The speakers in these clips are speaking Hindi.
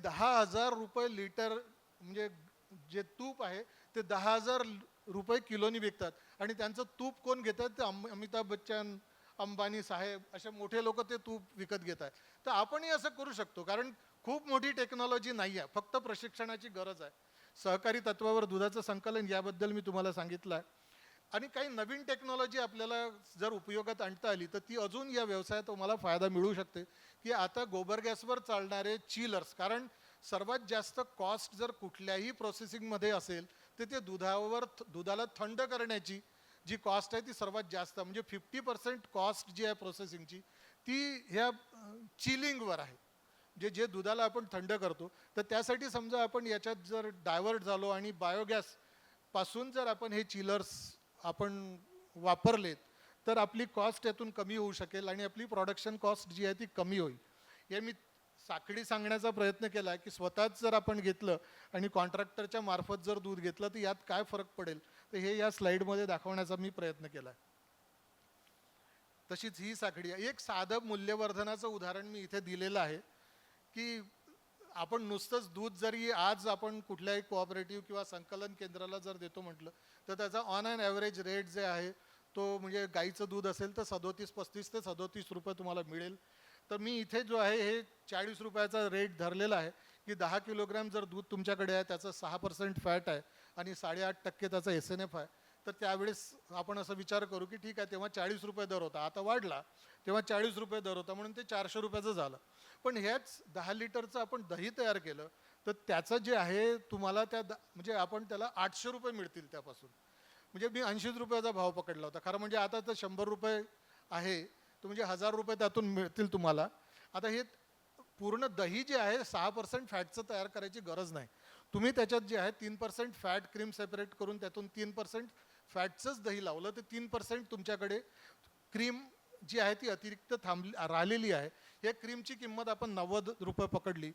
10,000 रुपये लिटर, म्हणजे जे तूप आहे ते 10,000 रुपये किलोनी विकतात. आणि त्यांचं तूप कोण घेतात? ते अमिताभ बच्चन, अंबानी साहेब, असे मोठे लोक ते तूप विकत घेत आहेत. तर आपणही असं करू शकतो, कारण खूप मोठी टेक्नॉलॉजी नाही आहे, फक्त प्रशिक्षणाची गरज आहे. सहकारी तत्वावर दुधाचं संकलन याबद्दल मी तुम्हाला सांगितलं आहे. आणि काही नवीन टेक्नॉलॉजी आपल्याला जर उपयोगात आणता आली तर ती अजून या व्यवसायात तुम्हाला फायदा मिळू शकते. की आता गोबर गॅसवर चालणारे चिलर्स, कारण सर्वात जास्त कॉस्ट जर कुठल्याही प्रोसेसिंगमध्ये असेल तर ते दुधाला थंड करण्याची जी कॉस्ट आहे ती सर्वात जास्त, म्हणजे 50% कॉस्ट जी आहे प्रोसेसिंगची ती ह्या चिलिंगवर आहे. जे दुधाला आपण थंड करतो, तर त्यासाठी समजा आपण याच्यात जर डायव्हर्ट झालो आणि बायोगॅस पासून जर आपण हे चिलर्स आपण वापरलेत तर आपली कॉस्ट यातून कमी होऊ शकेल आणि आपली प्रोडक्शन कॉस्ट जी आहे ती कमी होईल. हे मी साखळी सांगण्याचा प्रयत्न केला आहे की स्वतःच जर आपण घेतलं आणि कॉन्ट्रॅक्टरच्या मार्फत जर दूध घेतलं तर यात काय फरक पडेल, तर हे या स्लाईडमध्ये दाखवण्याचा मी प्रयत्न केला आहे. तशीच ही साखळी आहे. एक साधं मूल्यवर्धनाचं उदाहरण मी इथे दिलेलं आहे की आपण नुसतंच दूध जरी आज आपण कुठल्याही कोऑपरेटिव्ह किंवा संकलन केंद्राला जर देतो म्हटलं तर त्याचा ऑन अँड ॲव्हरेज रेट जे आहे तो, म्हणजे गाईचं दूध असेल तर 37-35 ते 37 रुपये तुम्हाला मिळेल. तर मी इथे जो आहे हे 40 रुपयाचा रेट धरलेला आहे की 10 किलोग्रॅम जर दूध तुमच्याकडे आहे, त्याचं 6% फॅट आहे आणि 8.5% त्याचा SNF आहे, तर त्यावेळेस आपण असं विचार करू की ठीक आहे, तेव्हा 40 रुपये दर होता, आता वाढला, तेव्हा 40 रुपये दर होता म्हणून ते 400 रुपयाचं झालं. पण ह्याच 10 लिटरचं आपण दही तयार केलं तर त्याचं जे आहे तुम्हाला म्हणजे आपण त्याला 800 रुपये मिळतील त्यापासून. म्हणजे मी 80 रुपयाचा भाव पकडला होता, खरं म्हणजे आता तर 100 रुपये आहे, तर म्हणजे 1000 रुपये त्यातून मिळतील तुम्हाला. आता हे पूर्ण दही जे आहे 6% फॅटचं तयार करायची गरज नाही. तुम्ही त्याच्यात जे आहे 3% फॅट क्रीम सेपरेट करून त्यातून 3% फॅटचंच दही लावलं तर 3% तुमच्याकडे क्रीम जी आहे ती अतिरिक्त राहिलेली आहे. या क्रीमची किंमत आपण 90 रुपये पकडली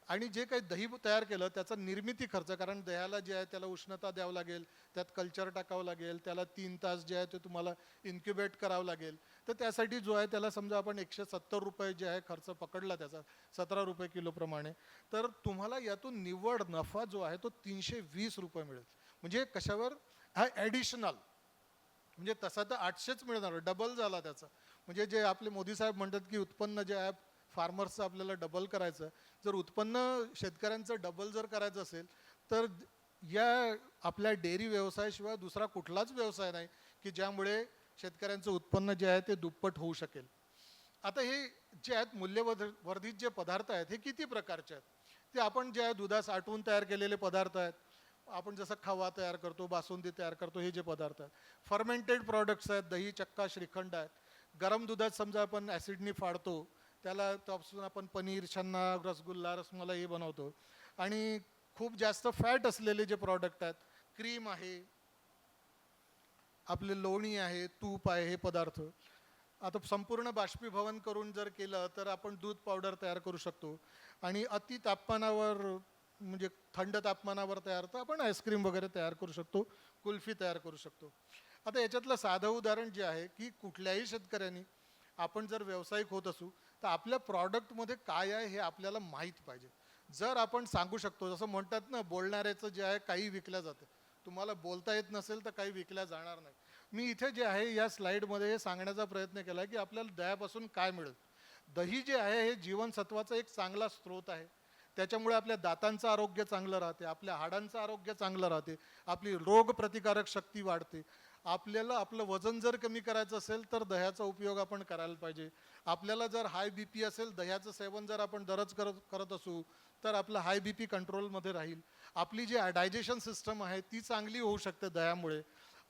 आणि जे काही दही तयार केलं त्याचा निर्मिती खर्च, कारण दह्याला जे आहे त्याला उष्णता द्यावं लागेल, त्यात कल्चर टाकावं लागेल, त्याला 3 तास जे आहे ते तुम्हाला इन्क्युबेट करावं लागेल, तर त्यासाठी जो आहे त्याला समजा आपण 170 रुपये जे आहे खर्च पकडला त्याचा 17 रुपये किलोप्रमाणे, तर तुम्हाला यातून निव्वळ नफा जो आहे तो 320 रुपये मिळेल. म्हणजे कशावर? हा ॲडिशनल, म्हणजे तसा तर 800च मिळणार, डबल झाला त्याचा. म्हणजे जे आपले मोदी साहेब म्हणतात की उत्पन्न जे आहे फार्मर्सचं आपल्याला डबल करायचं, जर उत्पन्न शेतकऱ्यांचं डबल जर करायचं असेल तर या आपल्या डेअरी व्यवसायाशिवाय दुसरा कुठलाच व्यवसाय नाही की ज्यामुळे शेतकऱ्यांचं उत्पन्न जे आहे ते दुप्पट होऊ शकेल. आता हे जे आहेत मूल्यवर्धित जे पदार्थ आहेत हे किती प्रकारचे आहेत? ते आपण जे आहे दुधास आटवून तयार केलेले पदार्थ आहेत, आपण जसं खवा तयार करतो, बासुंदी तयार करतो, हे जे पदार्थ आहेत. फर्मेंटेड प्रॉडक्ट्स आहेत, दही, चक्का, श्रीखंड आहेत. गरम दुधात समजा आपण ॲसिडनी फाडतो, त्याला त्यापासून आपण पनीर, छन्ना, रसगुल्ला, रसमलाई हे बनवतो. आणि खूप जास्त फॅट असलेले जे प्रॉडक्ट आहेत, क्रीम आहे, आपले लोणी आहे, तूप आहे, हे पदार्थ. आता संपूर्ण बाष्पीभवन करून जर केलं तर आपण दूध पावडर तयार करू शकतो. आणि अति तापमानावर, म्हणजे थंड तापमानावर तयार, तर आपण आईस्क्रीम वगैरे तयार करू शकतो, कुल्फी तयार करू शकतो. आता याच्यातलं साधं उदाहरण जे आहे की कुठल्याही शेतकऱ्यांनी, आपण जर व्यावसायिक होत असू तर आपल्या प्रॉडक्टमध्ये काय आहे हे आपल्याला माहीत पाहिजे. जर आपण सांगू शकतो, जसं म्हणतात ना, बोलणाऱ्याचं जे आहे काही विकल्या जातं, तुम्हाला बोलता येत नसेल तर काही विकल्या जाणार नाही. मी इथे जे आहे या स्लाईडमध्ये हे सांगण्याचा प्रयत्न केला की आपल्याला दह्यापासून काय मिळेल. दही जे आहे हे जीवनसत्वाचा एक चांगला स्रोत आहे. त्याच्यामुळे आपल्या दातांचं आरोग्य चांगलं राहते, आपल्या हाडांचं आरोग्य चांगलं राहते, आपली रोगप्रतिकारक शक्ती वाढते. आपल्याला आपलं वजन जर कमी करायचं असेल तर दह्याचा उपयोग आपण करायला पाहिजे. आपल्याला जर हाय BP असेल, दह्याचं सेवन जर आपण दररोज करत असू तर आपलं हाय BP कंट्रोलमध्ये राहील. आपली जी डायजेशन सिस्टम आहे ती चांगली होऊ शकते दह्यामुळे.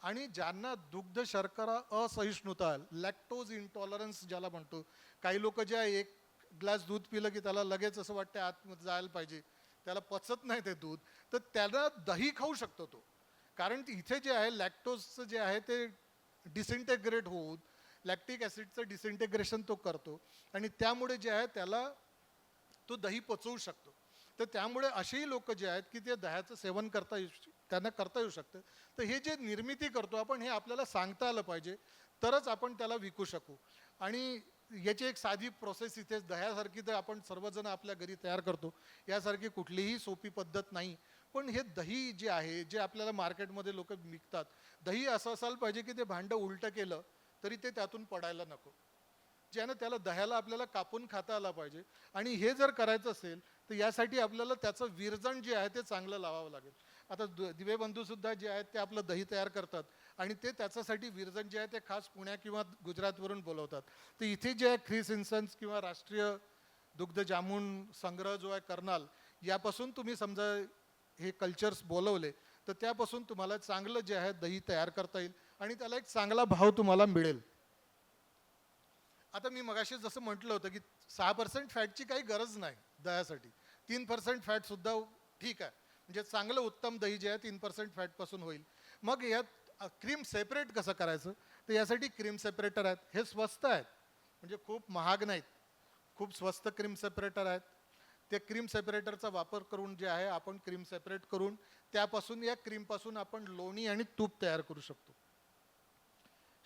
आणि ज्यांना दुग्ध शर्करा असहिष्णुता, लॅक्टोज इंटॉलरन्स ज्याला म्हणतो, काही लोक जे आहे एक ग्लास दूध पिलं की त्याला लगेच असं वाटतं आतमध्ये जायला पाहिजे, त्याला पचत नाही ते दूध, तर त्याला दही खाऊ शकतो तो. कारण इथे जे आहे लॅक्टोजचं जे आहे ते डिसइंटेग्रेट होऊन लॅक्टिक ॲसिडचं डिसइंटेग्रेशन तो करतो आणि त्यामुळे जे आहे त्याला तो दही पचवू शकतो. तर त्यामुळे असेही लोक जे आहेत की ते दह्याचं सेवन त्यांना करता येऊ शकतं. तर हे जे निर्मिती करतो आपण, हे आपल्याला सांगता आलं पाहिजे, तरच आपण त्याला विकू शकू. आणि याची एक साधी प्रोसेस इथे दह्यासारखी तर आपण सर्वजण आपल्या घरी तयार करतो, यासारखी कुठलीही सोपी पद्धत नाही. पण हे दही जे आहे, जे आपल्याला मार्केटमध्ये लोक विकतात, दही असं असायला पाहिजे की ते भांडं उलटं केलं तरी ते त्यातून पडायला नको, ज्यानं त्याला दह्याला आपल्याला कापून खाता आला पाहिजे. आणि हे जर करायचं असेल तर यासाठी आपल्याला त्याचं विरजण जे आहे ते चांगलं लावावं लागेल. आता दिवे बंधूसुद्धा जे आहेत ते आपलं दही तयार करतात आणि ते त्याच्यासाठी विरजण जे आहे ते खास पुण्या किंवा गुजरातवरून बोलवतात. तर इथे जे आहे ख्रिस इन्सन्स किंवा राष्ट्रीय दुग्ध जामून संग्रह जो आहे कर्नाल, यापासून तुम्ही समजा हे कल्चर्स बोलवले तर त्यापासून तुम्हाला चांगलं जे आहे दही तयार करता येईल आणि त्याला एक चांगला भाव तुम्हाला मिळेल. आता मी मगाशी जसं म्हटलं होतं की 6% फॅटची काही गरज नाही दह्यासाठी, 3% फॅट सुद्धा ठीक आहे. म्हणजे चांगलं उत्तम दही जे आहे 3% फॅटपासून होईल. मग यात क्रीम सेपरेट कसं करायचं, तर यासाठी क्रीम सेपरेटर आहेत. हे स्वस्त आहेत, म्हणजे खूप महाग नाहीत, खूप स्वस्त क्रीम सेपरेटर आहेत. ते क्रीम सेपरेटरचा वापर करून जे आहे आपण क्रीम सेपरेट करून त्यापासून या क्रीमपासून आपण लोणी आणि तूप तयार करू शकतो.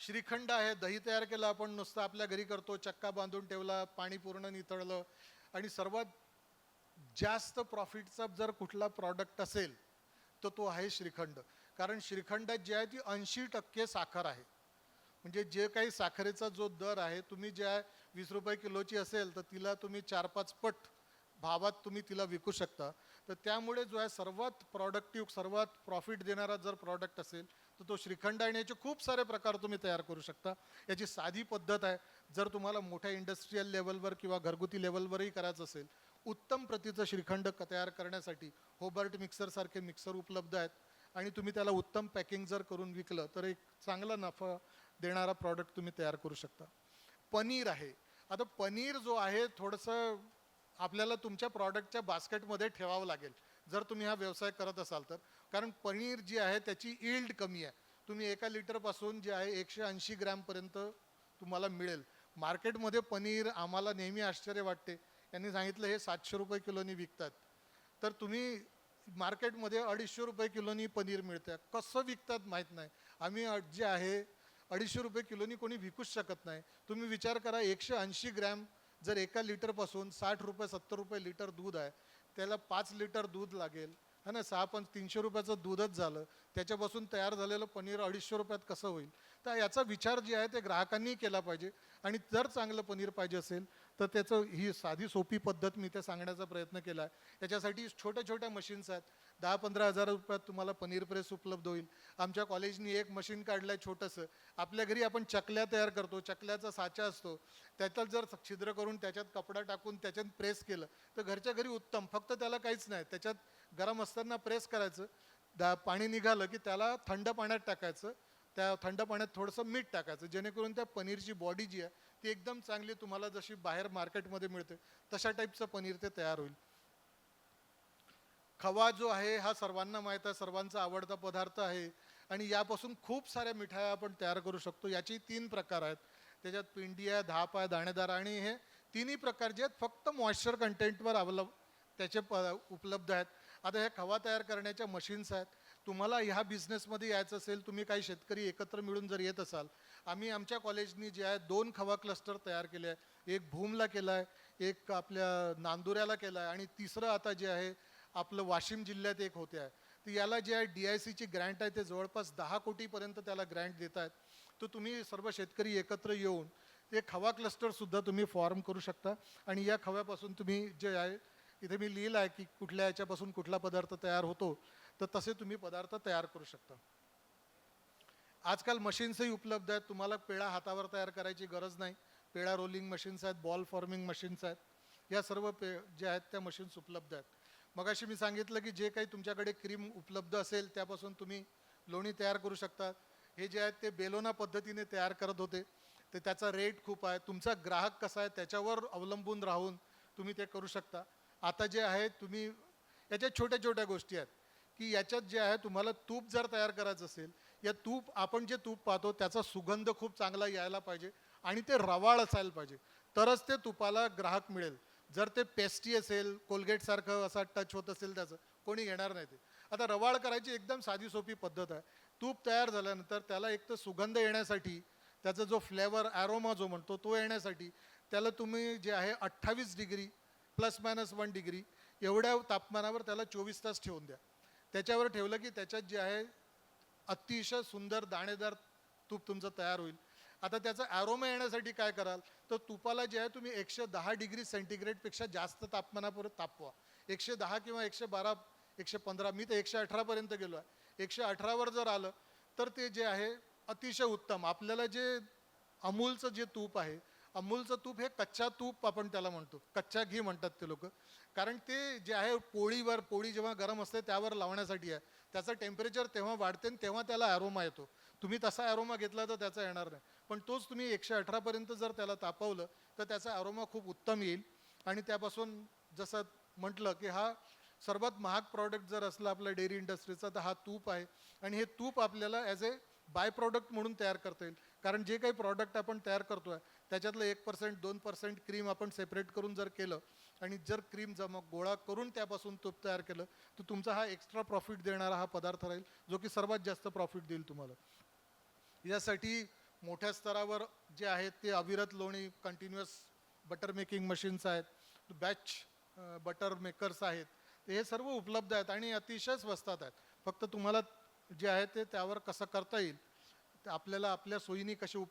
श्रीखंड आहे, दही तयार केलं आपण नुसतं आपल्या घरी करतो, चक्का बांधून ठेवला, पाणी पूर्ण नितळलं. आणि सर्वात जास्त प्रॉफिटचा जर कुठला प्रॉडक्ट असेल तर तो आहे श्रीखंड. कारण श्रीखंडात जे आहे ती 80% साखर आहे. म्हणजे जे काही साखरेचा जो दर आहे, तुम्ही जे आहे 20 रुपये किलोची असेल तर तिला तुम्ही 4-5 पट भावात तुम्ही तिला विकू शकता. तर त्यामुळे जो आहे सर्वात प्रॉडक्टिव्ह, सर्वात प्रॉफिट देणारा जर प्रॉडक्ट असेल तर तो श्रीखंड. आणि याचे खूप सारे प्रकार तुम्ही तयार करू शकता. याची साधी पद्धत आहे. जर तुम्हाला मोठ्या इंडस्ट्रीयल लेवलवर किंवा घरगुती लेवलवरही करायचं असेल, उत्तम प्रतीचं श्रीखंड तयार करण्यासाठी होबर्ट मिक्सर सारखे मिक्सर उपलब्ध आहेत. आणि तुम्ही त्याला उत्तम पॅकिंग जर करून विकलं तर एक चांगला नफा देणारा प्रॉडक्ट तुम्ही तयार करू शकता. पनीर आहे. आता पनीर जो आहे थोडंसं आपल्याला तुमच्या प्रॉडक्टच्या बास्केटमध्ये ठेवावं लागेल जर तुम्ही हा व्यवसाय करत असाल तर. कारण पनीर जी आहे त्याची यील्ड कमी आहे. तुम्ही 1 लिटरपासून जे आहे 180 ग्रॅमपर्यंत तुम्हाला मिळेल. मार्केटमध्ये पनीर आम्हाला नेहमी आश्चर्य वाटते, यांनी सांगितलं हे 700 रुपये किलोनी विकतात. तर तुम्ही मार्केटमध्ये 250 रुपये किलोनी पनीर मिळतं. कसं विकतात माहीत नाही. आम्ही जे आहे 250 रुपये किलोनी कोणी विकूच शकत नाही. तुम्ही विचार करा, 180 ग्रॅम जर 1 लिटरपासून 60 रुपये 70 रुपये लिटर दूध आहे, त्याला 5 लिटर दूध लागेल है ना. 6 पण 300 रुपयाचं दूधच झालं. त्याच्यापासून तयार झालेलं पनीर 250 रुपयात कसं होईल. तर याचा विचार जे आहे ते ग्राहकांनी केला पाहिजे. आणि जर चांगलं पनीर पाहिजे असेल तर त्याचं ही साधी सोपी पद्धत मी ते सांगण्याचा प्रयत्न केला आहे. याच्यासाठी छोट्या छोट्या मशीन्स आहेत. 10-15 हजार रुपयात तुम्हाला पनीर प्रेस उपलब्ध होईल. आमच्या कॉलेजनी एक मशीन काढलं आहे छोटंसं. आपल्या घरी आपण चकल्या तयार करतो, चकल्याचा साचा असतो, त्याच्यात जर छिद्र करून त्याच्यात कपडा टाकून त्याच्यात प्रेस केलं तर घरच्या घरी उत्तम. फक्त त्याला काहीच नाही, त्याच्यात गरम असताना प्रेस करायचं, पाणी निघालं की त्याला थंड पाण्यात टाकायचं, त्या थंड पाण्यात थोडंसं मीठ टाकायचं, जेणेकरून त्या पनीरची बॉडी जी आहे ती एकदम चांगली तुम्हाला जशी बाहेर मार्केटमध्ये मिळते तशा टाईपचं पनीर ते तयार होईल. खवा जो आहे हा सर्वांना माहीत आहे, सर्वांचा आवडता पदार्थ आहे. आणि यापासून खूप साऱ्या मिठाया आपण तयार करू शकतो. याची 3 प्रकार आहेत. त्याच्यात पिंडी आहे, धाप आहे, दाणेदार. आणि हे तिन्ही प्रकार जे आहेत फक्त मॉइश्चर कंटेंटवर त्याचे उपलब्ध आहेत. आता हे खवा तयार करण्याच्या मशीन्स आहेत. तुम्हाला ह्या बिझनेसमध्ये यायचं असेल, तुम्ही काही शेतकरी एकत्र मिळून जर येत असाल, आम्ही आमच्या कॉलेजनी जे आहे 2 खवा क्लस्टर तयार केले आहे. एक भूमला केला आहे, एक आपल्या नांदुऱ्याला केला आहे आणि तिसरं आता जे आहे आपलं वाशिम जिल्ह्यात एक होते आहे. तर याला जे आहे DICची ग्रँट आहे ते जवळपास 10 कोटीपर्यंत त्याला ग्रँट देत आहेत. तर तुम्ही सर्व शेतकरी एकत्र येऊन ते खवा क्लस्टरसुद्धा तुम्ही फॉर्म करू शकता. आणि या खव्यापासून तुम्ही जे आहे, इथे मी लिहिलं आहे की कुठल्या याच्यापासून कुठला पदार्थ तयार होतो, तर तसे तुम्ही पदार्थ तयार करू शकता. आजकाल मशीन्सही उपलब्ध आहेत. तुम्हाला पेढा हातावर तयार करायची गरज नाही. पेढा रोलिंग मशीन्स आहेत, बॉल फॉर्मिंग मशीन्स आहेत. या सर्व जे आहेत त्या मशीन्स उपलब्ध आहेत. मगाशी मी सांगितलं की जे काही तुमच्याकडे क्रीम उपलब्ध असेल त्यापासून तुम्ही लोणी तयार करू शकता. हे जे आहेत ते बेलोना पद्धतीने तयार करत होते, तर त्याचा रेट खूप आहे. तुमचा ग्राहक कसा आहे त्याच्यावर अवलंबून राहून तुम्ही ते करू शकता. आता जे आहे तुम्ही याच्यात छोट्या छोट्या गोष्टी आहेत की याच्यात जे आहे तुम्हाला तूप जर तयार करायचं असेल, या तूप आपण जे तूप पाहतो त्याचा सुगंध खूप चांगला यायला पाहिजे आणि ते रवाळ असायला पाहिजे, तरच ते तुपाला ग्राहक मिळेल. जर ते पेस्टी असेल, कोलगेटसारखं असा टच होत असेल त्याचं, कोणी घेणार नाही ते. आता रवाळ करायची एकदम साधी सोपी पद्धत आहे. तूप तयार झाल्यानंतर त्याला एक तर सुगंध येण्यासाठी, त्याचा जो फ्लेवर ॲरोमा जो म्हणतो तो येण्यासाठी त्याला तुम्ही जे आहे 28 डिग्री ±1 डिग्री एवढ्या तापमानावर त्याला 24 तास ठेवून द्या. त्याच्यावर ठेवलं की त्याच्यात जे आहे अतिशय सुंदर दाणेदार तूप तुमचं तयार होईल. आता त्याचा ॲरोमा येण्यासाठी काय कराल, तर तुपाला जे आहे तुम्ही 110 डिग्री सेंटीग्रेडपेक्षा जास्त तापमानापर्यंत तापवा. 110 किंवा 112 115, मी तर 118 पर्यंत गेलो आहे. 118वर जर आलं तर ते जे आहे अतिशय उत्तम. आपल्याला जे अमूलचं जे तूप आहे, अमूलचं तूप हे कच्चा तूप आपण त्याला म्हणतो, कच्चा घी म्हणतात ते लोक. कारण ते जे आहे पोळी जेव्हा गरम असते त्यावर लावण्यासाठी आहे. त्याचं टेम्परेचर तेव्हा वाढते आणि तेव्हा त्याला ॲरोमा येतो. तुम्ही तसा ॲरोमा घेतला तर त्याचा येणार नाही. पण तोच तुम्ही 118 पर्यंत जर त्याला तापवलं तर त्याचा ॲरोमा खूप उत्तम येईल. आणि त्यापासून जसं म्हटलं की हा सर्वात महाग प्रॉडक्ट जर असला आपल्या डेअरी इंडस्ट्रीचा तर हा तूप आहे. आणि हे तूप आपल्याला ॲज ए बाय प्रॉडक्ट म्हणून तयार करता येईल. कारण जे काही प्रॉडक्ट आपण तयार करतो आहे त्याच्यातलं 1% 2% क्रीम आपण सेपरेट करून जर केलं आणि जर क्रीम गोळा करून त्यापासून तूप तयार केलं तर तुमचा हा एक्स्ट्रा प्रॉफिट देणारा हा पदार्थ राहील, जो की सर्वात जास्त प्रॉफिट देईल तुम्हाला. यासाठी मोठ्या स्तरावर जे आहेत ते अविरत लोणी, कंटिन्युअस बटर मेकिंग मशीन्स आहेत, बॅच बटर मेकर्स आहेत, हे सर्व उपलब्ध आहेत आणि अतिशय स्वस्तात आहेत. फक्त तुम्हाला जे आहे ते त्यावर कसं करता येईल, आपल्याला आपल्या सोयीने कशी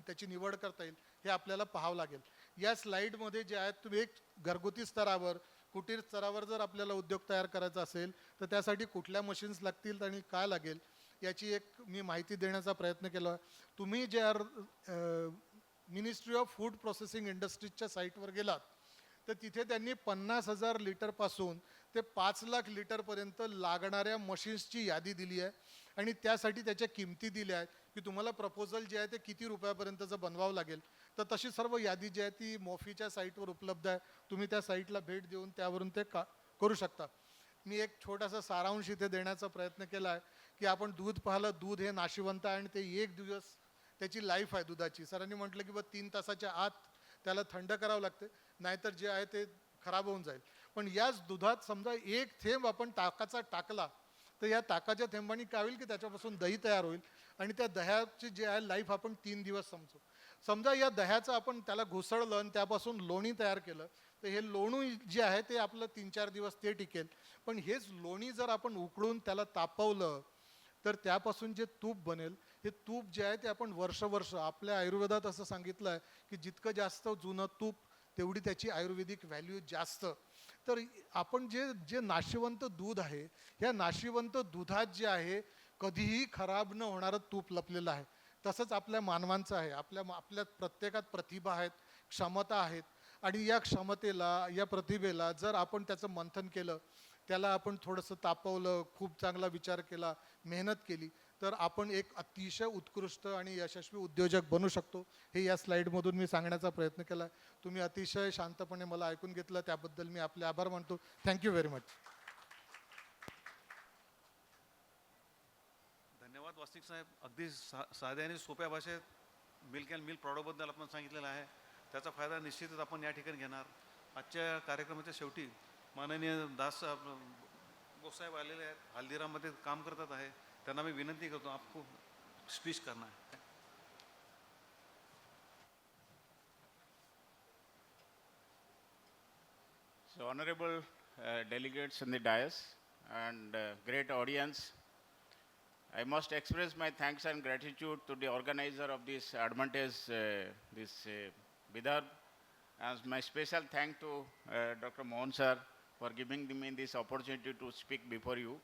त्याची निवड करता येईल हे आपल्याला पाहावं लागेल. या स्लाईडमध्ये जे आहेत तुम्ही एक घरगुती स्तरावर, कुटीर स्तरावर जर आपल्याला उद्योग तयार करायचा असेल तर त्यासाठी कुठल्या मशीन्स लागतील आणि काय लागेल याची एक मी माहिती देण्याचा प्रयत्न केला आहे. तुम्ही जे मिनिस्ट्री ऑफ फूड प्रोसेसिंग इंडस्ट्रीजच्या साईटवर गेलात तर तिथे त्यांनी 50,000 लिटरपासून ते 5,00,000 लिटरपर्यंत लागणाऱ्या मशीन्सची यादी दिली आहे. आणि त्यासाठी त्याच्या किमती दिल्या आहेत की तुम्हाला प्रपोजल जे आहे ते किती रुपयापर्यंतचं बनवावं लागेल. तर तशी सर्व यादी जी आहे ती मोफीच्या साईटवर उपलब्ध आहे. तुम्ही त्या साईटला भेट देऊन त्यावरून ते करू शकता. मी एक छोटासा सारांश इथे देण्याचा प्रयत्न केला आहे की आपण दूध पाहिलं, दूध हे नाशिवंत आहे आणि ते 1 दिवस त्याची लाईफ आहे दुधाची. सरांनी म्हटलं की 3 तासाच्या आत त्याला थंड करावं लागते, नाहीतर जे आहे ते खराब होऊन जाईल. पण याच दुधात समजा एक थेंब आपण ताकाचा टाकला तर या ताकाच्या थेंबाने काय होईल की त्याच्यापासून दही तयार होईल आणि त्या दह्याची जी आहे लाईफ आपण 3 दिवस समजू. समजा या दह्याचं आपण त्याला घुसळलं आणि त्यापासून लोणी तयार केलं तर हे लोणू जे आहे ते आपलं 3-4 दिवस ते टिकेल. पण हेच लोणी जर आपण उकळून त्याला तापवलं तर त्यापासून जे तूप बनेल, हे तूप जे आहे ते आपण वर्ष आपल्या आयुर्वेदात असं सांगितलं आहे की जितकं जास्त जुनं तूप तेवढी त्याची आयुर्वेदिक व्हॅल्यू जास्त. तर आपण जे जे नाशिवंत दूध आहे, ह्या नाशिवंत दुधात जे आहे कधीही खराब न होणारं तूप लपलेलं आहे. तसंच आपल्या मानवांचं आहे. आपल्या प्रत्येकात प्रतिभा आहेत, क्षमता आहेत आणि या क्षमतेला, या प्रतिभेला जर आपण त्याचं मंथन केलं, त्याला आपण थोडंसं तापवलं, खूप चांगला विचार केला, मेहनत केली तर आपण एक अतिशय उत्कृष्ट आणि यशस्वी उद्योजक बनू शकतो. हे या स्लाईडमधून मी सांगण्याचा प्रयत्न केला. तुम्ही अतिशय शांतपणे मला ऐकून घेतलं त्याबद्दल मी आपले आभार मानतो. Thank you very much. धन्यवाद वास्तिक साहेब. अगदी साध्या आणि सोप्या भाषेत मिल्क अँड मिल्क प्रॉडक्टबद्दल आपण सांगितलेलं आहे. त्याचा फायदा निश्चितच आपण या ठिकाणी घेणार. आजच्या कार्यक्रमाच्या शेवटी माननीय दास गोसाहेब आलेले आहेत, हल्दीराममध्ये काम करतात आहे. त्यांना मी विनंती करतो आपको स्पीच करना है. So honorable delegates in the dais and great audience, I must express my thanks and gratitude to the organizer of this advantage, Bidar, and my special thank to Dr. Mohan sir for giving me this opportunity to speak before you.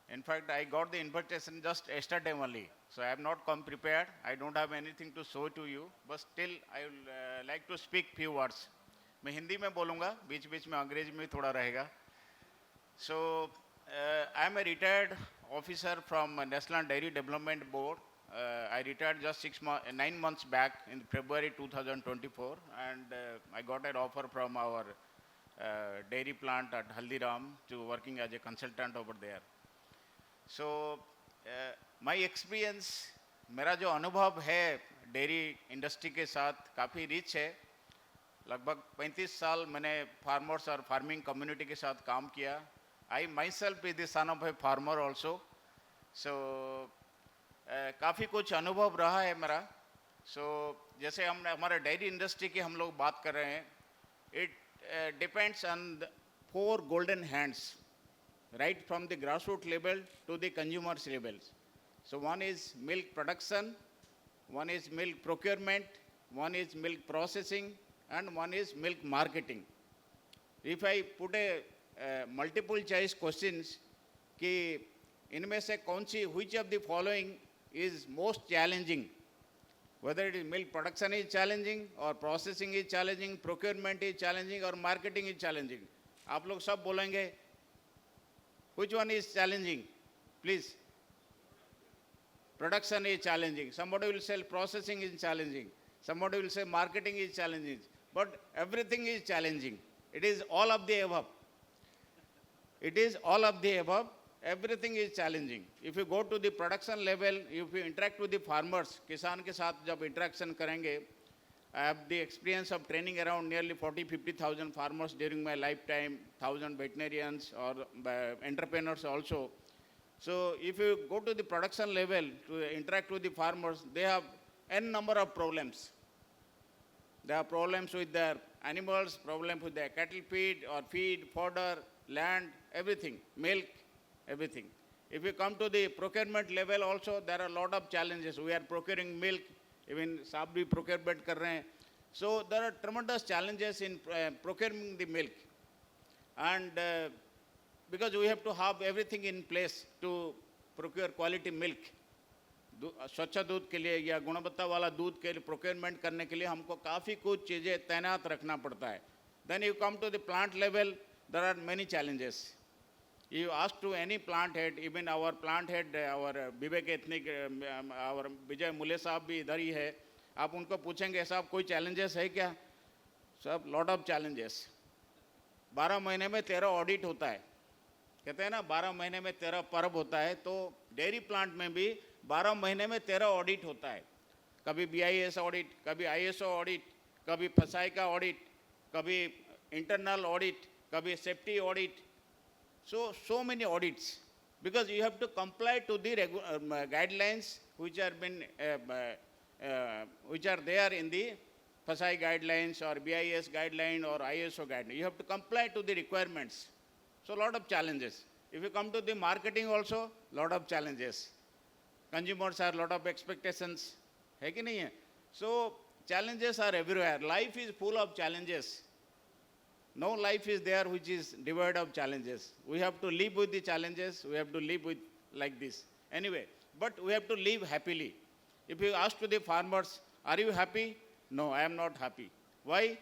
In fact, I got the invitation just yesterday only, so I have not come prepared. I don't have anything to show to you, but still I would like to speak few words. मैं हिंदी में बोलूँगा, बीच बीच में अंग्रेजी में थोड़ा रहेगा. So I am a retired officer from National Dairy Development Board. I retired just 9 months back in February 2024, and I got an offer from our dairy plant at Haldiram to working as a consultant over there. So my experience, मेरा जो अनुभव है डेयरी इंडस्ट्री के साथ काफ़ी रिच है. लगभग 35 साल मैंने फार्मर्स और फार्मिंग कम्युनिटी के साथ काम किया. I myself is the son of a farmer also. So काफ़ी कुछ अनुभव रहा है मेरा. सो जैसे हम हमारे डेयरी इंडस्ट्री की हम लोग बात कर रहे हैं, it depends on 4 golden hands, right from the grassroots level to the consumers levels. So one is milk production, one is milk procurement, one is milk processing, and one is milk marketing. If I put a multiple choice questions कि इनमें से कौन सी which of the following is most challenging, whether it is milk production is challenging or processing is challenging, procurement is challenging or marketing is challenging, आप लोग सब बोलेंगे which one is challenging, please. Production is challenging, somebody will say processing is challenging, somebody will say marketing is challenging, but everything is challenging. It is all of the above. It is all of the above. Everything is challenging. If you go to the production level, if you interact with the farmers, किसान के साथ जब interaction करेंगे, I have the experience of training around nearly 40-50,000 farmers during my lifetime, 1,000 veterinarians or entrepreneurs also. So if you go to the production level to interact with the farmers, they have n number of problems. They have problems with their animals, problems with their cattle feed or feed, fodder, land, everything, milk, everything. If you come to the procurement level also, there are a lot of challenges. We are procuring milk, even साहब भी procurement कर रहे हैं. So there are tremendous challenges in procuring the milk. And because we have to have everything in place to procure quality milk. स्वच्छ दूध के लिए या गुणवत्ता वाला दूध के लिए प्रोक्योरमेंट करने के लिए हमको काफ़ी कुछ चीज़ें तैनात रखना पड़ता है. Then you come to the plant level, there are many challenges. You ask to any plant head, even our plant head, our Vivek ethnic, our विजय मुले साहब भी इधर ही है. आप उनको पूछेंगे साहब कोई challenges है क्या? सब lot of challenges. 12 महीने में 13 ऑडिट होता है. कहते हैं ना 12 महीने में 13 पर्व होता है, तो डेयरी प्लांट में भी 12 महीने में 13 ऑडिट होता है. कभी BIS ऑडिट, कभी ISO ऑडिट, कभी फसाई का ऑडिट, कभी इंटरनल ऑडिट, कभी safety audit. So many audits, because you have to comply to the guidelines which are there in the FSSAI guidelines or BIS guideline or ISO guideline. You have to comply to the requirements. So a lot of challenges. If you come to the marketing also, lot of challenges. Consumers have lot of expectations. है कि नहीं है? So challenges are everywhere. Life is full of challenges. No life is there which is devoid of challenges. We have to live with the challenges. We have to live with like this. Anyway, but we have to live happily. If you ask to the farmers, are you happy? No, I am not happy. Why?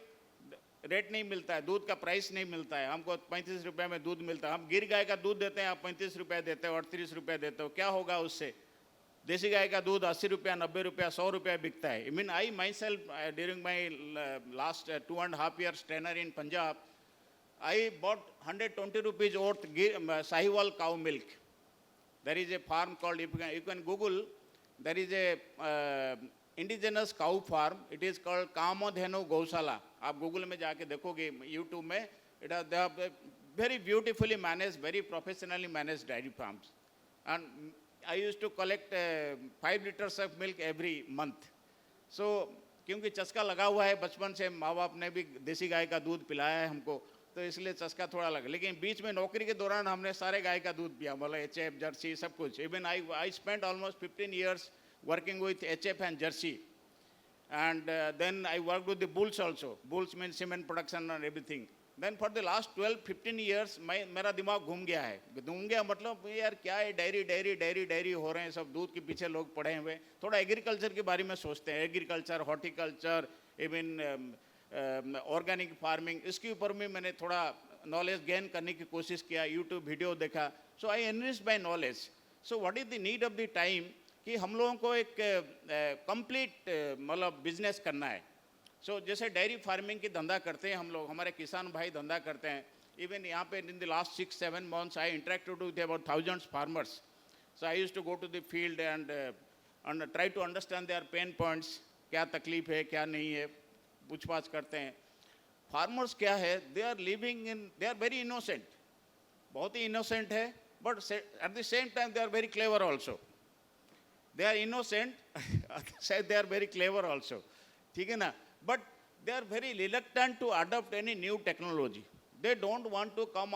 Rate नहीं मिलता है, दूध का प्राइस नहीं मिलता है. हमको 35 रुपए में दूध मिलता है. हम गिर गाय का दूध देते हैं, आप 35 रुपए देते हो, 38 रुपए देते हो. क्या होगा उससे? देसी गाय का दूध 80 रुपया, 90 रुपया, 100 रुपया बिकता है. I mean, I myself, during my last 2.5 years tenure in Punjab, I bought 120 rupees worth Sahiwal cow milk. There is a farm called, you can Google, there is a indigenous cow farm. It is called Kamadhenu Gausala. आप Google में जाके देखोगे, YouTube में, they have very beautifully managed, very professionally managed dairy farms. And I used to collect 5 liters of milk every month. So क्योंकि चस्का लगा हुआ है, बचपन से माँ बाप ने भी देसी गाय का दूध पिलाया है हमको, तो इसलिए चस्का थोड़ा लगा. लेकिन बीच में नौकरी के दौरान हमने सारे गाय का दूध पिया, मतलब HF, जर्सी, सब कुछ. Even I spent almost 15 years working with HF and jersey. And then I worked with the bulls also. Bulls means cement production and everything. Then for the last 12-15 years, मेरा दिमाग घूम गया है. घूम गया मतलब यार क्या है, डेयरी हो रहे हैं, सब दूध के पीछे लोग पड़े हुए. थोड़ा एग्रीकल्चर के बारे में सोचते हैं. Agriculture, horticulture, even organic farming, इसके ऊपर भी मैंने थोड़ा नॉलेज गेन करने की कोशिश किया. यूट्यूब वीडियो देखा. So I enriched by knowledge. So what is the need of the time कि हम लोगों को एक कंप्लीट मतलब बिजनेस करना है. सो जैसे डेयरी फार्मिंग की धंधा करते हैं हम लोग, हमारे किसान भाई धंधा करते हैं. इवन यहाँ पे in the last 6-7 months I interacted with about thousands farmers. So I used to go to the field and try to understand their pain points. क्या तकलीफ है, क्या नहीं है, पूछपाछ करते हैं. फार्मर्स क्या है, they are living in, they are very innocent, बहुत ही इनोसेंट है, but at the same time they are very clever also. they are innocent, say they are very clever also, ठीक है ना, but they are very reluctant to adopt any new technology. They don't want to come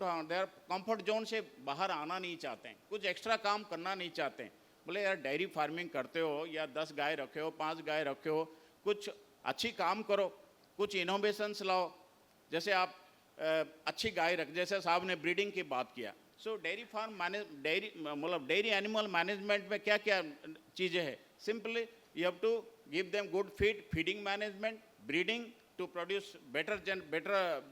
to their comfort zone से बाहर आना नहीं चाहते हैं, कुछ एक्स्ट्रा काम करना नहीं चाहते हैं. बोले यार डेयरी फार्मिंग करते हो या 10 गाय रखे हो, 5 गाय रखे हो, कुछ अच्छी काम करो, कुछ इनोवेशंस लाओ. जैसे आप अच्छी गाय रख, जैसे साहब ने ब्रीडिंग की बात किया. सो डेयरी फार्म मैनेज, मतलब डेयरी एनिमल मैनेजमेंट में क्या क्या चीज़ें हैं. Simply you have to give them good feeding management, breeding to produce better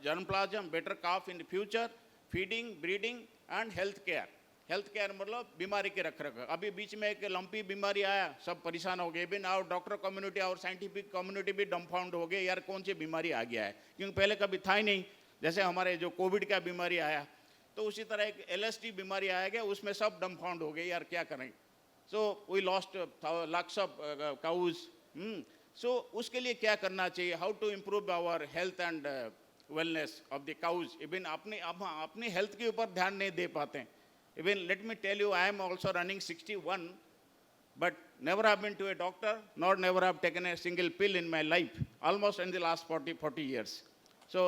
germplasm, better calf in the future, feeding, breeding and health care. Health care मतलब बीमारी के रख रख. अभी बीच में एक लंपी बीमारी आया, सब परेशान हो गए. इवन और डॉक्टर कम्युनिटी और साइंटिफिक कम्युनिटी भी डम्फाउंड हो गए, यार कौन सी बीमारी आ गया है, क्योंकि पहले कभी था ही नहीं. जैसे हमारे जो कोविड का बीमारी आया, तो उसी तरह एक LSD बीमारी आया गया, उसमें सब डम्फाउंड हो गए, यार क्या करें. So we lost lakhs of cows. So उसके लिए क्या करना चाहिए, how to improve our health and wellness of the cows. Even अपनी हेल्थ के ऊपर ध्यान नहीं दे पाते हैं. Even let me tell you, I am also running 61, but never have been to a doctor, nor never have taken a single pill in my life, almost in the last 40 years. So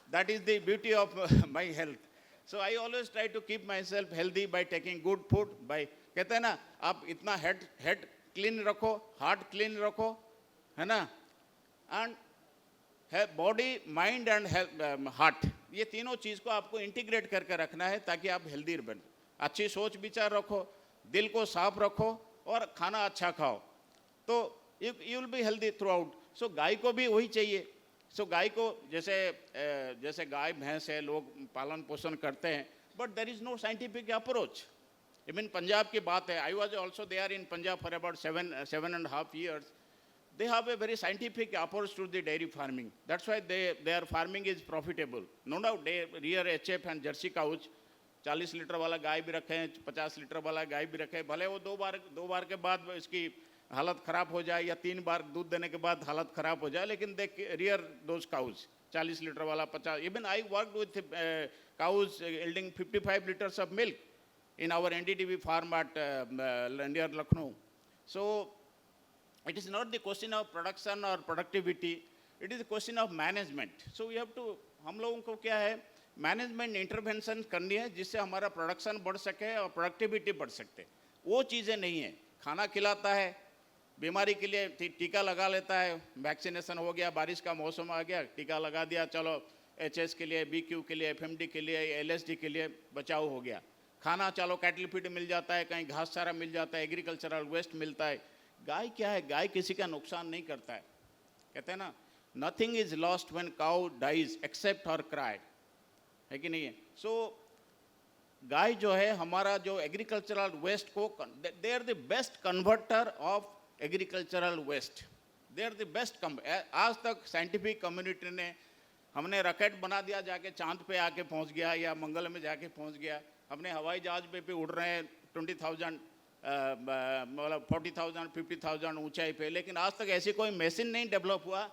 that is the beauty of my health. So I always try to keep myself healthy by taking good food. By कहते हैं ना, आप इतना हेड क्लीन रखो, हार्ट क्लीन रखो, है ना, and body, mind and heart, ये तीनों चीज़ को आपको इंटीग्रेट करके रखना है ताकि आप हेल्दी बने. अच्छी सोच विचार रखो, दिल को साफ रखो और खाना अच्छा खाओ, तो you will be healthy throughout. So गाय को भी वही चाहिए. सो गाय को जैसे गाय भैंस है, लोग पालन पोषण करते हैं, but there is no scientific approach. Even Punjab की बात है, I was also there in Punjab for about 7.5 years. They have a very scientific approach to the dairy farming. That's why their farming is profitable. No doubt they rear HF and Jersey cows. 40 litre वाला गाय भी रखे हैं, 50 लीटर वाला गाय भी रखे हैं. भले वो दो बार के बाद इसकी हालत ख़राब हो जाए या 3 बार दूध देने के बाद हालत ख़राब हो जाए, लेकिन दे rear those cows. 40 लीटर वाला 50. Even I worked with cows yielding 55 liters of milk in our NDTV farm at near Lucknow. So it is not the question of production or productivity, it is the question of management. So we have to, हम लोगों को क्या है, मैनेजमेंट इंटरवेंशन करनी है जिससे हमारा प्रोडक्शन बढ़ सके और प्रोडक्टिविटी बढ़ सकते. वो चीज़ें नहीं है. खाना खिलाता है, बीमारी के लिए टीका लगा लेता है, वैक्सीनेशन हो गया, बारिश का मौसम आ गया, टीका लगा दिया, चलो HS के लिए, BQ के लिए, FMD के लिए, LSD के लिए बचाव हो गया. खाना चलो कैटल फीड मिल जाता है, कहीं घास चारा मिल जाता है, एग्रीकल्चरल वेस्ट मिलता है. गाय क्या है, गाय किसी का नुकसान नहीं करता है. कहते हैं ना, nothing is lost when cow dies except her cry, है कि नहीं है. सो गाय जो है हमारा जो एग्रीकल्चरल वेस्ट को, they are the best converter of agricultural waste. They are the best. आज तक साइंटिफिक कम्युनिटी ने, हमने रॉकेट बना दिया, जाके चांद पे आके पहुंच गया या मंगल में जाके पहुंच गया, अपने हवाई जहाज पे उड़ रहे हैं 20,000 मतलब 40,000 50,000 ऊंचाई पे, लेकिन आज तक ऐसी कोई मशीन नहीं डेवलप हुआ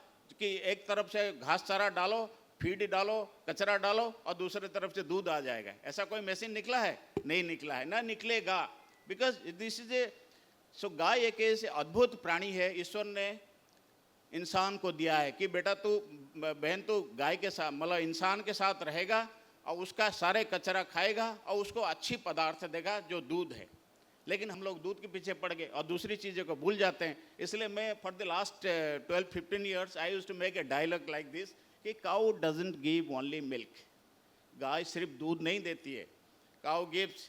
कि एक तरफ से घास चारा डालो, फीड डालो, कचरा डालो और दूसरे तरफ से दूध आ जाएगा. ऐसा कोई मशीन निकला है? नहीं निकला है, ना निकलेगा. बिकॉज दिस इज ए, सो गाय एक ऐसे अद्भुत प्राणी है, ईश्वर ने इंसान को दिया है कि बेटा तू, बहन तू गाय के साथ, मतलब इंसान के साथ रहेगा और उसका सारे कचरा खाएगा और उसको अच्छी पदार्थ देगा जो दूध है. लेकिन हम लोग दूध के पीछे पड़ गए और दूसरी चीज़ों को भूल जाते हैं. इसलिए मैं for the last 12-15 years I used to make a dialogue like this कि cow doesn't give only milk. गाय सिर्फ दूध नहीं देती है. Cow gives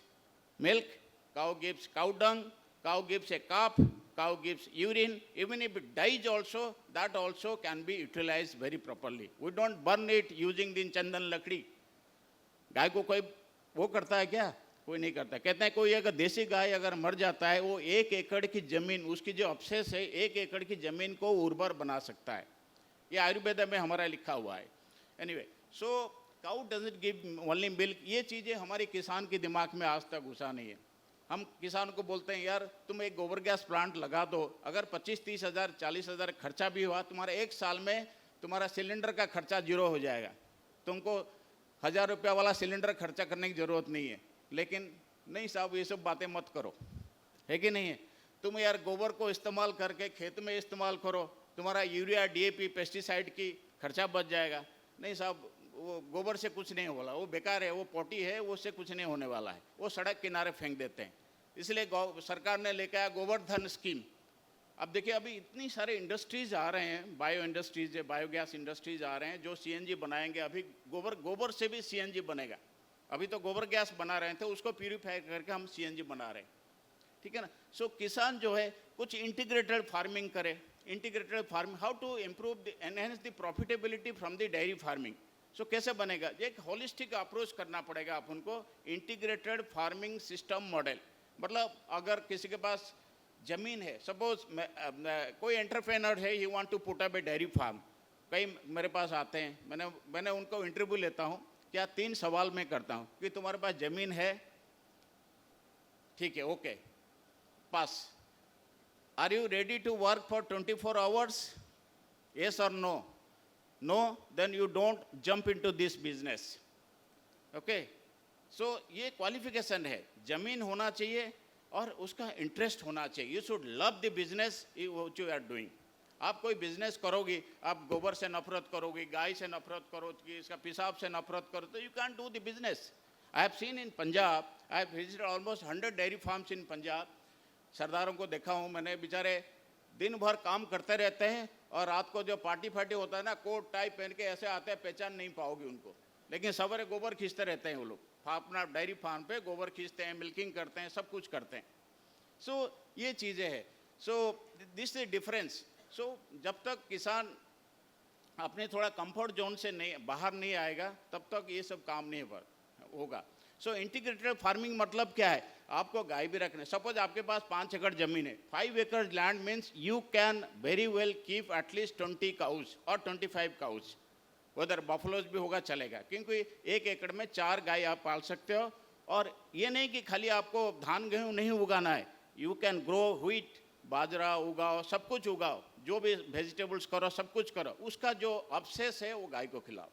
milk, cow gives cow dung, cow gives a calf, cow gives urine. Even if it dies also, that also can be utilize very properly. We don't burn it using the chandan lakdi. गाय को कोई वो करता है क्या? कोई नहीं करता. कहते हैं कोई अगर देसी गाय अगर मर जाता है, वो 1 एकड़ की ज़मीन, उसकी जो अवशेष है 1 एकड़ की ज़मीन को उर्वर बना सकता है. ये आयुर्वेद में हमारा लिखा हुआ है. Anyway, so cow doesn't give only milk. ये चीज़ें हमारे किसान के दिमाग में आज तक घुसा नहीं है. हम किसान को बोलते हैं यार तुम एक गोबर गैस प्लांट लगा दो, अगर 25-30 हज़ार 40 हज़ार खर्चा भी हुआ, तुम्हारा 1 साल में तुम्हारा सिलेंडर का खर्चा 0 हो जाएगा. तुमको 1000 रुपया वाला सिलेंडर खर्चा करने की ज़रूरत नहीं है. लेकिन नहीं साहब, ये सब बातें मत करो, है कि नहीं है. तुम यार गोबर को इस्तेमाल करके खेत में इस्तेमाल करो, तुम्हारा यूरिया डीएपी पेस्टिसाइड की खर्चा बच जाएगा। नहीं साहब, वो गोबर से कुछ नहीं होला, वो बेकार है, वो पोटी है, वो उससे कुछ नहीं होने वाला है, वो सड़क किनारे फेंक देते हैं। इसलिए सरकार ने लेकर आया गोवर्धन स्कीम। अब देखिए अभी इतनी सारे इंडस्ट्रीज आ रहे हैं, बायो इंडस्ट्रीज है, बायोगैस इंडस्ट्रीज आ रहे हैं जो सीएनजी बनाएंगे। अभी गोबर से भी सीएनजी बनेगा। अभी तो गोबर गैस बना रहे थे, उसको प्यूरिफाई करके हम सीएनजी बना रहे हैं, ठीक है ना। सो किसान जो है कुछ इंटीग्रेटेड फार्मिंग करे। Integrated farming, how to improve enhance the profitability from the dairy farming. So कैसे बनेगा, एक होलिस्टिक अप्रोच करना पड़ेगा अपन को। इंटीग्रेटेड फार्मिंग सिस्टम मॉडल, मतलब अगर किसी के पास जमीन है, सपोज कोई एंटरप्रेन्योर है, he want to put up a dairy farm. कई मेरे पास आते हैं, मैंने उनको इंटरव्यू लेता हूँ, क्या 3 सवाल मैं करता हूँ कि तुम्हारे पास जमीन है, ठीक है, okay, pass. Are you ready to work for 24 hours, yes और no? No, then you don't jump into this business, okay. So ये क्वालिफिकेशन है, जमीन होना चाहिए और उसका इंटरेस्ट होना चाहिए। You should love the business which you are doing. आप कोई बिजनेस करोगी, आप गोबर से नफरत करोगी, गाय से नफरत करोगी, इसका पेशाब से नफरत करो, तो you can do the business. I have seen in Punjab, I have visited almost 100 dairy farms in Punjab. सरदारों को देखा हूँ मैंने, बेचारे दिन भर काम करते रहते हैं और रात को जो पार्टी फार्टी होता है ना, कोट टाई पहन के ऐसे आते हैं, पहचान नहीं पाओगे उनको, लेकिन सवेरे गोबर खींचते रहते हैं वो लोग। अपना डेयरी फार्म पे गोबर खींचते हैं, मिल्किंग करते हैं, सब कुछ करते हैं। सो ये चीज़ें हैं। So this is difference. So जब तक किसान अपने थोड़ा कंफर्ट जोन से नहीं बाहर नहीं आएगा, तब तक ये सब काम नहीं होगा। सो इंटीग्रेटेड फार्मिंग मतलब क्या है, आपको गाय भी रखना है। सपोज आपके पास 5 एकड़ जमीन है, 5 एकड़ land means you can very well keep at least 20 cows और 25 काउज। उधर बफलोज भी होगा चलेगा, क्योंकि 1 एकड़ में 4 गाय आप पाल सकते हो। और ये नहीं कि खाली आपको धान गेहूँ नहीं उगाना है, यू कैन ग्रो व्हीट, बाजरा उगाओ, सब कुछ उगाओ, जो भी वेजिटेबल्स करो, सब कुछ करो। उसका जो अवशेष है वो गाय को खिलाओ।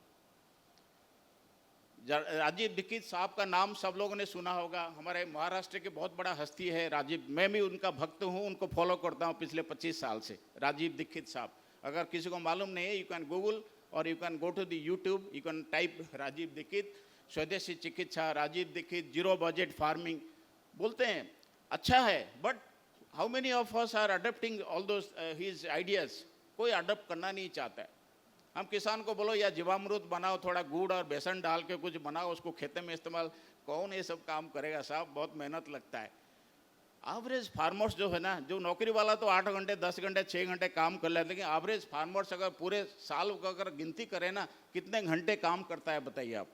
राजीव दीक्षित साहब का नाम सब लोगों ने सुना होगा, हमारे महाराष्ट्र के बहुत बड़ा हस्ती है राजीव। मैं भी उनका भक्त हूँ, उनको फॉलो करता हूँ पिछले 25 साल से, राजीव दीक्षित साहब। अगर किसी को मालूम नहीं है, यू कैन गूगल और you can go to the YouTube, you can type Rajiv Dikshit, स्वदेशी चिकित्सा, Rajiv Dikshit, zero budget farming. बोलते हैं अच्छा है, but how many of us are adopting all those his ideas? कोई अडॉप्ट करना नहीं चाहता है। हम किसान को बोलो या जीवामृत बनाओ, थोड़ा गुड़ और बेसन डाल के कुछ बनाओ, उसको खेते में इस्तेमाल, कौन ये सब काम करेगा साहब, बहुत मेहनत लगता है। एवरेज फार्मर्स जो है ना, जो नौकरी वाला तो 8 घंटे 10 घंटे 6 घंटे काम कर लेते हैं, लेकिन एवरेज फार्मर्स अगर पूरे साल का अगर गिनती करें ना, कितने घंटे काम करता है बताइए आप।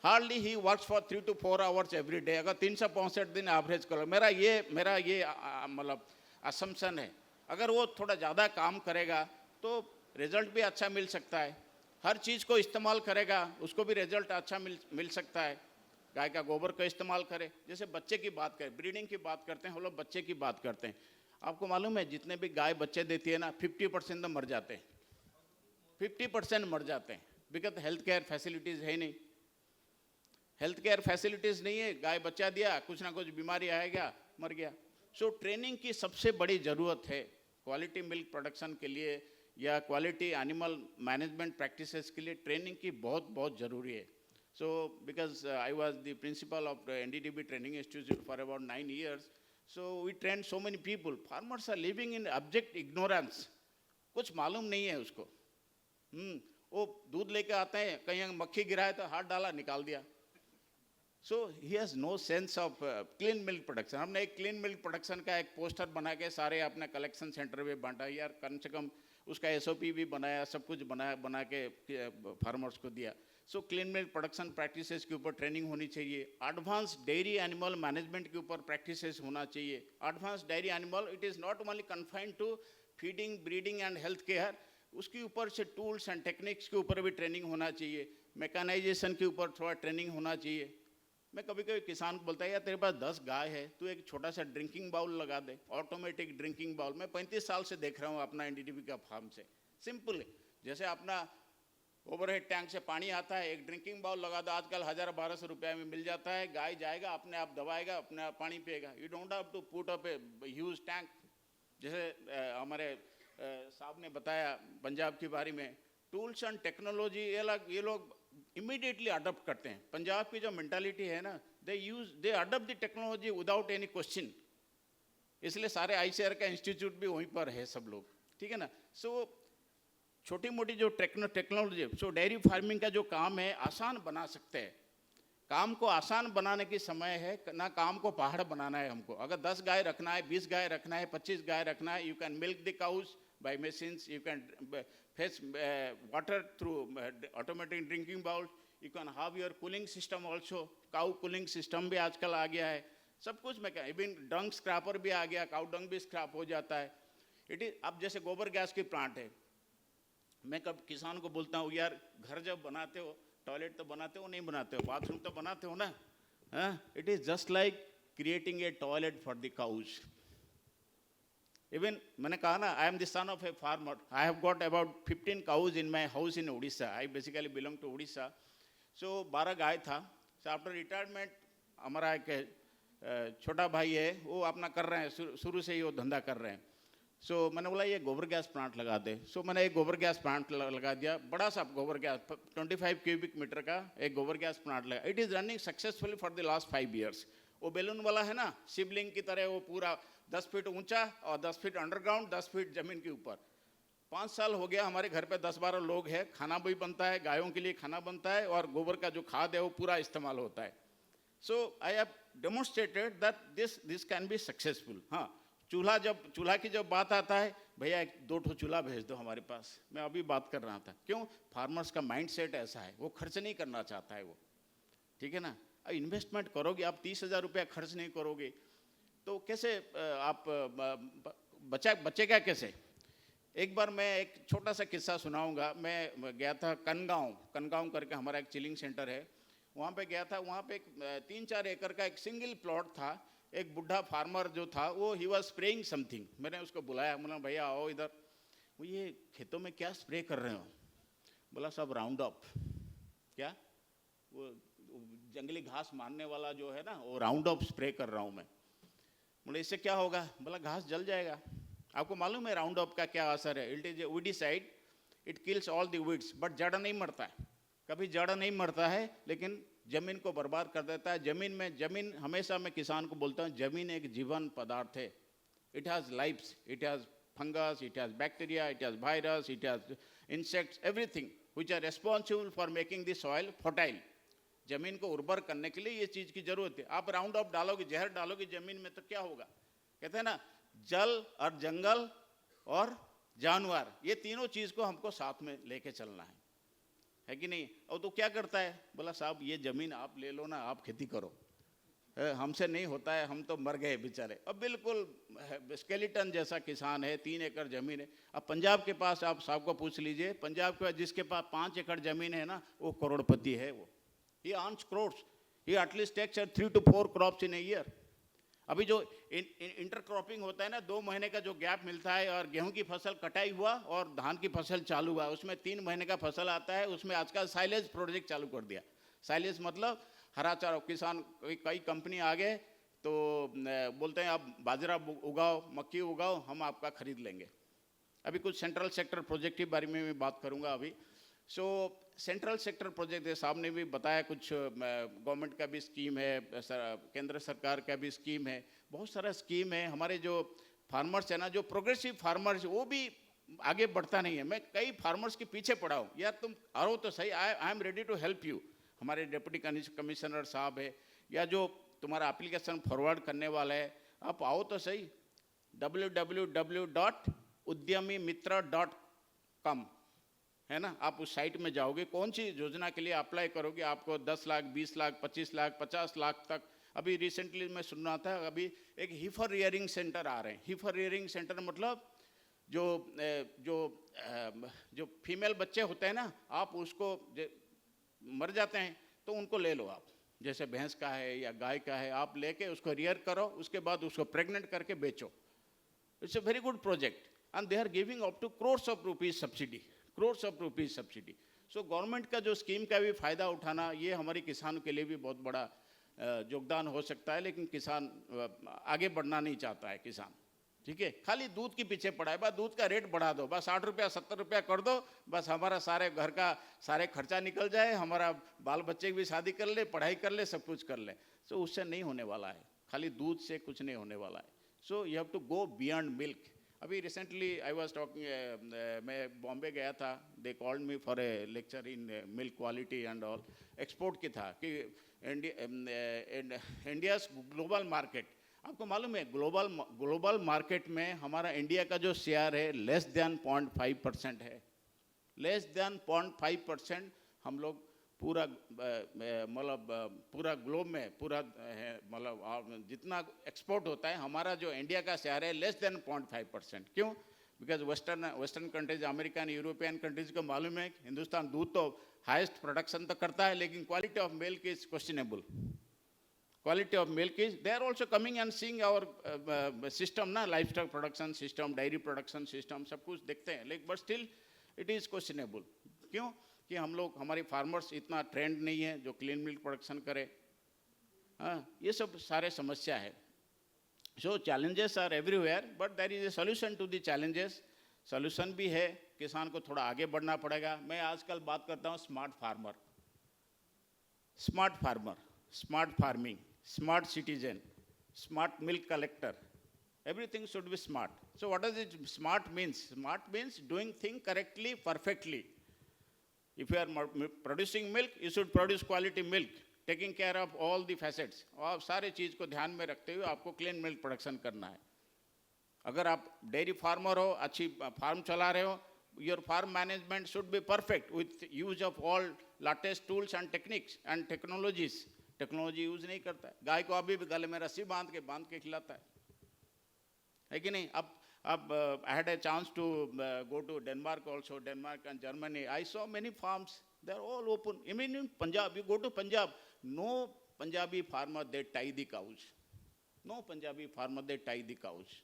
Hardly he works for 3 to 4 hours every day. अगर 365 दिन एवरेज करो, मेरा ये मतलब असम्पशन है। अगर वो थोड़ा ज़्यादा काम करेगा तो रिजल्ट भी अच्छा मिल सकता है। हर चीज़ को इस्तेमाल करेगा, उसको भी रिजल्ट अच्छा मिल सकता है। गाय का गोबर का इस्तेमाल करें, जैसे बच्चे की बात करें, ब्रीडिंग की बात करते हैं हम लोग, बच्चे की बात करते हैं। आपको मालूम है जितने भी गाय बच्चे देती है ना, 50% तो मर जाते हैं, 50% मर जाते हैं, बिकॉज हेल्थ केयर फैसिलिटीज़ है नहीं। हेल्थ केयर फैसिलिटीज़ नहीं है, गाय बच्चा दिया, कुछ ना कुछ बीमारी आएगा, मर गया। सो ट्रेनिंग की सबसे बड़ी ज़रूरत है क्वालिटी मिल्क प्रोडक्शन के लिए या क्वालिटी एनिमल मैनेजमेंट प्रैक्टिसेस के लिए। ट्रेनिंग की बहुत ज़रूरी है। So because I was the principal of the NDDB Training Institute for about 9 years, so we trained so many people. Farmers are living in abject ignorance. कुछ मालूम नहीं है उसको। वो दूध लेके आते हैं, कहीं मक्खी गिराए तो हाथ डाला निकाल दिया। So he has no sense of clean milk production. हमने एक clean milk production का एक पोस्टर बना के सारे अपने कलेक्शन सेंटर में बांटा, यार कम से कम उसका SOP भी बनाया, सब कुछ बना के फार्मर्स को दिया। So clean milk production practices के ऊपर ट्रेनिंग होनी चाहिए। एडवांस डेयरी एनिमल मैनेजमेंट के ऊपर प्रैक्टिसेस होना चाहिए। Advance dairy animal, it is not only confined to feeding, breeding and health care, उसके ऊपर से टूल्स एंड टेक्निक्स के ऊपर भी ट्रेनिंग होना चाहिए। मैकेनाइजेशन के ऊपर थोड़ा ट्रेनिंग होना चाहिए। मैं कभी कभी किसान को बोलता है, यार तेरे पास 10 गाय है, तू एक छोटा सा ड्रिंकिंग बाउल लगा दे, ऑटोमेटिक ड्रिंकिंग बाउल। मैं 35 साल से देख रहा हूँ अपना NDDB का फार्म से। सिंपल है, जैसे अपना ओवरहेड टैंक से पानी आता है, एक ड्रिंकिंग बाउल लगा दो, आजकल 1000-1200 रुपये में मिल जाता है। गाय जाएगा, अपने आप दबाएगा, अपने आप पानी पिएगा। You don't have to put up a huge tank. जैसे हमारे साहब ने बताया पंजाब की बारी में, टूल्स एंड टेक्नोलॉजी ये लोग इमीडिएटली अडॉप्ट करते हैं। पंजाब की जो मेंटालिटी है ना, they adopt the technology without any question. इसलिए सारे ICAR का इंस्टीट्यूट भी वहीं पर है सब लोग, ठीक है ना। सो छोटी मोटी जो टेक्नोलॉजी, सो डेयरी फार्मिंग का जो काम है आसान बना सकते हैं। काम को आसान बनाने की समय है ना, काम को पहाड़ बनाना है हमको। अगर 10 गाय रखना है, 20 गाय रखना है, 25 गाय रखना है, you can milk the cows by machines, you can fetch water through automatic drinking bowl, you can have your cooling system also. Cow cooling system भी आजकल आ गया है, सब कुछ में क्या, इवन डंग स्क्रैपर भी आ गया, काउ डंग भी स्क्रैप हो जाता है। इट इज, अब जैसे गोबर गैस की प्लांट है, मैं कब किसान को बोलता हूँ, यार घर जब बनाते हो, टॉयलेट तो बनाते हो नहीं बनाते हो, बाथरूम तो बनाते हो ना, it is just like creating a toilet for the cows. Even मैंने कहा ना, I am the son of a farmer, I have got about 15 cows in my house in Orissa. I basically belong to Orissa. So 12 गाय था। सो आफ्टर रिटायरमेंट हमारा एक छोटा भाई है, वो अपना कर रहे हैं, शुरू से ही वो धंधा कर रहे हैं। सो मैंने बोला ये गोबर गैस प्लांट लगा दे। सो मैंने एक गोबर गैस प्लांट लगा दिया, बड़ा सा गोबर गैस 25 क्यूबिक मीटर का एक गोबर गैस प्लांट लगा। It is running successfully for the last 5 years। वो बैलून वाला है ना, शिवलिंग की तरह, वो पूरा 10 फीट ऊंचा और 10 फीट अंडरग्राउंड, 10 फीट जमीन के ऊपर। 5 साल हो गया, हमारे घर पे 10-12 लोग हैं, खाना भी बनता है, गायों के लिए खाना बनता है, और गोबर का जो खाद है वो पूरा इस्तेमाल होता है। So I have demonstrated that this can be successful. हाँ, चूल्हा की जब बात आता है, भैया 2 चूल्हा भेज दो हमारे पास। मैं अभी बात कर रहा था, क्यों, फार्मर्स का माइंड सेट ऐसा है, वो खर्च नहीं करना चाहता है वो, ठीक है ना। इन्वेस्टमेंट करोगे आप, 30,000 रुपया खर्च नहीं करोगे तो कैसे आप बचेगा कैसे। एक बार मैं एक छोटा सा किस्सा सुनाऊंगा। मैं गया था कनगांव करके हमारा एक चिलिंग सेंटर है, वहाँ पे गया था। वहाँ पे एक 3-4 एकड़ का एक सिंगल प्लॉट था। एक बुढ़ा फार्मर जो था, वो ही वॉज स्प्रेइंग समथिंग। मैंने उसको बुलाया, बोला भैया आओ इधर, वो ये खेतों में क्या स्प्रे कर रहे हो। बोला साहब राउंड अप। क्या, वो जंगली घास मारने वाला जो है ना, वो राउंड अप स्प्रे कर रहा हूँ मैं। बोले इससे क्या होगा। बोला घास जल जाएगा। आपको मालूम है राउंड अप का क्या असर है। It is a weedicide, it kills all the weeds, but जड़ नहीं मरता है, कभी जड़ नहीं मरता है, लेकिन जमीन को बर्बाद कर देता है। जमीन हमेशा मैं किसान को बोलता हूँ, जमीन एक जीवन पदार्थ है। It has lifes, it has fungus, it has bacteria, it has virus, it has insects, everything which are responsible for making the soil fertile. जमीन को उर्वर करने के लिए ये चीज़ की जरूरत है। आप राउंड अप डालोगे, जहर डालोगे जमीन में, तो क्या होगा। कहते हैं ना, जल और जंगल और जानवर, ये तीनों चीज़ को हमको साथ में लेके चलना है कि नहीं। और तो क्या करता है, बोला साहब ये ज़मीन आप ले लो ना, आप खेती करो, हमसे नहीं होता है, हम तो मर गए बेचारे। अब बिल्कुल स्केलेटन जैसा किसान है, 3 एकड़ ज़मीन है। अब पंजाब के पास आप साहब को पूछ लीजिए, पंजाब के पास जिसके पास 5 एकड़ ज़मीन है ना, वो करोड़पति है। वो he earns crores, he at least takes 3 to 4 crops in a year। अभी जो इंटरक्रॉपिंग होता है ना, 2 महीने का जो गैप मिलता है, और गेहूं की फसल कटाई हुआ और धान की फसल चालू हुआ, उसमें 3 महीने का फसल आता है। उसमें आजकल साइलेज प्रोजेक्ट चालू कर दिया। साइलेज मतलब हरा चारा। किसान कई कंपनी आ गए तो बोलते हैं आप बाजरा उगाओ, मक्की उगाओ, हम आपका खरीद लेंगे। अभी कुछ सेंट्रल सेक्टर प्रोजेक्ट के बारे में मैं बात करूंगा अभी। सो सेंट्रल सेक्टर प्रोजेक्ट साहब ने भी बताया, कुछ गवर्नमेंट का भी स्कीम है, केंद्र सरकार का भी स्कीम है, बहुत सारा स्कीम है। हमारे जो फार्मर्स है ना, जो प्रोग्रेसिव फार्मर्स, वो भी आगे बढ़ता नहीं है। मैं कई फार्मर्स के पीछे पड़ा हूँ, यार तुम आओ तो सही, I am ready to help you. हमारे डिप्टी कमिश्नर साहब है, या जो तुम्हारा एप्लीकेशन फॉरवर्ड करने वाला है, आप आओ तो सही। www.udyamimitra.com है ना, आप उस साइट में जाओगे, कौन सी योजना के लिए अप्लाई करोगे, आपको 10 लाख, 20 लाख, 25 लाख, 50 लाख तक। अभी रिसेंटली मैं सुन रहा था, अभी एक हीफर रियरिंग सेंटर आ रहे हैं। हीफर रियरिंग सेंटर मतलब जो फीमेल बच्चे होते हैं ना, आप उसको मर जाते हैं तो उनको ले लो आप, जैसे भैंस का है या गाय का है, आप लेके उसको रियर करो, उसके बाद उसको प्रेग्नेंट करके बेचो। It's a very good project and they are giving up to crores of rupees subsidy। So government का जो स्कीम का भी फ़ायदा उठाना, ये हमारे किसानों के लिए भी बहुत बड़ा योगदान हो सकता है। लेकिन किसान आगे बढ़ना नहीं चाहता है किसान, ठीक है, खाली दूध के पीछे पड़ा है। बस दूध का रेट बढ़ा दो, बस 60 रुपया 70 रुपया कर दो, बस हमारा सारे घर का सारे खर्चा निकल जाए, हमारा बाल बच्चे की भी शादी कर ले, पढ़ाई कर ले, सब कुछ कर ले। सो उससे नहीं होने वाला है, खाली दूध से कुछ नहीं होने वाला है। So you have to go beyond milk. अभी रिसेंटली आई वाज टॉकिंग, मैं बॉम्बे गया था, they called me for a lecture in milk quality and all. Export की था कि इंडियाज ग्लोबल मार्केट, आपको मालूम है ग्लोबल मार्केट में हमारा इंडिया का जो शेयर है लेस देन 0.5% है, लेस देन 0.5% हम लोग पूरा मतलब पूरा ग्लोब में पूरा मतलब जितना एक्सपोर्ट होता है हमारा जो इंडिया का शेयर है लेस देन 0.5%। क्यों? Because western countries, American European countries को मालूम है हिंदुस्तान दूध तो हाईएस्ट प्रोडक्शन तो करता है, लेकिन quality of milk is questionable. Quality of milk is, they are also coming and seeing our system ना, livestock production system, dairy production system, सब कुछ देखते हैं, लेकिन but still it is questionable. क्यों? कि हम लोग, हमारे फार्मर्स इतना ट्रेंड नहीं है जो क्लीन मिल्क प्रोडक्शन करे। हाँ, ये सब सारे समस्या है। So challenges are everywhere, but there is a solution to the challenges. Solution भी है, किसान को थोड़ा आगे बढ़ना पड़ेगा। मैं आजकल बात करता हूँ smart farmer, smart farming, smart citizen, smart milk collector, everything should be smart. So what does it smart means? Smart means doing thing correctly, perfectly. If you are producing milk, you should produce quality milk, taking care of all the facets. और सारे चीज़ को ध्यान में रखते हुए आपको क्लीन मिल्क प्रोडक्शन करना है। अगर आप डेयरी फार्मर हो, अच्छी फार्म चला रहे हो, your farm management should be perfect with use of all latest tools and techniques and technologies. Technology use नहीं करता है, गाय को अभी भी गले में रस्सी बांध के खिलाता है कि नहीं? अब I had a chance to go to Denmark also, Denmark and Germany. I saw many farms, they are all open. Even in Punjab, you go to Punjab, no Punjabi farmer they tie the cows. No Punjabi farmer they tie the cows.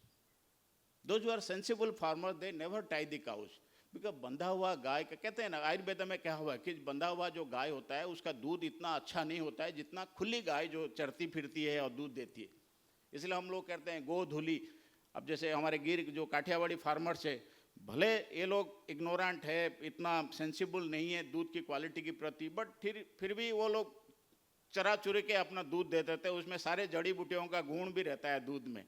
Those who are sensible farmers, they never tie the cows. Because बंधा हुआ गाय का, कहते हैं ना आयुर्वेद में क्या हुआ कि बंधा हुआ जो गाय होता है उसका दूध इतना अच्छा नहीं होता है जितना खुली गाय जो चरती फिरती है और दूध देती है। इसलिए हम लोग कहते हैं गोधुली। अब जैसे हमारे गिर जो काठियावाड़ी फार्मर्स है, भले ये लोग इग्नोरेंट है, इतना सेंसिबल नहीं है दूध की क्वालिटी के प्रति, बट फिर भी वो लोग चरा चुरे के अपना दूध दे देते हैं। उसमें सारे जड़ी बूटियों का गुण भी रहता है दूध में,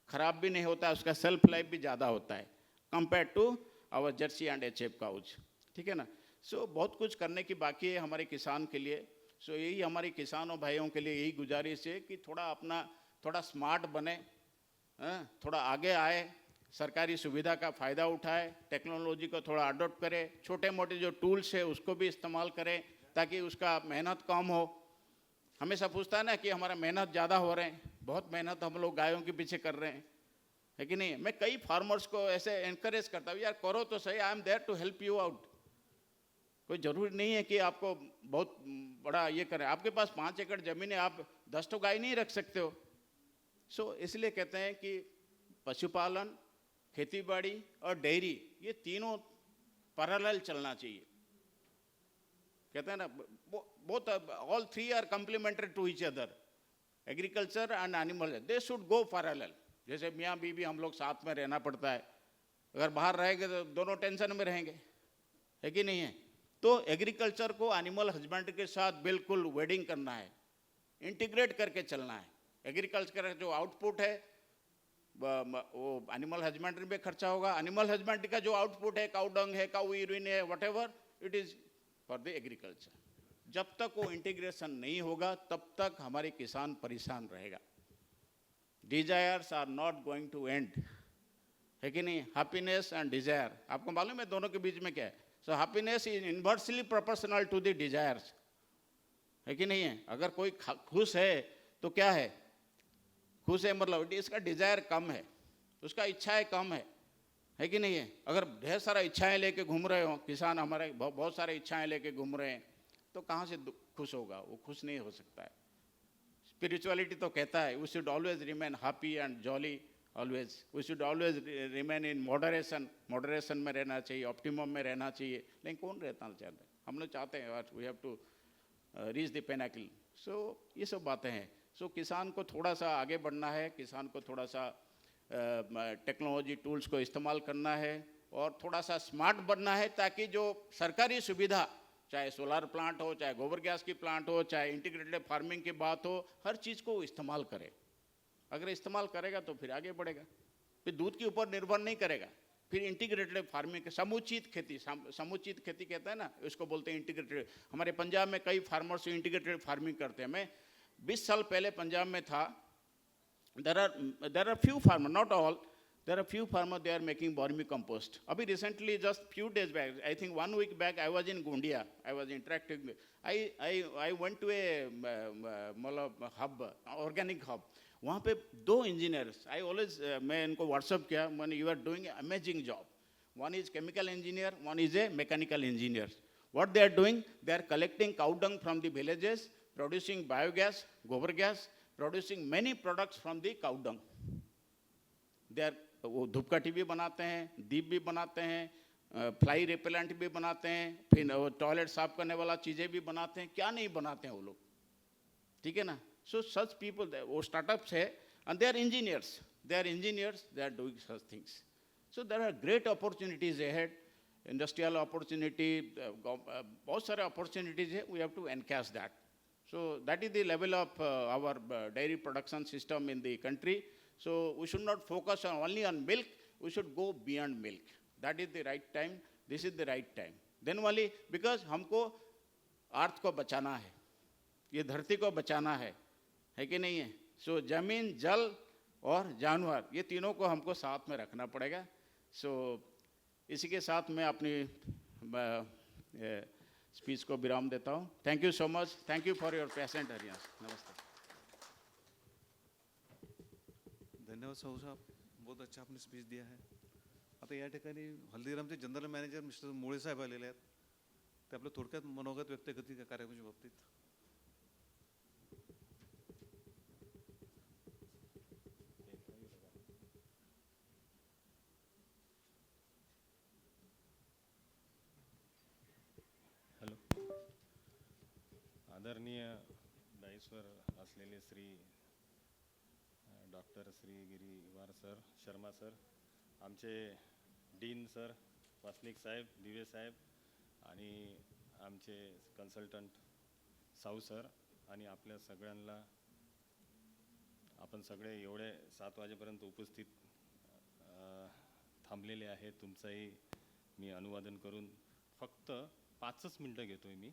खराब भी नहीं होता है, उसका सेल्फ लाइफ भी ज़्यादा होता है compare to our Jersey and HF cows, ठीक है ना? सो बहुत कुछ करने की बाकी है हमारे किसान के लिए। सो यही हमारे किसानों भाइयों के लिए यही गुजारिश है कि थोड़ा स्मार्ट बने, थोड़ा आगे आए, सरकारी सुविधा का फ़ायदा उठाए, टेक्नोलॉजी को थोड़ा अडॉप्ट करे, छोटे मोटे जो टूल्स है उसको भी इस्तेमाल करें ताकि उसका मेहनत कम हो। हमेशा पूछता है ना कि हमारा मेहनत ज़्यादा हो रहे हैं, बहुत मेहनत हम लोग गायों के पीछे कर रहे हैं, है कि नहीं? मैं कई फार्मर्स को ऐसे एनकरेज करता हूँ, यार करो तो सही, I am there to help you out. कोई ज़रूरी नहीं है कि आपको बहुत बड़ा ये करें, आपके पास 5 एकड़ ज़मीन है, आप 10 तो गाय नहीं रख सकते हो। सो इसलिए कहते हैं कि पशुपालन, खेतीबाड़ी और डेयरी, ये तीनों पैरेलल चलना चाहिए। कहते हैं ना both all three are complementary to each other, agriculture and animal, they should go parallel. जैसे मियाँ बीवी हम लोग साथ में रहना पड़ता है, अगर बाहर रहेंगे तो दोनों टेंशन में रहेंगे, है कि नहीं है? तो एग्रीकल्चर को एनिमल हस्बेंड्री के साथ बिल्कुल वेडिंग करना है, इंटीग्रेट करके चलना है। एग्रीकल्चर का जो आउटपुट है वो एनिमल हस्बेंड्री में खर्चा होगा, एनिमल हस्बेंड्री का जो आउटपुट है, काउ डंग है, काउ यूरिन है, whatever it is for the agriculture. जब तक वो इंटीग्रेशन नहीं होगा तब तक हमारे किसान परेशान रहेगा। Desires are not going to end, है कि नहीं? हैप्पीनेस एंड डिजायर, आपको मालूम है दोनों के बीच में क्या है? So happiness is inversely proportional to the desires, है कि नहीं है? अगर कोई खुश है तो क्या है? खुश है मतलब इसका डिजायर कम है, उसका इच्छाएं कम है कि नहीं है? अगर ढेर सारा इच्छाएं लेके घूम रहे हो, किसान हमारे बहुत सारे इच्छाएं लेके घूम रहे हैं, तो कहाँ से खुश होगा? वो खुश नहीं हो सकता है। स्पिरिचुअलिटी तो कहता है we should always remain happy and jolly, always we should always remain in moderation, moderation में रहना चाहिए, ऑप्टिमम में रहना चाहिए। लेकिन कौन रहना चाहता है? हम लोग चाहते हैं we have to reach the pinnacle. So ये सब बातें हैं। सो किसान को थोड़ा सा आगे बढ़ना है, किसान को थोड़ा सा टेक्नोलॉजी टूल्स को इस्तेमाल करना है और थोड़ा सा स्मार्ट बनना है, ताकि जो सरकारी सुविधा, चाहे सोलार प्लांट हो, चाहे गोबर गैस की प्लांट हो, चाहे इंटीग्रेटेड फार्मिंग की बात हो, हर चीज़ को इस्तेमाल करे। अगर इस्तेमाल करेगा तो फिर आगे बढ़ेगा, फिर दूध के ऊपर निर्भर नहीं करेगा। फिर इंटीग्रेटेड फार्मिंग, समुचित खेती, समुचित खेती कहते हैं ना, उसको बोलते हैं इंटीग्रेटेड। हमारे पंजाब में कई फार्मर्स इंटीग्रेटेड फार्मिंग करते हैं। मैं 20 साल पहले पंजाब में था। there are few farmers, not all, there are few farmers, they are making vermicompost. Abhi recently, just few days back, I think 1 week back, I was in Gondia, I was interacting. I went to a hub, organic hub. वहाँ पे 2 engineers, I always मैं इनको WhatsApp किया, मैंने you are doing an amazing job. One is chemical engineer, one is a mechanical engineer. What they are doing, they are collecting cow dung from the villages, producing biogas, gobar gas, producing many products from the cow dung. They are वो धूपकाठी भी बनाते हैं, दीप भी बनाते हैं, फ्लाई रिपेलेंट भी बनाते हैं, फिर टॉयलेट साफ करने वाला चीज़ें भी बनाते हैं। क्या नहीं बनाते हैं वो लोग, ठीक है ना। सो सच पीपल, वो स्टार्टअप्स है and they are engineers, they are doing such things. So there are great opportunities ahead, industrial opportunity, बहुत सारे अपॉर्चुनिटीज है। We have to encash that. So that is the level of our dairy production system in the country. So we should not focus only on milk, we should go beyond milk. That is the right time, this is the right time. Then only, because हमको अर्थ को बचाना है, ये धरती को बचाना है कि नहीं है। So जमीन, जल और जानवर, ये तीनों को हमको साथ में रखना पड़ेगा। So इसी के साथ मैं अपनी स्पीच को विराम देता हूँ। Thank you so much, thank you for your patient audience. नमस्ते। धन्यवाद साहू साहेब, बहुत अच्छा आपने स्पीच दिया है। आता या ठिकाणी हल्दीरामचे जनरल मॅनेजर मिस्टर मुळे साहेब आलेले आहेत, ते आपलं थोडक्यात मनोगत व्यक्त करतील कार्यक्रमाच्या बाबतीत। आदरणीय डाईसवर असलेले Shri doctor Shri Giriwar sir, Sharma sir, आमचे डीन सर, वासनिक साहेब, दिवे साहेब आणि आमचे कन्सल्टंट साऊ सर आणि आपल्या सगळ्यांना, आपण सगळे एवढे 7 वाजेपर्यंत उपस्थित थांबलेले आहे। तुमचंही मी अनुवादन करून फक्त 5च मिनटं घेतोय मी।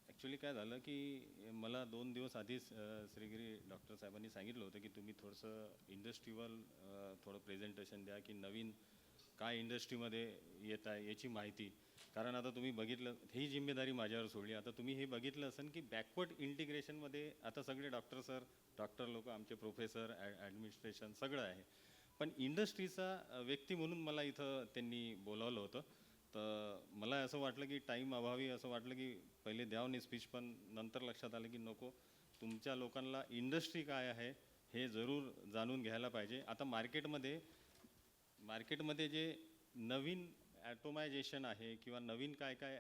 ॲक्च्युली काय झालं की मला 2 दिवस आधीच श्रीगिरी डॉक्टर साहेबांनी सांगितलं होतं की तुम्ही थोडंसं इंडस्ट्रीवर थोडं प्रेझेंटेशन द्या, की नवीन काय इंडस्ट्रीमध्ये येत आहे याची माहिती। कारण आता तुम्ही बघितलं, ही जिम्मेदारी माझ्यावर सोडली। आता तुम्ही हे बघितलं असेल की बॅकवर्ड इंटिग्रेशनमध्ये आता सगळे डॉक्टर सर, डॉक्टर लोक, आमचे प्रोफेसर, ॲडमिनिस्ट्रेशन सगळं आहे, पण इंडस्ट्रीचा व्यक्ती म्हणून मला इथं त्यांनी बोलावलं होतं। तर मला असं वाटलं की टाईम अभावी असं वाटलं की पहिले द्यावं नाही स्पीच, पण नंतर लक्षात आलं की नको, तुमच्या लोकांना इंडस्ट्री काय आहे हे जरूर जाणून घ्यायला पाहिजे। आता मार्केटमध्ये जे नवीन ॲटोमायझेशन आहे किंवा नवीन काय काय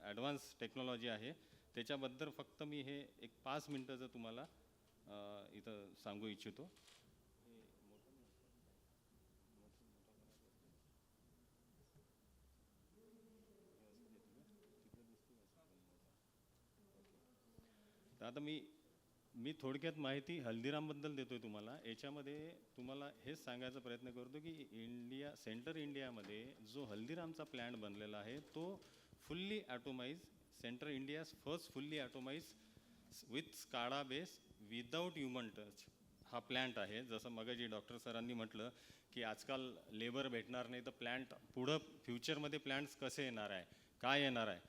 ॲडव्हान्स टेक्नॉलॉजी आहे त्याच्याबद्दल फक्त मी हे एक 5 मिनटाचं तुम्हाला इथं सांगू इच्छितो। आता मी थोडक्यात माहिती हल्दीरामबद्दल देतोय तुम्हाला। याच्यामध्ये तुम्हाला हेच सांगायचा प्रयत्न करतो की सेंटर इंडियामध्ये जो हल्दीरामचा प्लॅन्ट बनलेला आहे तो fully automise, centre India's first fully automise with SCADA base without human touch हा प्लॅन्ट आहे। जसं मगाशी डॉक्टर सरांनी म्हटलं की आजकाल लेबर भेटणार नाही, तर प्लॅन्ट पुढं फ्युचरमध्ये प्लॅन्ट्स कसे येणार आहे, काय येणार आहे,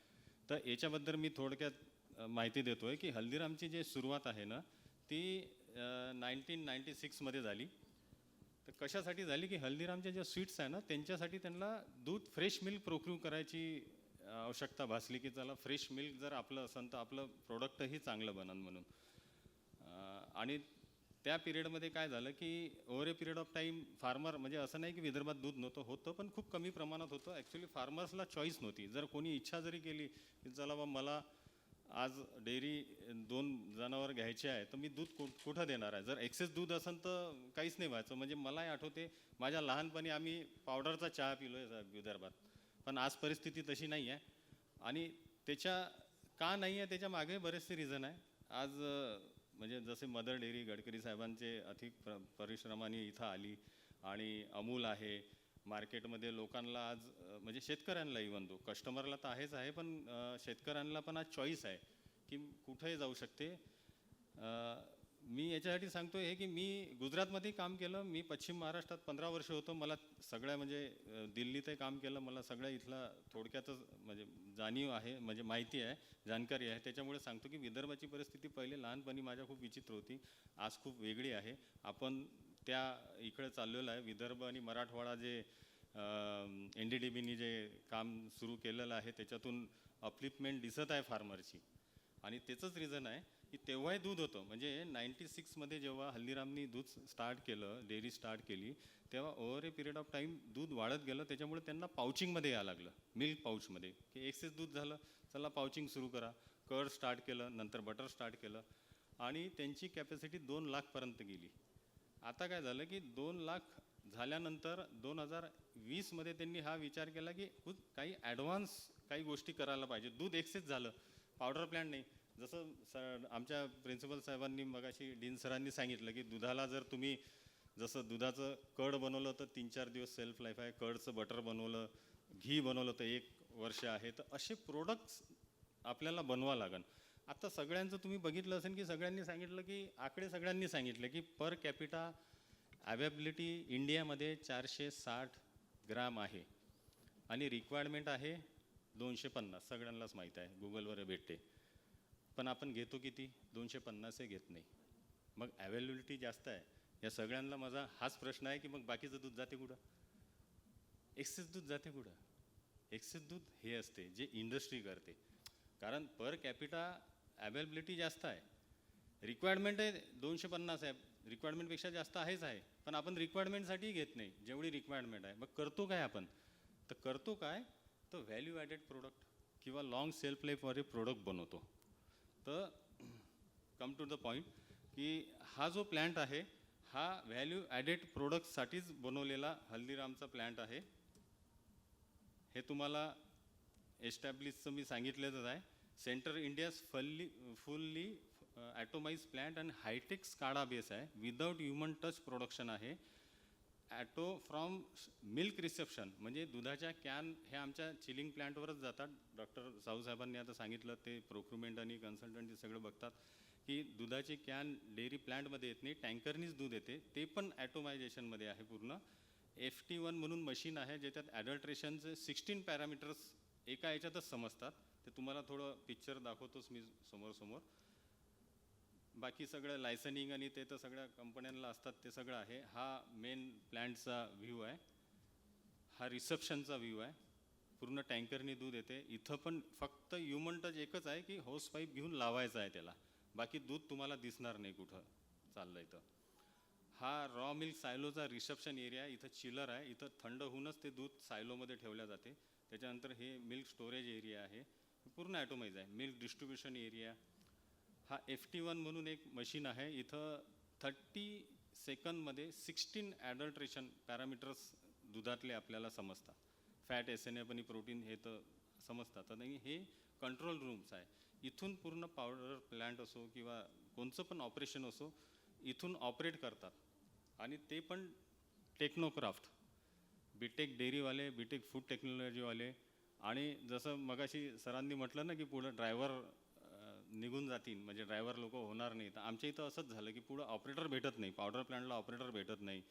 तर याच्याबद्दल मी थोडक्यात माहिती देतोय की हल्दीरामची जी सुरुवात आहे ना ती 1996 मध्ये झाली। तर कशासाठी झाली की हल्दीरामच्या ज्या स्वीट्स आहे ना त्यांच्यासाठी त्यांना दूध फ्रेश मिल्क प्रोक्यू करायची आवश्यकता भासली की चला फ्रेश मिल्क जर आपलं असेल तर आपलं प्रोडक्टही चांगलं बनन म्हणून। आणि त्या पिरियडमध्ये काय झालं की over A period of time farmer म्हणजे असं नाही की विदर्भात दूध नव्हतं, होतं पण खूप कमी प्रमाणात होतं. ॲक्च्युली फार्मर्सला चॉईस नव्हती. जर कोणी इच्छा जरी केली की चला बा मला आज डेअरी 2 जनावर घ्यायचे आहे तर मी दूध कुठं देणार आहे. जर एक्सेस दूध असेल तर काहीच नाही व्हायचं. म्हणजे मलाही आठवते माझ्या लहानपणी आम्ही पावडरचा चहा पिलो आहे विदर्भात, पण आज परिस्थिती तशी नाही आहे. आणि त्याच्या का नाही आहे त्याच्या मागे बरेचसे रिझन आहे. आज म्हणजे जसे मदर डेअरी गडकरी साहेबांचे अधिक परिश्रमाने इथं आली आणि अमूल आहे मार्केटमध्ये. लोकांना आज म्हणजे शेतकऱ्यांना इव्हन तो कस्टमरला तर आहेच आहे, पण शेतकऱ्यांना पण आज चॉईस आहे की कुठेही जाऊ शकते. मी याच्यासाठी सांगतो आहे की मी गुजरातमध्ये काम केलं. मी पश्चिम महाराष्ट्रात 15 वर्ष होतो. मला सगळ्या म्हणजे दिल्लीतही काम केलं. मला सगळ्या इथला थोडक्यातच म्हणजे जाणीव आहे, म्हणजे माहिती आहे, जानकारी आहे. त्याच्यामुळे सांगतो की विदर्भाची परिस्थिती पहिले लहानपणी माझ्या खूप विचित्र होती, आज खूप वेगळी आहे. आपण त्या इकडे चाललेलं आहे. विदर्भ आणि मराठवाडा जे NDDBनी जे काम सुरू केलेलं आहे त्याच्यातून अपलिफ्टमेंट दिसत आहे फार्मरची. आणि त्याचंच रिझन आहे की तेव्हाही दूध होतं. म्हणजे 96मध्ये जेव्हा हल्दीरामनी दूध स्टार्ट केलं, डेअरी स्टार्ट केली, तेव्हा over A period of time दूध वाढत गेलं. त्याच्यामुळे त्यांना पाउचिंगमध्ये यायला लागलं, मिल्क पाऊचमध्ये, की एक्सेस दूध झालं चला पाउचिंग सुरू करा. कर्ड स्टार्ट केलं, नंतर बटर स्टार्ट केलं आणि त्यांची कॅपॅसिटी 2 लाखपर्यंत गेली. आता काय झालं की 2 लाख झाल्यानंतर 2020मध्ये त्यांनी हा विचार केला की काही ॲडव्हान्स काही गोष्टी करायला पाहिजे. दूध एक्सेस झालं, पावडर प्लॅन्ट नाही. जसं आमच्या प्रिन्सिपल साहेबांनी मगाशी डीन सरांनी सांगितलं की दुधाला जर तुम्ही जसं दुधाचं कड बनवलं तर 3-4 दिवस सेल्फ लाईफ आहे, कडचं बटर बनवलं, घी बनवलं तर 1 वर्ष आहे. तर असे प्रोडक्ट्स आपल्याला बनवा लागन. आता सगळ्यांचं तुम्ही बघितलं असेल की सगळ्यांनी सांगितलं की आकडे सगळ्यांनी सांगितले की पर कॅपिटा अवेबिलिटी इंडियामध्ये 460 ग्राम आहे आणि रिक्वायरमेंट आहे 250. सगळ्यांनाच माहीत आहे, गुगलवर भेटते. पण आपण घेतो किती? 250 घेत नाही. मग अवेलेबिलिटी जास्त आहे. या सगळ्यांना माझा हाच प्रश्न आहे की मग बाकीचं दूध जाते कुठं? एक्सेस दूध जाते कुठं? एक्सेस दूध हे असते जे इंडस्ट्री करते. कारण पर कॅपिटा अवेलेबिलिटी जास्त आहे, रिक्वायरमेंट आहे 250 आहे, रिक्वायरमेंटपेक्षा जास्त आहेच आहे, पण आपण रिक्वायरमेंटसाठी घेत नाही जेवढी रिक्वायरमेंट आहे. मग करतो काय आपण? तर करतो काय, तर व्हॅल्यू ॲडेड प्रोडक्ट किंवा लॉंग सेल्फ लाईफवाले प्रोडक्ट बनवतो. तर कम टू द पॉईंट की हा जो प्लॅन्ट आहे हा व्हॅल्यू ॲडेड प्रोडक्टसाठीच बनवलेला हल्दीरामचा प्लॅन्ट आहे. हे तुम्हाला एस्टॅब्लिशचं मी सांगितलेलंच आहे. सेंटर इंडियाज फुल्ली ॲटोमाइज प्लॅन्ट आणि हायटेक स्काडा बेस आहे. विदाऊट ह्युमन टच प्रोडक्शन आहे. ॲटो फ्रॉम मिल्क रिसेप्शन म्हणजे दुधाच्या कॅन हे आमच्या चिलिंग प्लॅन्टवरच जातात. डॉक्टर साहूसाहेबांनी आता सांगितलं ते प्रोक्युरमेंट आणि कन्सल्टंट ते सगळं बघतात की दुधाची कॅन डेअरी प्लॅन्टमध्ये येत नाही, टँकरनीच दूध येते. ते पण ॲटोमायझेशनमध्ये आहे पूर्ण. FT1 म्हणून मशीन आहे ज्याच्यात ॲडल्ट्रेशनचे 16 पॅरामीटर्स एका याच्यातच समजतात. ते तुम्हाला थोडं पिक्चर दाखवतोच मी समोर. बाकी सगळं लायसनिंग आणि ते तर सगळ्या कंपन्यांना असतात ते सगळं आहे. हा मेन प्लॅन्टचा व्ह्यू आहे, हा रिसेप्शनचा व्ह्यू आहे. पूर्ण टँकरनी दूध येते. इथं पण फक्त ह्युमन टच एकच आहे की होस पाईप घेऊन लावायचा आहे त्याला, बाकी दूध तुम्हाला दिसणार नाही कुठं चाललं इथं. हा रॉ मिल्क सायलोचा रिसेप्शन एरिया आहे. इथं चिलर आहे, इथं थंड होऊनच ते दूध सायलोमध्ये ठेवल्या जाते. त्याच्यानंतर हे मिल्क स्टोरेज एरिया आहे, पूर्ण ॲटोमाइज आहे. Milk distribution area. हा FT1 म्हणून एक मशीन आहे. इथं 30 सेकंदमध्ये 16 ॲडल्ट्रेशन पॅरामीटर्स दुधातले आपल्याला समजतात. फॅट, SNF आणि प्रोटीन हे तर समजतात. आणि हे कंट्रोल रूम्स आहे. इथून पूर्ण पावडर प्लॅन्ट असो किंवा कोणचं पण ऑपरेशन असो इथून ऑपरेट करतात. आणि ते पण टेक्नोक्राफ्ट, बीटेक डेअरीवाले, बीटेक फूड टेक्नॉलॉजीवाले. आणि जसं मगाशी सरांनी म्हटलं ना की पुढं ड्रायव्हर निघून जातील म्हणजे ड्रायव्हर लोक होणार नाही. तर आमच्या इथं असंच झालं की पुढं ऑपरेटर भेटत नाही. पावडर प्लॅन्टला ऑपरेटर भेटत नाही,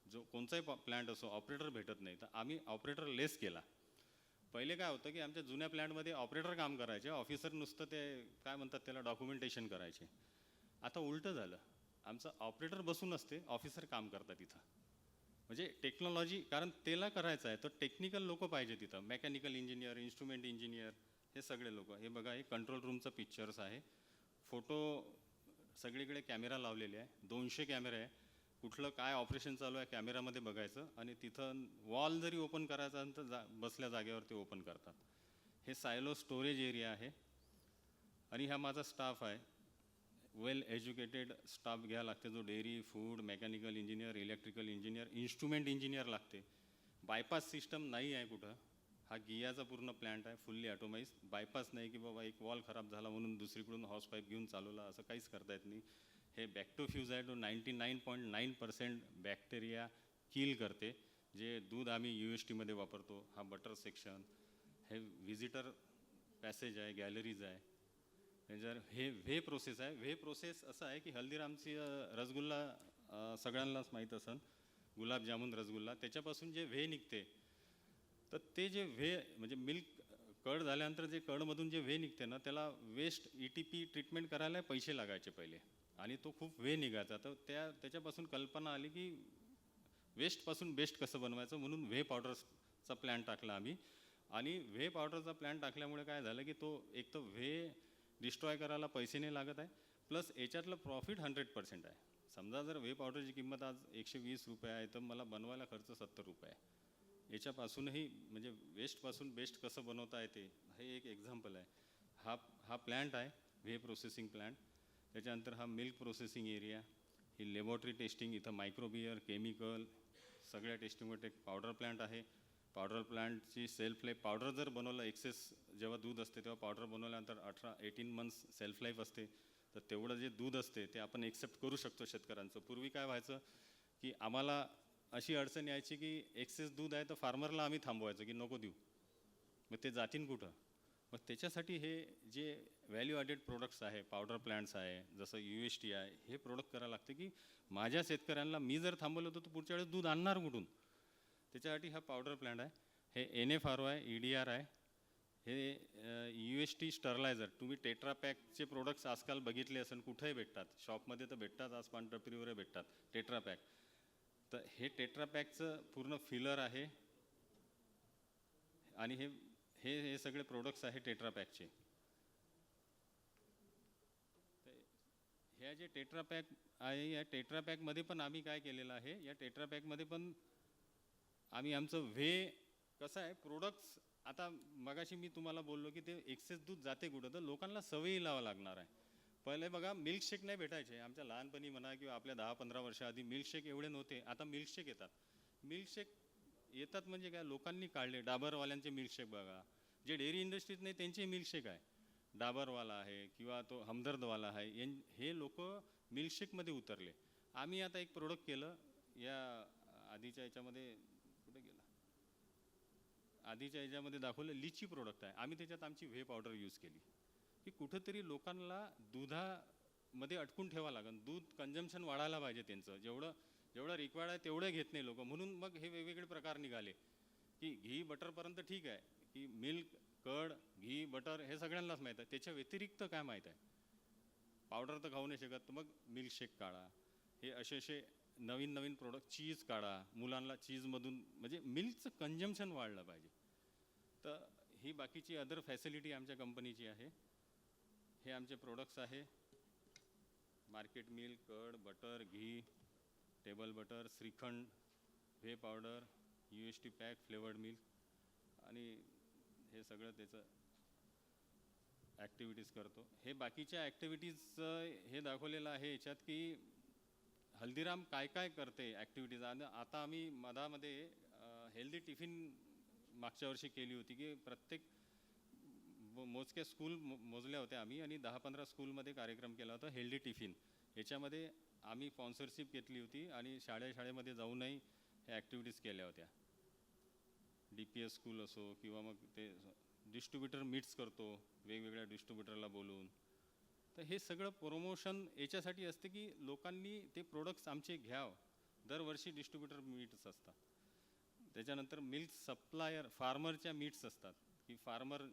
जो कोणताही प्लॅन्ट असो ऑपरेटर भेटत नाही. तर आम्ही ऑपरेटर लेस केला. पहिले काय होतं की आमच्या जुन्या प्लॅन्टमध्ये ऑपरेटर काम करायचे, ऑफिसर नुसतं ते काय म्हणतात त्याला डॉक्युमेंटेशन करायचे. आता उलटं झालं, आमचं ऑपरेटर बसून असते, ऑफिसर काम करतात इथं. म्हणजे टेक्नॉलॉजी, कारण त्याला करायचं आहे तर टेक्निकल लोक पाहिजे तिथं. मेकॅनिकल इंजिनियर, इन्स्ट्रुमेंट इंजिनियर, हे सगळे लोक. हे बघा, हे कंट्रोल रूमचं पिक्चर्स आहे. फोटो सगळीकडे कॅमेरा लावलेले आहे, 200 कॅमेरे आहे. कुठलं काय ऑपरेशन चालू आहे कॅमेरामध्ये बघायचं आणि तिथं वॉल जरी ओपन करायचा असेल तर बसल्या जागेवर ते ओपन करतात. हे सायलो स्टोरेज एरिया आहे आणि हा माझा स्टाफ आहे. वेल एज्युकेटेड स्टाफ घ्यावा लागते, जो dairy, food, mechanical engineer, electrical engineer, instrument engineer लागते. बायपास सिस्टम नाही आहे कुठं. हा गियाचा पूर्ण प्लॅन्ट आहे, फुल्ली ॲटोमाइज. बायपास नाही की बाबा एक वॉल खराब झाला म्हणून दुसरीकडून हॉस पाईप घेऊन चालवला, असं काहीच करता येत नाही. हे बॅक्टोफ्यूज आहे, तो 99.9% बॅक्टेरिया किल करते. जे दूध आम्ही USTमध्ये वापरतो, हा बटर सेक्शन, हे व्हिजिटर पॅसेज आहे, गॅलरीज आहे. जर हे व्हे प्रोसेस आहे. व्हे प्रोसेस असं आहे की हल्दीरामची रसगुल्ला सगळ्यांनाच माहीत असेल, गुलाबजामुन रसगुल्ला, त्याच्यापासून जे व्हे निघते, तर ते जे व्हे म्हणजे मिल्क कड झाल्यानंतर जे कडमधून जे व्हे निघते ना, त्याला वेस्ट ETP ट्रीटमेंट करायला पैसे लागायचे पहिले आणि तो खूप व्हे निघायचा. तर त्याच्यापासून कल्पना आली की वेस्टपासून बेस्ट कसं बनवायचं, म्हणून व्हे पावडरचा प्लॅन टाकला आम्ही. आणि व्हे पावडरचा प्लॅन टाकल्यामुळे काय झालं की तो एक तर व्हे डिस्ट्रॉय करायला पैसे नाही लागत आहे, प्लस याच्यातलं प्रॉफिट 100% आहे. समजा जर व्हे पावडरची किंमत आज 120 रुपये आहे तर मला बनवायला खर्च 70 रुपये आहे. याच्यापासूनही म्हणजे वेस्टपासून बेस्ट कसं बनवता येते हे एक एक्झाम्पल आहे. हा प्लॅन्ट आहे, व्हे प्रोसेसिंग प्लॅन्ट. त्याच्यानंतर हा मिल्क प्रोसेसिंग एरिया, ही लॅबॉरेटरी टेस्टिंग, इथं मायक्रोबियर, केमिकल सगळ्या टेस्टिंगवर एक पावडर प्लॅन्ट आहे. पावडर प्लॅन्टची सेल्फ लाईफ, पावडर जर बनवलं एक्सेस जेव्हा दूध असते तेव्हा पावडर बनवल्यानंतर 18 मंथ्स सेल्फ लाईफ असते. तर तेवढं जे दूध असते ते आपण एक्सेप्ट करू शकतो शेतकऱ्यांचं. पूर्वी काय व्हायचं की आम्हाला अशी अडचण यायची की एक्सेस दूध आहे तर फार्मरला आम्ही थांबवायचं की नको देऊ, मग ते जातीन कुठं. मग त्याच्यासाठी हे जे व्हॅल्यू ॲडेड प्रोडक्ट्स आहे, पावडर प्लॅन्ट्स आहे, जसं UST आहे, हे प्रोडक्ट करायला लागते की माझ्या शेतकऱ्यांना मी जर थांबवलं तर पुढच्या वेळेस दूध आणणार कुठून. त्याच्यासाठी हा पावडर प्लॅन्ट आहे. हे NFRO आहे, EDR आहे. हे UST स्टरलायझर. तुम्ही टेट्रापॅकचे प्रोडक्ट्स आजकाल बघितले असेल, कुठेही भेटतात, शॉपमध्ये तर भेटतात, आज पानटपरीवर भेटतात टेट्रापॅक. तर हे टेट्रापॅकचं पूर्ण फिलर आहे आणि हे हे हे सगळे प्रोडक्ट्स आहे टेट्रापॅकचे. ह्या जे टेट्रापॅक आहे, या टेट्रापॅकमध्ये पण आम्ही काय केलेलं आहे, या टेट्रापॅकमध्ये पण आम्ही आमचं व्हे कसं आहे प्रोडक्ट्स. आता मगाशी मी तुम्हाला बोललो की ते एक्सेस दूध जाते कुठं, तर लोकांना सवयी लावा लागणार आहे. पहिले बघा मिल्कशेक नाही भेटायचे आमच्या लहानपणी म्हणा किंवा आपल्या 10-15 वर्षाआधी मिल्कशेक एवढे नव्हते. आता मिल्कशेक येतात. मिल्कशेक येतात म्हणजे काय, लोकांनी काढले. डाबरवाल्यांचे मिल्कशेक बघा, जे डेअरी इंडस्ट्रीत नाही त्यांचे मिल्कशेक आहे. डाबरवाला आहे किंवा तो हमदर्दवाला आहे, हे लोक मिल्कशेकमध्ये उतरले. आम्ही आता एक प्रोडक्ट केलं या आधीच्या याच्यामध्ये, कुठे गेला, आधीच्या याच्यामध्ये दाखवलं, लिची प्रोडक्ट आहे. आम्ही त्याच्यात आमची व्हे पावडर यूज केली की कुठंतरी लोकांना दुधामध्ये अटकून ठेवा लागेल. दूध कन्झम्पशन वाढायला पाहिजे त्यांचं, जेवढं रिक्वायर्ड आहे तेवढं घेत नाही लोक. म्हणून मग हे वेगवेगळे प्रकार निघाले की घी बटरपर्यंत ठीक आहे की मिल्क, कर्ड, घी, बटर हे सगळ्यांनाच माहीत आहे. त्याच्या व्यतिरिक्त काय माहीत आहे, पावडर तर खाऊ नाही शकत, तर मग मिल्कशेक काढा. हे असे नवीन प्रोडक्ट, चीज काढा, मुलांना चीजमधून म्हणजे मिल्कचं कन्झम्पशन वाढलं पाहिजे. तर ही बाकीची अदर फॅसिलिटी आमच्या कंपनीची आहे. हे आमचे प्रोडक्ट्स आहे, market milk, curd, butter, ghee, table butter, shrikhand, whey powder, UST pack, flavoured milk आणि हे सगळं त्याचं ॲक्टिव्हिटीज करतो. हे बाकीच्या ॲक्टिव्हिटीज हे दाखवलेलं आहे याच्यात की हल्दीराम काय काय करते ॲक्टिव्हिटीज. आणि आता आम्ही मधामध्ये हेल्दी टिफिन मागच्या वर्षी केली होती की प्रत्येक मोजक्या स्कूल मोजल्या होत्या आम्ही आणि 10-15 स्कूलमध्ये कार्यक्रम केला होता हेल्दी टिफिन. याच्यामध्ये आम्ही स्पॉन्सरशिप घेतली होती आणि शाळेमध्ये जाऊनही ह्या ॲक्टिव्हिटीज केल्या होत्या. DPS स्कूल असो किंवा मग ते डिस्ट्रीब्युटर मीट्स करतो, वेगवेगळ्या डिस्ट्रीब्युटरला बोलवून. तर हे सगळं प्रमोशन याच्यासाठी असते की लोकांनी ते प्रोडक्ट्स आमचे घ्यावं. दरवर्षी डिस्ट्रीब्युटर मीट्स असतात. त्याच्यानंतर मिल्क सप्लायर, फार्मरच्या मीट्स असतात की फार्मर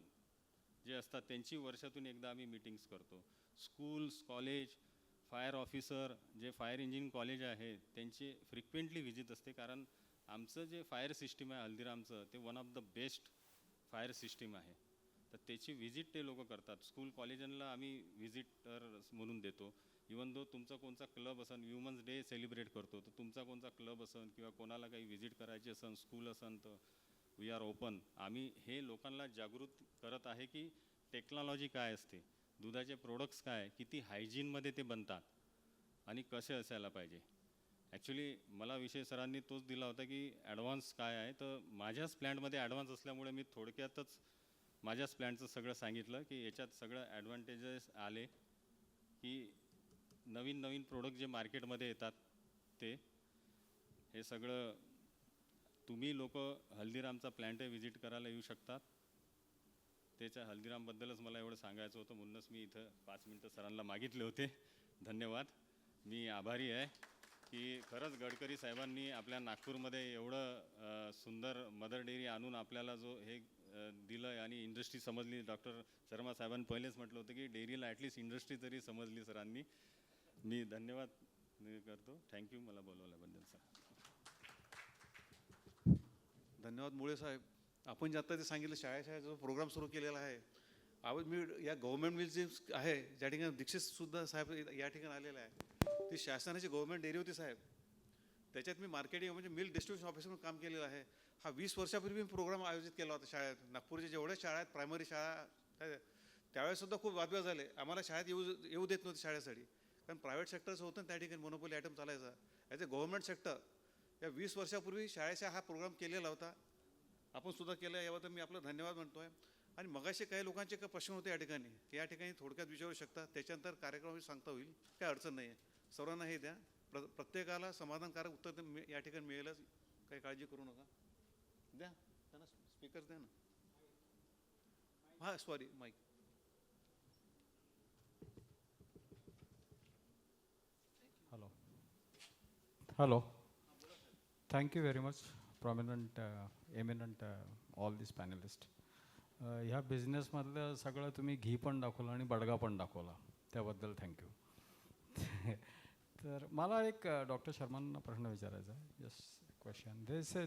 जे असतात त्यांची वर्षातून एकदा आम्ही मीटिंग्स करतो. स्कूल्स, कॉलेज, फायर ऑफिसर, जे फायर इंजिनिअरिंग कॉलेज आहे त्यांची फ्रिक्वेंटली व्हिजिट असते. कारण आमचं जे फायर सिस्टीम आहे हल्दीरामचं, ते one of the best fire system आहे. तर त्याची व्हिजिट ते लोक करतात. स्कूल कॉलेजांना आम्ही व्हिजिटर म्हणून देतो. इवन दो तुमचा कोणता क्लब असन, ह्युमन्स डे सेलिब्रेट करतो, तर तुमचा कोणता क्लब असन किंवा कोणाला काही व्हिजिट करायची असन, स्कूल असन, तर वी आर ओपन. आम्ही हे लोकांना जागृत करत आहे की टेक्नॉलॉजी काय असते, दुधाचे प्रोडक्ट्स काय, किती हायजीनमध्ये ते बनतात आणि कसे असायला पाहिजे. ॲक्च्युली मला विषय सरांनी तोच दिला होता की ॲडव्हान्स काय आहे, तर माझ्याच प्लॅन्टमध्ये ॲडव्हान्स असल्यामुळे मी थोडक्यातच माझ्याच प्लॅनचं सगळं सांगितलं की याच्यात सगळं ॲडव्हान्टेजेस आले की नवीन नवीन प्रोडक्ट जे मार्केटमध्ये येतात ते हे सगळं तुम्ही लोक हल्दीरामचा प्लॅन्ट व्हिजिट करायला येऊ शकतात. त्याच्या हल्दीरामबद्दलच मला एवढं सांगायचं होतं, म्हणूनच मी इथं 5 मिनटं सरांना मागितले होते. धन्यवाद. मी आभारी आहे की खरंच गडकरी साहेबांनी आपल्या नागपूरमध्ये एवढं सुंदर मदर डेअरी आणून आपल्याला जो हे दिलं आहे आणि इंडस्ट्री समजली. डॉक्टर शर्मा साहेबांनी पहिलेच म्हटलं होतं की डेअरीला ॲटलिस्ट इंडस्ट्री तरी समजली सरांनी. मी धन्यवाद करतो. थँक्यू मला बोलवल्याबद्दल सर. धन्यवाद मुळे साहेब. आपण जे आत्ता ते सांगितलं शाळेचा जो प्रोग्राम सुरू केलेला आहे, मी या गव्हर्नमेंट मिल जे आहे ज्या ठिकाणी दीक्षितसुद्धा साहेब या ठिकाणी आलेला आहे, ती शासनाची गव्हर्नमेंट डेअरी होती साहेब. त्याच्यात मी मार्केटिंग म्हणजे मिल्क डिस्ट्रीब्युशन ऑफिसर म्हणून काम केलेलं आहे. हा 20 वर्षापूर्वी मी प्रोग्राम आयोजित केला होता शाळेत. नागपूरच्या जेवढ्या शाळा आहेत, प्रायमरी शाळा, त्यावेळेससुद्धा खूप वादविवाद झाले. आम्हाला शाळेत येऊ देत नव्हते शाळेसाठी, कारण प्रायव्हेट सेक्टरचं होतं त्या ठिकाणी मोनोपोली आयटम चालायचा. ॲज अ गव्हर्नमेंट सेक्टर या 20 वर्षापूर्वी शाळेचा हा प्रोग्राम केलेला होता. आपण सुद्धा केलं, याबद्दल मी आपलं धन्यवाद म्हणतो आहे. आणि मगाशी काही लोकांचे काही प्रश्न होते या ठिकाणी, या ठिकाणी थोडक्यात विचारू शकता. त्याच्यानंतर कार्यक्रम सांगता होईल, काय अडचण नाही आहे. सर्वांना हे द्या, प्रत्येकाला समाधानकारक उत्तर या ठिकाणी मिळेलच, काही काळजी करू नका. द्या त्यांना स्पीकर द्या ना. हां sorry mic. Hello. Thank you very much, prominent, eminent, all these panelists. ह्या बिझनेसमधलं सगळं तुम्ही घी पण दाखवलं आणि बडगा पण दाखवला, त्याबद्दल थँक्यू. तर मला एक डॉक्टर शर्मांना प्रश्न विचारायचा आहे. Just question.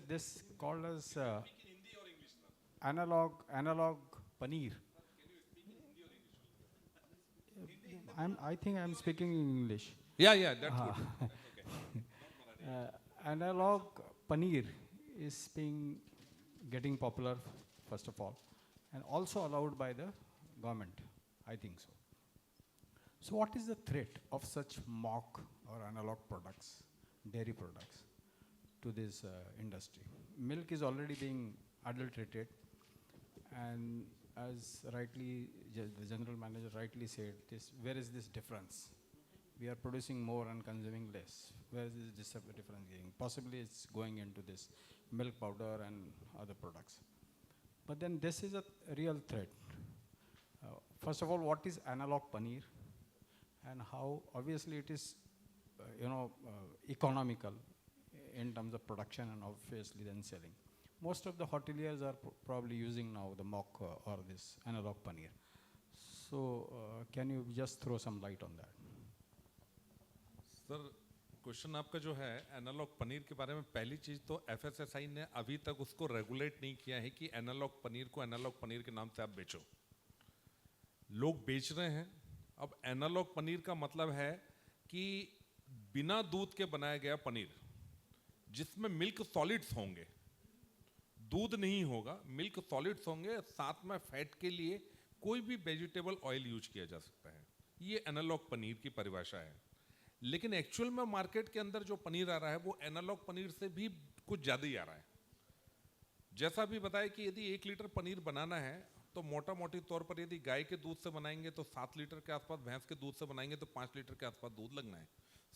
This called as analog paneer. I think I'm speaking in English. Yeah, that's good. Analog paneer is getting popular, first of all, and also allowed by the government, I think so. So what is the threat of such mock or analog products, dairy products, to this industry? Milk is already being adulterated, and as rightly the general manager rightly said, where is this difference? We are producing more and consuming less. Where is this difference getting? Possibly it's going into this milk powder and other products. But then this is a real threat. First of all, what is analog paneer? And how, obviously it is, economical in terms of production and obviously then selling. Most of the hoteliers are probably using now the mock or this analog paneer. So can you just throw some light on that? Sir question आपका जो है एनालॉग पनीर के बारे में, पहली चीज़ तो एफएसएसआई ने अभी तक उसको रेगुलेट नहीं किया है कि एनालॉग पनीर को एनालॉग पनीर के नाम से आप बेचो. लोग बेच रहे हैं. अब एनालॉग पनीर का मतलब है कि बिना दूध के बनाया गया पनीर, जिसमें मिल्क सॉलिड्स होंगे, दूध नहीं होगा, मिल्क सॉलिड्स होंगे, साथ में फैट के लिए कोई भी वेजिटेबल ऑयल यूज किया जा सकता है. ये एनालॉग पनीर की परिभाषा है. लेकिन एक्चुअल में मार्केट के अंदर जो पनीर आ रहा है वो एनालॉग पनीर से भी कुछ ज़्यादा ही आ रहा है. जैसा भी बताया कि यदि 1 लीटर पनीर बनाना है तो मोटा मोटी तौर पर यदि गाय के दूध से बनाएंगे तो 7 लीटर के आसपास, भैंस के दूध से बनाएंगे तो 5 लीटर के आसपास दूध लगना है.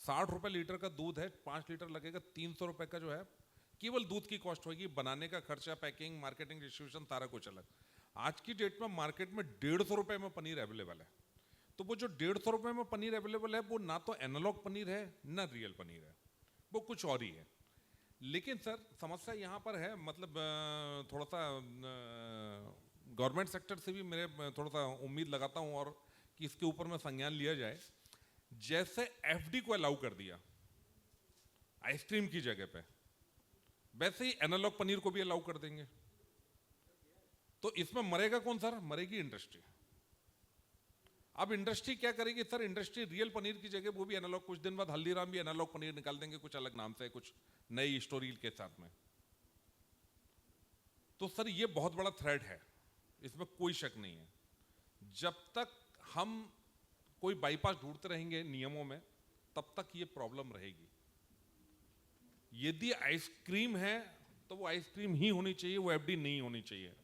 60 रुपये लीटर का दूध है, 5 लीटर लगेगा. 300 रुपये का जो है केवल दूध की कॉस्ट होगी. बनाने का खर्चा, पैकिंग, मार्केटिंग, डिस्ट्रीब्यूशन, सारा कुछ अलग. आज की डेट में मार्केट में 150 रुपये में पनीर अवेलेबल है. तो वो जो 150 रुपये में पनीर अवेलेबल है वो ना तो एनालॉग पनीर है ना रियल पनीर है, वो कुछ और ही है. लेकिन सर समस्या यहाँ पर है, मतलब थोड़ा सा गवर्नमेंट सेक्टर से भी मेरे थोड़ा सा उम्मीद लगाता हूँ और कि इसके ऊपर में संज्ञान लिया जाए. जैसे एफडी को अलाउ कर दिया आइसक्रीम की जगह पे, वैसे ही एनालॉग पनीर को भी अलाउ कर देंगे. तो इसमें मरेगा कौन सर? मरेगी इंडस्ट्री. अब इंडस्ट्री क्या करेगी सर? इंडस्ट्री रियल पनीर की जगह वो भी एनालॉग, कुछ दिन बाद हल्दीराम भी एनालॉग पनीर निकाल देंगे कुछ अलग नाम से, कुछ नई स्टोरी के साथ में। तो सर ये बहुत बड़ा थ्रेट है, इसमें कोई शक नहीं है। जब तक हम कोई बाईपास ढूंढते रहेंगे नियमों में, तब तक ये प्रॉब्लम रहेगी। यदि आइसक्रीम है तो वो आइसक्रीम ही होनी चाहिए, वो एफडी नहीं होनी चाहिए।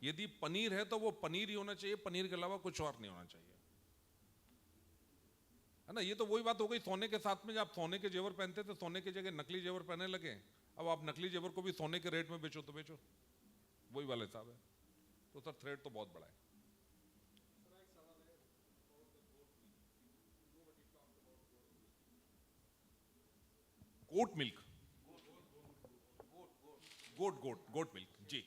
यदि पनीर है तो वो पनीर ही होना चाहिए, पनीर के अलावा कुछ और नहीं होना चाहिए, है ना। ये तो वही बात हो गई सोने के साथ में, जब आप सोने के जेवर पहनते थे, सोने की जगह नकली जेवर पहनने लगे। अब आप नकली जेवर को भी सोने के रेट में बेचो तो बेचो, वही वाला हिसाब है। तो सर थ्रेट तो बहुत बड़ा है। Goat milk, goat milk ji.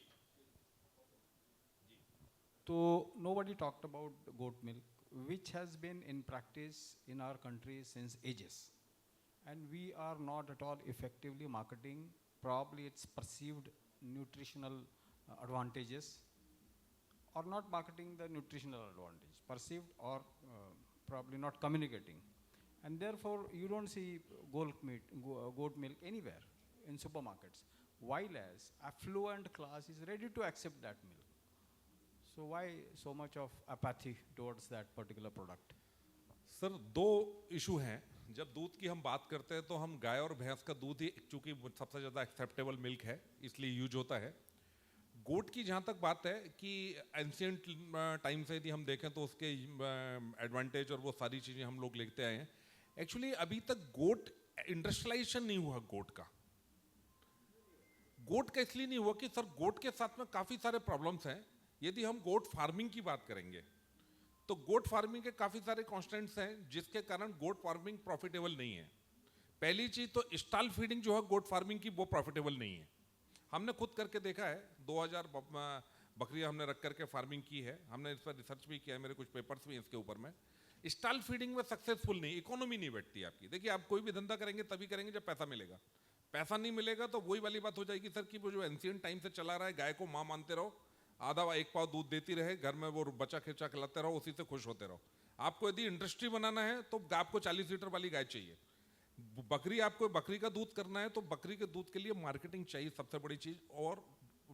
So nobody talked about goat milk, which has been in practice in our country since ages. And we are not at all effectively marketing probably its perceived nutritional advantages, or not marketing the nutritional advantage, perceived or probably not communicating. And therefore you don't see goat milk anywhere in supermarkets, while as affluent class is ready to accept that milk. So why so much of apathy towards that particular product? Sir दो इशू हैं। जब दूध की हम बात करते हैं तो हम गाय और भैंस का दूध ही, चूंकि सबसे ज़्यादा एक्सेप्टेबल मिल्क है, इसलिए यूज होता है। गोट की जहाँ तक बात है कि एंशियंट टाइम से यदि हम देखें तो उसके एडवांटेज और वो सारी चीज़ें हम लोग लिखते आए हैं। एक्चुअली अभी तक गोट इंडस्ट्रियलाइजेशन नहीं हुआ गोट का। गोट का इसलिए नहीं हुआ कि सर गोट के साथ में काफ़ी सारे प्रॉब्लम्स हैं। यदि हम गोट फार्मिंग की बात करेंगे तो गोट फार्मिंग के काफ़ी सारे कॉन्स्टेंट्स हैं जिसके कारण गोट फार्मिंग प्रॉफिटेबल नहीं है। पहली चीज़ तो स्टॉल फीडिंग जो है गोट फार्मिंग की, वो प्रॉफिटेबल नहीं है। हमने खुद करके देखा है, 2000 बकरियां हमने रख करके फार्मिंग की है। हमने इस पर रिसर्च भी किया है, मेरे कुछ पेपर्स भी हैं इसके ऊपर में। स्टॉल फीडिंग में सक्सेसफुल नहीं, इकोनॉमी नहीं बैठती आपकी। देखिए आप कोई भी धंधा करेंगे तभी करेंगे जब पैसा मिलेगा। पैसा नहीं मिलेगा तो वही वाली बात हो जाएगी सर कि वो जो एंशियंट टाइम से चला रहा है, गाय को माँ मानते रहो, आधा एक पाव दूध देती रहे, घर में वो बचा खिंचा खिलाते रहो, उसी से खुश होते रहो। आपको यदि इंडस्ट्री बनाना है तो आपको 40 लीटर वाली गाय चाहिए। बकरी, आपको बकरी का दूध करना है तो बकरी के दूध के लिए मार्केटिंग चाहिए सबसे बड़ी चीज़, और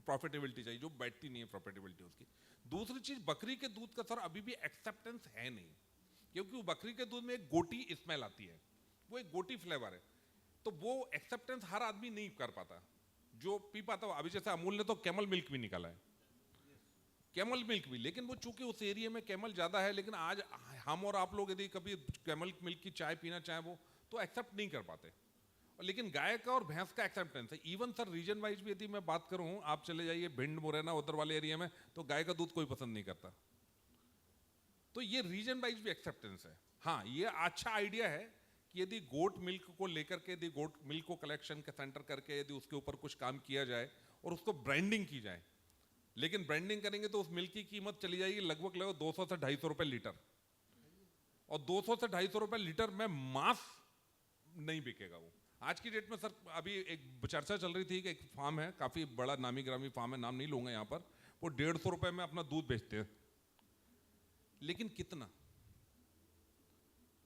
प्रॉफिटेबिलिटी चाहिए, जो बैठती नहीं है प्रॉफिटेबिलिटी उसकी। दूसरी चीज़, बकरी के दूध का सर अभी भी एक्सेप्टेंस है नहीं, क्योंकि वो बकरी के दूध में एक गोटी स्मेल आती है, वो एक गोटी फ्लेवर है, तो वो एक्सेप्टेंस हर आदमी नहीं कर पाता जो पी पाता। अभी जैसे अमूल ने तो कैमल मिल्क भी निकाला है, कैमल मिल्क भी, लेकिन वो चूंकि उस एरिया में कैमल ज़्यादा है, लेकिन आज हम और आप लोग यदि कभी कैमल मिल्क की चाय पीना चाहें वो तो एक्सेप्ट नहीं कर पाते। लेकिन गाय का और भैंस का एक्सेप्टेंस है। इवन सर रीजन वाइज भी यदि मैं बात करूं, आप चले जाइए भिंड, मुरैना, उधर वाले एरिया में, तो गाय का दूध कोई पसंद नहीं करता। तो ये रीजन वाइज भी एक्सेप्टेंस है। हाँ, ये अच्छा आइडिया है कि यदि गोट मिल्क को लेकर के, यदि गोट मिल्क को कलेक्शन के सेंटर करके यदि उसके ऊपर कुछ काम किया जाए और उसको ब्रांडिंग की जाए, लेकिन ब्रांडिंग करेंगे तो उस मिल्क की कीमत चली जाएगी लगभग 200 से 250 रुपए लीटर, और 200 से 250 रुपए लीटर में मास नहीं बिकेगा वो। आज की डेट में सर अभी एक चर्चा चल रही थी कि एक फार्म है, काफ़ी बड़ा नामी ग्रामी फार्म है, नाम नहीं लूँगा यहाँ पर, वो 150 रुपए में अपना दूध बेचते हैं। लेकिन कितना?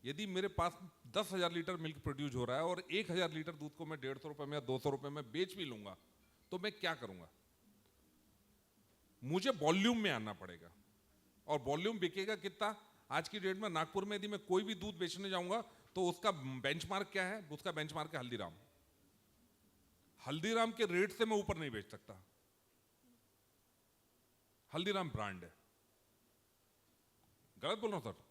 यदि मेरे पास 10,000 लीटर मिल्क प्रोड्यूस हो रहा है और 1,000 लीटर दूध को मैं 150 रुपए में या 200 रुपए में बेच भी लूँगा तो मैं क्या करूँगा? मुझे वॉल्यूम में आना पड़ेगा, और वॉल्यूम बिकेगा कितना? आज की डेट में नागपुर में यदि मैं कोई भी दूध बेचने जाऊंगा तो उसका बेंचमार्क क्या है? उसका बेंचमार्क है हल्दीराम। हल्दीराम के रेट से मैं ऊपर नहीं बेच सकता। हल्दीराम ब्रांड है। गलत बोल रहा हूं सर?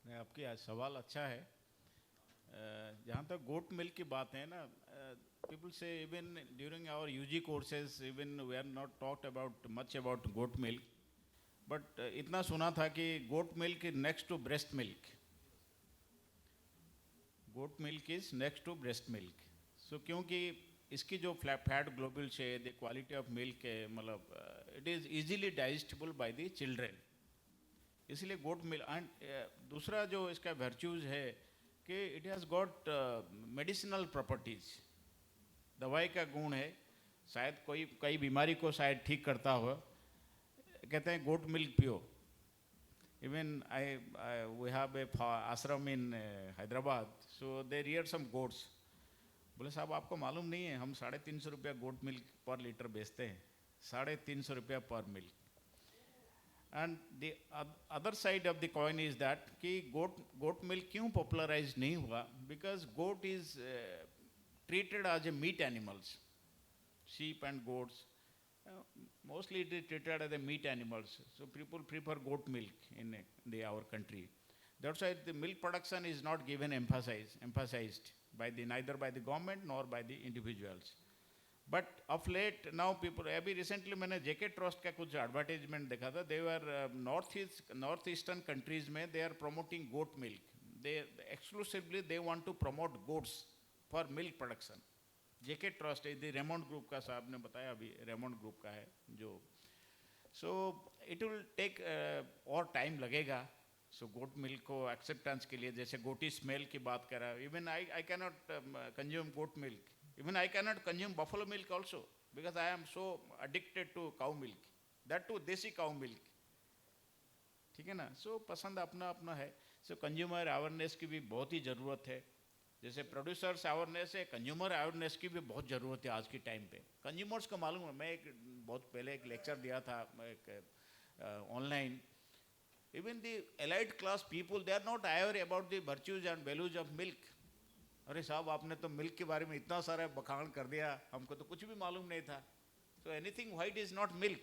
नहीं, आपकी आज सवाल अच्छा है। जहाँ तक गोट मिल्क की बात है ना, people say even during our UG courses, even we are not talked about much about goat milk, but इतना सुना था कि goat milk is next to breast milk. Goat milk is next to breast milk. So क्योंकि इसकी जो फैट ग्लोबुल्स है, the quality of milk है, मतलब it is easily digestible by the children. इसलिए गोट मिल्क। एंड दूसरा जो इसका वर्च्यूज है कि it has got medicinal properties, दवाई का गुण है, शायद कोई बीमारी को शायद ठीक करता हो। कहते हैं गोट मिल्क पियो. Even we have a ashram in Hyderabad, so they rear some goats. बोले साहब आपको मालूम नहीं है हम 350 रुपया गोट मिल्क पर लीटर बेचते हैं, 350 रुपया पर milk. And the other side of the coin is that कि गोट मिल्क क्यों पॉपुलराइज नहीं हुआ, because goat is treated as a meat animals. sheep and goats, mostly it is treated as a meat animals. So people prefer goat milk in our country. That's why the milk production is not given emphasized by neither by the government nor by the individuals. But of late now people, अभी recently मैंने JK Trust का कुछ advertisement देखा था. They were northeastern countries में they are promoting goat milk. They exclusively they want to promote goats for milk production. JK Trust is the Raymond Group का साहब ने बताया, अभी Raymond Group का है जो. So it will take और time लगेगा. So goat milk को acceptance के लिए, जैसे goaty smell की बात कर रहा है, even I cannot consume goat milk. Even I cannot consume buffalo milk also because I am so addicted to cow milk. That too देसी cow milk. ठीक है ना. So पसंद अपना अपना है. So consumer awareness की भी बहुत ही ज़रूरत है. जैसे प्रोड्यूसर्स अवेयरनेस है, कंज्यूमर अवेयरनेस की भी बहुत ज़रूरत है आज के टाइम पे. कंज्यूमर्स को मालूम है, मैं बहुत पहले एक लेक्चर दिया था online. Even the allied class people they are not aware about the virtues and values of milk. अरे साहब आपने तो मिल्क के बारे में इतना सारा बखान कर दिया, हमको तो कुछ भी मालूम नहीं था. So anything white is not milk.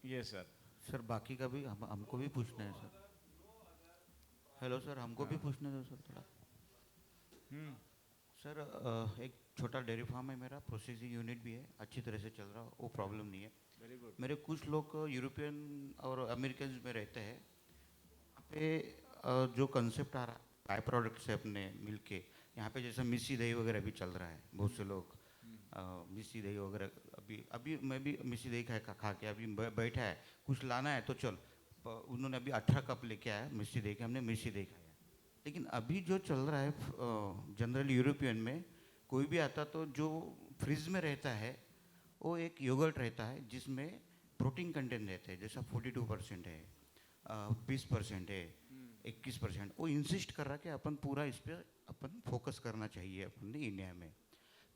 Yes sir. Sir बाकी का भी हमको भी पूछना है सर. हेलो सर, हमको भी पूछने दो सर थोड़ा. सर एक छोटा डेयरी फार्म है मेरा, प्रोसेसिंग यूनिट भी है, अच्छी तरह से चल रहा, वो प्रॉब्लम नहीं है. Very good. मेरे कुछ लोग यूरोपियन और अमेरिकन में रहते हैं. यहाँ पे जो कंसेप्ट आ रहा है बाय प्रोडक्ट्स है अपने मिल्क के, यहाँ पे जैसे मिस्सी दही वगैरह भी चल रहा है. बहुत से लोग मिस्सी दही वगैरह, अभी मैं भी मिस्सी दही खा के अभी बैठा है. कुछ लाना है तो चल, उन्होंने अभी 18 कप लेके आया मिस्सी दही के, हमने मिस्सी दही खाया. लेकिन अभी जो चल रहा है जनरली यूरोपियन में, कोई भी आता तो जो फ्रिज में रहता है वो एक योगर्ट रहता है जिसमें प्रोटीन कंटेंट रहते हैं, जैसा 42% है, 20% है, 21%. वो इंसिस्ट कर रहा है कि अपन पूरा इस पर अपन फोकस करना चाहिए अपन ने इंडिया में.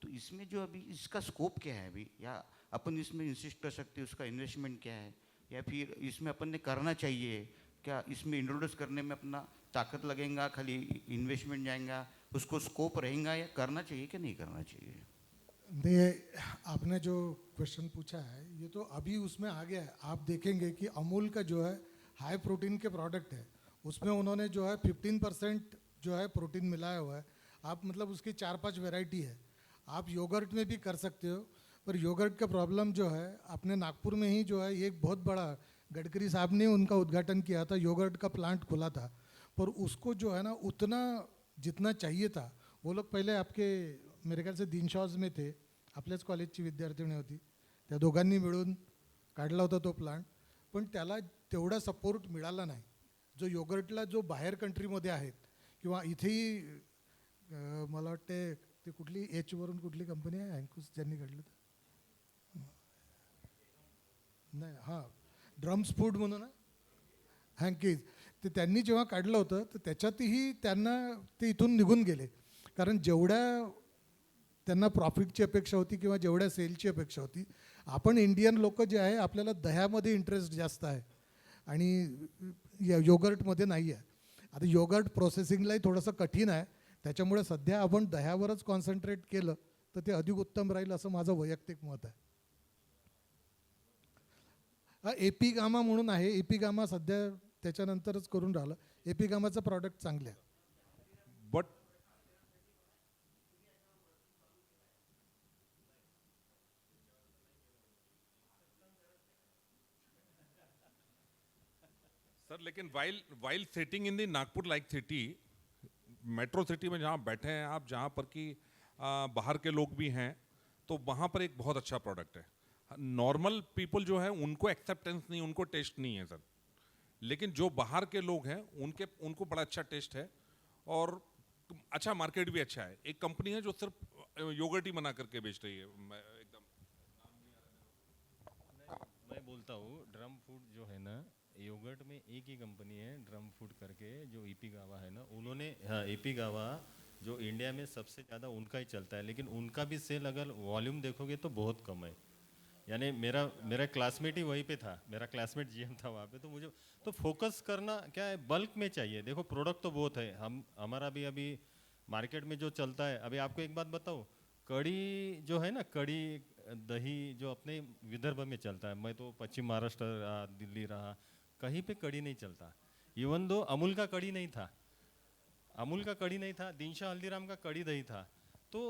तो इसमें जो अभी इसका स्कोप क्या है अभी, या अपन इसमें इंसिस्ट कर सकते हैं, उसका इन्वेस्टमेंट क्या है, या फिर इसमें अपन ने करना चाहिए क्या, इसमें इंट्रोड्यूस करने में अपना ताकत लगेगा, खाली इन्वेस्टमेंट जाएगा, उसको स्कोप रहेगा, या करना चाहिए कि नहीं करना चाहिए? ये आपने जो क्वेश्चन पूछा है ये तो अभी उसमें आ गया है. आप देखेंगे कि अमूल का जो है हाई प्रोटीन के प्रोडक्ट है, उसमें उन्होंने जो है 15% जो है प्रोटीन मिलाया हुआ है. आप मतलब उसकी 4-5 वैरायटी है. आप योगर्ट में भी कर सकते हो, पर योगर्ट का प्रॉब्लम जो है, अपने नागपुर में ही जो है एक बहुत बड़ा, गडकरी साहब ने उनका उद्घाटन किया था, योगर्ट का प्लांट खुला था, पर उसको जो है ना उतना जितना चाहिए था, वो लोग पहले आपके मेरे ख्याल से दिनशॉज में थे, आपल्याच कॉलेजची विद्यार्थिनी होती, त्या दोघांनी मिळून काढला होता तो प्लांट, पण त्याला तेवढा सपोर्ट मिळाला नाही जो योगर्टला जो बाहेर कंट्रीमध्ये आहेत किंवा इथेही. मला वाटते ते कुठली एचवरून कुठली कंपनी आहे अँकुश ज्यांनी काढलं तर नाही, हां ड्रम्स फूड म्हणून हँकीज, ते त्यांनी जेव्हा काढलं होतं तर त्याच्यातही त्यांना ते इथून निघून गेले, कारण जेवढ्या त्यांना प्रॉफिटची अपेक्षा होती किंवा जेवढ्या सेलची अपेक्षा होती. आपण इंडियन लोक जे आहे आपल्याला दह्यामध्ये इंटरेस्ट जास्त आहे आणि योगर्टमध्ये नाही आहे. आता योगर्ट प्रोसेसिंगलाही थोडंसं कठीण आहे, त्याच्यामुळे सध्या आपण दह्यावरच कॉन्सन्ट्रेट केलं तर ते अधिक उत्तम राहील असं माझं वैयक्तिक मत आहे. एपी गामा म्हणून आहे, एपी गामा सध्या त्याच्यानंतरच करून राहिलं. एपी गामाचं प्रॉडक्ट चांगलं आहे. बट सर लेकिन while sitting in the Nagpur like city, metro city में जहाँ बैठे हैं आप, जहाँ पर कि बाहर के लोग भी हैं, तो वहाँ पर एक बहुत अच्छा प्रोडक्ट है. नॉर्मल पीपल जो है उनको एक्सेप्टेंस नहीं, उनको टेस्ट नहीं है सर. लेकिन जो बाहर के लोग हैं उनको बड़ा अच्छा टेस्ट है और अच्छा मार्केट भी अच्छा है. एक कंपनी है जो सिर्फ योगर्ट ही बना करके बेच रही है, एकदम बताऊँ, ड्रम फूड जो है ना, योगर्ट में एक ही कंपनी है ड्रम फूड करके, जो ईपी गावा है ना, उन्होंने, हाँ, ईपी गावा जो इंडिया में सबसे ज़्यादा उनका ही चलता है, लेकिन उनका भी सेल अगर वॉल्यूम देखोगे तो बहुत कम है। यानी मेरा मेरा क्लासमेट ही वहीं पे था, मेरा क्लासमेट जीएम था वहाँ पे, तो मुझे तो फोकस करना क्या है, बल्क में चाहिए। देखो प्रोडक्ट तो बहुत है, हम हमारा भी अभी मार्केट में जो चलता है, अभी आपको एक बात बताऊँ, कड़ी जो है ना, कड़ी दही जो अपने विदर्भ में चलता है, मैं तो पश्चिम महाराष्ट्र रहा, दिल्ली रहा, कहीं पे कड़ी नहीं चलता। इवन दो अमूल का कड़ी नहीं था, अमूल का कड़ी नहीं था, दिनशा हल्दीराम का कड़ी दही था। तो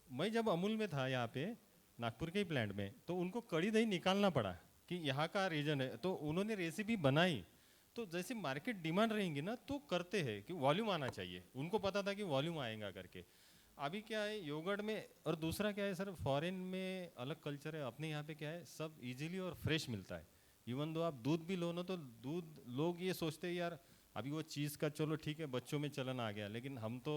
मैं जब अमूल में था यहाँ पे नागपुर के ही प्लांट में, तो उनको कड़ी दही निकालना पड़ा कि यहाँ का रीजन है, तो उन्होंने रेसिपी बनाई। तो जैसे मार्केट डिमांड रहेंगी ना, तो करते हैं कि वॉल्यूम आना चाहिए, उनको पता था कि वॉल्यूम आएगा करके। अभी क्या है योगर्ट में, और दूसरा क्या है सर, फॉरेन में अलग कल्चर है, अपने यहाँ पे क्या है, सब इजीली और फ्रेश मिलता है। इवन दो आप दूध भी लो ना, तो दूध लोग ये सोचते हैं यार अभी वो चीज़ का चलो ठीक है बच्चों में चलन आ गया, लेकिन हम तो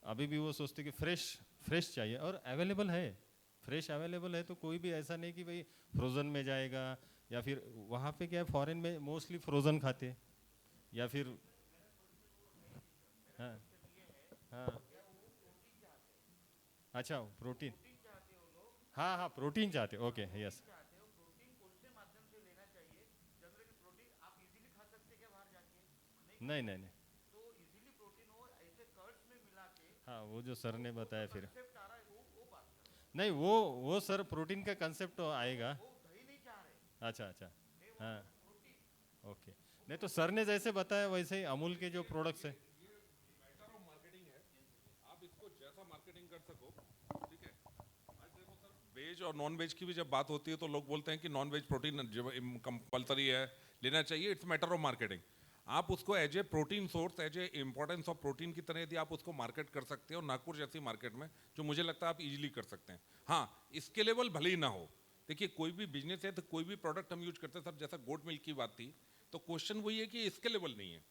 अभी भी वो सोचते कि फ्रेश फ्रेश चाहिए, और अवेलेबल है, फ्रेश अवेलेबल है। तो कोई भी ऐसा नहीं कि भाई फ्रोज़न में जाएगा, या फिर वहाँ पे क्या है, फॉरेन में मोस्टली फ्रोज़न खाते, या फिर हाँ हाँ, अच्छा प्रोटीन, हाँ हाँ प्रोटीन चाहते, ओके यस। नहीं नहीं नहीं, हाँ वो जो सर ने बताया फिर, नहीं वो सर प्रोटीन का कंसेप्ट तो आएगा। अच्छा अच्छा, हाँ ओके। नहीं तो सर ने जैसे बताया वैसे ही अमूल के जो प्रोडक्ट्स है, मैटर ऑफ मार्केटिंग है, आप इसको जैसा मार्केटिंग कर सको, ठीक है। आज देखो सर, वेज और नॉन वेज की भी जब बात होती है तो लोग बोलते हैं कि नॉन वेज प्रोटीन कंपलसरी है, लेना चाहिए, इट्स मैटर ऑफ मार्केटिंग। आप उसको as a protein source, as a importance of protein की तरह यदि आप उसको मार्केट कर सकते हो नागपुर जैसी मार्केट में, जो मुझे लगता है आप इजीली कर सकते हैं। हाँ, इसके लेवल भले ही ना हो, देखिए कोई भी बिजनेस है तो कोई भी प्रोडक्ट हम यूज करते हैं सर, जैसा गोट मिल्क की बात थी, तो क्वेश्चन वही है कि इसके लेवल नहीं है,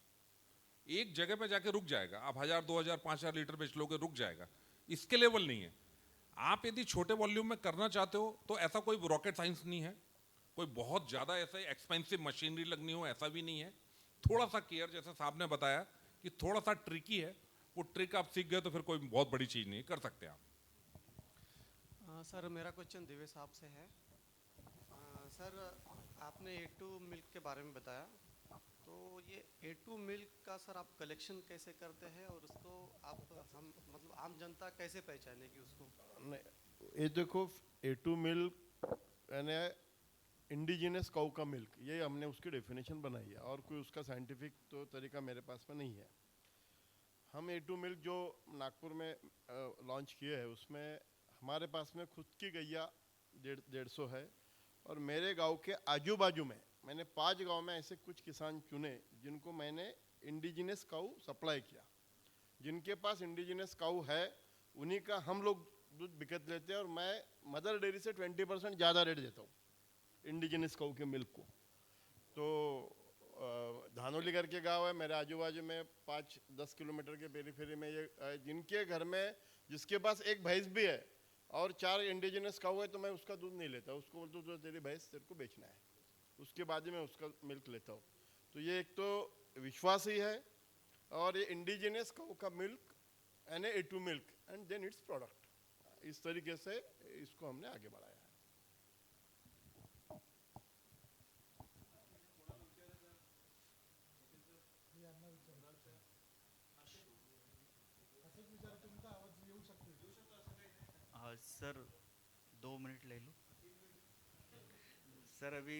एक जगह पे जाके रुक जाएगा, आप 1000 2000 5000 लीटर बेच लोगे, रुक जाएगा, इसके लेवल नहीं है। आप यदि छोटे वॉल्यूम में करना चाहते हो तो ऐसा कोई रॉकेट साइंस नहीं है, कोई बहुत ज़्यादा ऐसे एक्सपेंसिव मशीनरी लगनी हो ऐसा भी नहीं है। थोड़ा सा केयर, जैसे साहब ने बताया कि थोड़ा सा ट्रिकी है, वो ट्रिक आप सीख गए तो फिर कोई बहुत बड़ी चीज़ नहीं कर सकते आप। सर मेरा क्वेश्चन दिव्य साहब से है। सर आपने A2 मिल्क के बारे में बताया, तो ये A2 मिल्क का सर आप कलेक्शन कैसे करते हैं और उसको आप हम मतलब आम जनता कैसे पहचानेगी उसको? नहीं, ये देखो A2 मिल्क यानी इंडिजिनस काऊ का मिल्क, ये हमने उसकी डेफिनेशन बनाई है, और कोई उसका साइंटिफिक तो तरीका मेरे पास में नहीं है। हम A2 मिल्क जो नागपुर में लॉन्च किए है, उसमें हमारे पास में खुद की गैया 150 है, और मेरे गांव के आजू बाजू में मैंने 5 गांव में ऐसे कुछ किसान चुने जिनको मैंने इंडिजिनस काऊ सप्लाई किया। जिनके पास इंडिजिनस काऊ है उन्हीं का हम लोग दूध बिकत लेते हैं, और मैं मदर डेयरी से 20% ज़्यादा रेट देता हूँ इंडिजिनस काऊ के मिल्क को। तो धानोली करके गांव है मेरे आजू बाजू में, 5-10 किलोमीटर के पेरीफेरी में, ये जिनके घर में जिसके पास एक भैंस भी है और 4 इंडिजिनस काऊ है, तो मैं उसका दूध नहीं लेता, उसको बोलता हूँ तो तेरी भैंस तेरे को बेचना है, उसके बाद ही मैं उसका मिल्क लेता हूँ। तो ये एक तो विश्वास ही है, और ये इंडिजिनस काऊ का मिल्क यानी A2 milk and then it's product, इस तरीके से इसको हमने आगे बढ़ाया है। सर 2 मिनट ले लो सर। अभी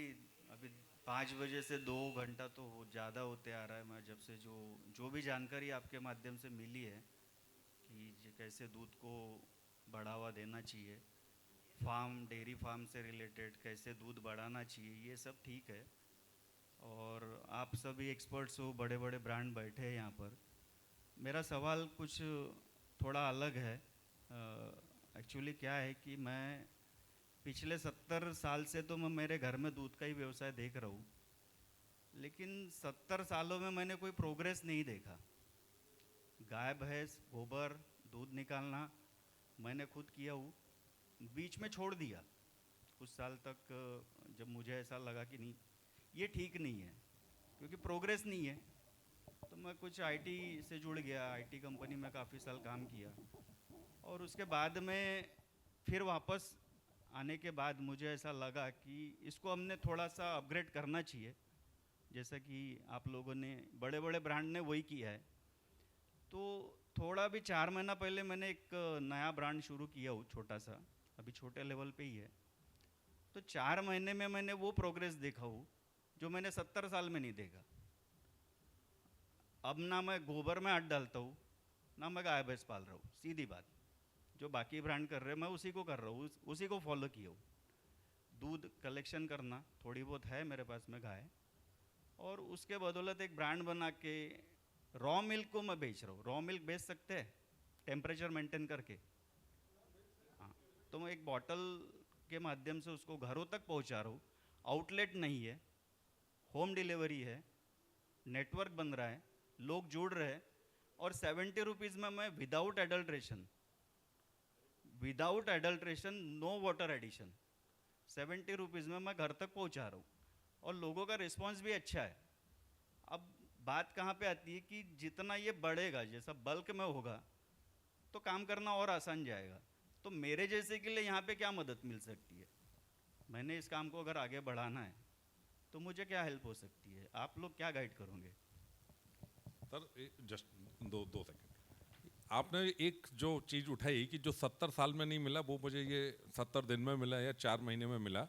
अभी 5 बजे से 2 घंटा तो ज़्यादा होते आ रहा है। मैं जब से जो भी जानकारी आपके माध्यम से मिली है कि कैसे दूध को बढ़ावा देना चाहिए, फार्म डेयरी फार्म से रिलेटेड कैसे दूध बढ़ाना चाहिए, ये सब ठीक है। और आप सभी एक्सपर्ट्स हो, बड़े बड़े ब्रांड बैठे हैं यहाँ पर। मेरा सवाल कुछ थोड़ा अलग है। एक्चुअली क्या है कि मैं पिछले 70 साल से तो मैं मेरे घर में दूध का ही व्यवसाय देख रहा हूँ, लेकिन 70 सालों में मैंने कोई प्रोग्रेस नहीं देखा। गाय भैंस गोबर दूध निकालना मैंने खुद किया हूँ, बीच में छोड़ दिया कुछ साल तक। जब मुझे ऐसा लगा कि नहीं ये ठीक नहीं है, क्योंकि प्रोग्रेस नहीं है, तो मैं कुछ आईटी से जुड़ गया। आईटी कंपनी में काफ़ी साल काम किया और उसके बाद में फिर वापस आने के बाद मुझे ऐसा लगा कि इसको हमने थोड़ा सा अपग्रेड करना चाहिए, जैसा कि आप लोगों ने बड़े बड़े ब्रांड ने वही किया है। तो थोड़ा भी 4 महीना पहले मैंने एक नया ब्रांड शुरू किया हूँ, छोटा सा, अभी छोटे लेवल पे ही है। तो 4 महीने में मैंने वो प्रोग्रेस देखा हूँ जो मैंने 70 साल में नहीं देखा। अब ना मैं गोबर में हाथ डालता हूँ, ना मैं गाय भैंस पाल रहा हूँ, सीधी बात। जो बाकी ब्रांड कर रहे हैं मैं उसी को कर रहा हूँ, उसी को फॉलो किया हूँ। दूध कलेक्शन करना थोड़ी बहुत है मेरे पास में गाय, और उसके बदौलत एक ब्रांड बना के रॉ मिल्क को मैं बेच रहा हूँ। रॉ मिल्क बेच सकते हैं टेम्परेचर मेंटेन करके। हाँ, तो मैं एक बॉटल के माध्यम से उसको घरों तक पहुँचा रहा हूँ। आउटलेट नहीं है, होम डिलीवरी है, नेटवर्क बन रहा है, लोग जुड़ रहे हैं, और 70 रुपीज़ में मैं without adulteration no water addition 70 rupees में मैं घर तक पहुंचा रहा हूँ, और लोगों का रिस्पांस भी अच्छा है। अब बात कहाँ पे आती है कि जितना ये बढ़ेगा, जैसा बल्क में होगा तो काम करना और आसान जाएगा। तो मेरे जैसे के लिए यहाँ पे क्या मदद मिल सकती है? मैंने इस काम को अगर आगे बढ़ाना है तो मुझे क्या हेल्प हो सकती है? आप लोग क्या गाइड करोगे? सर जस्ट दो सेकंड। आपने एक जो चीज़ उठाई कि जो 70 साल में नहीं मिला वो मुझे ये 70 दिन में मिला या 4 महीने में मिला।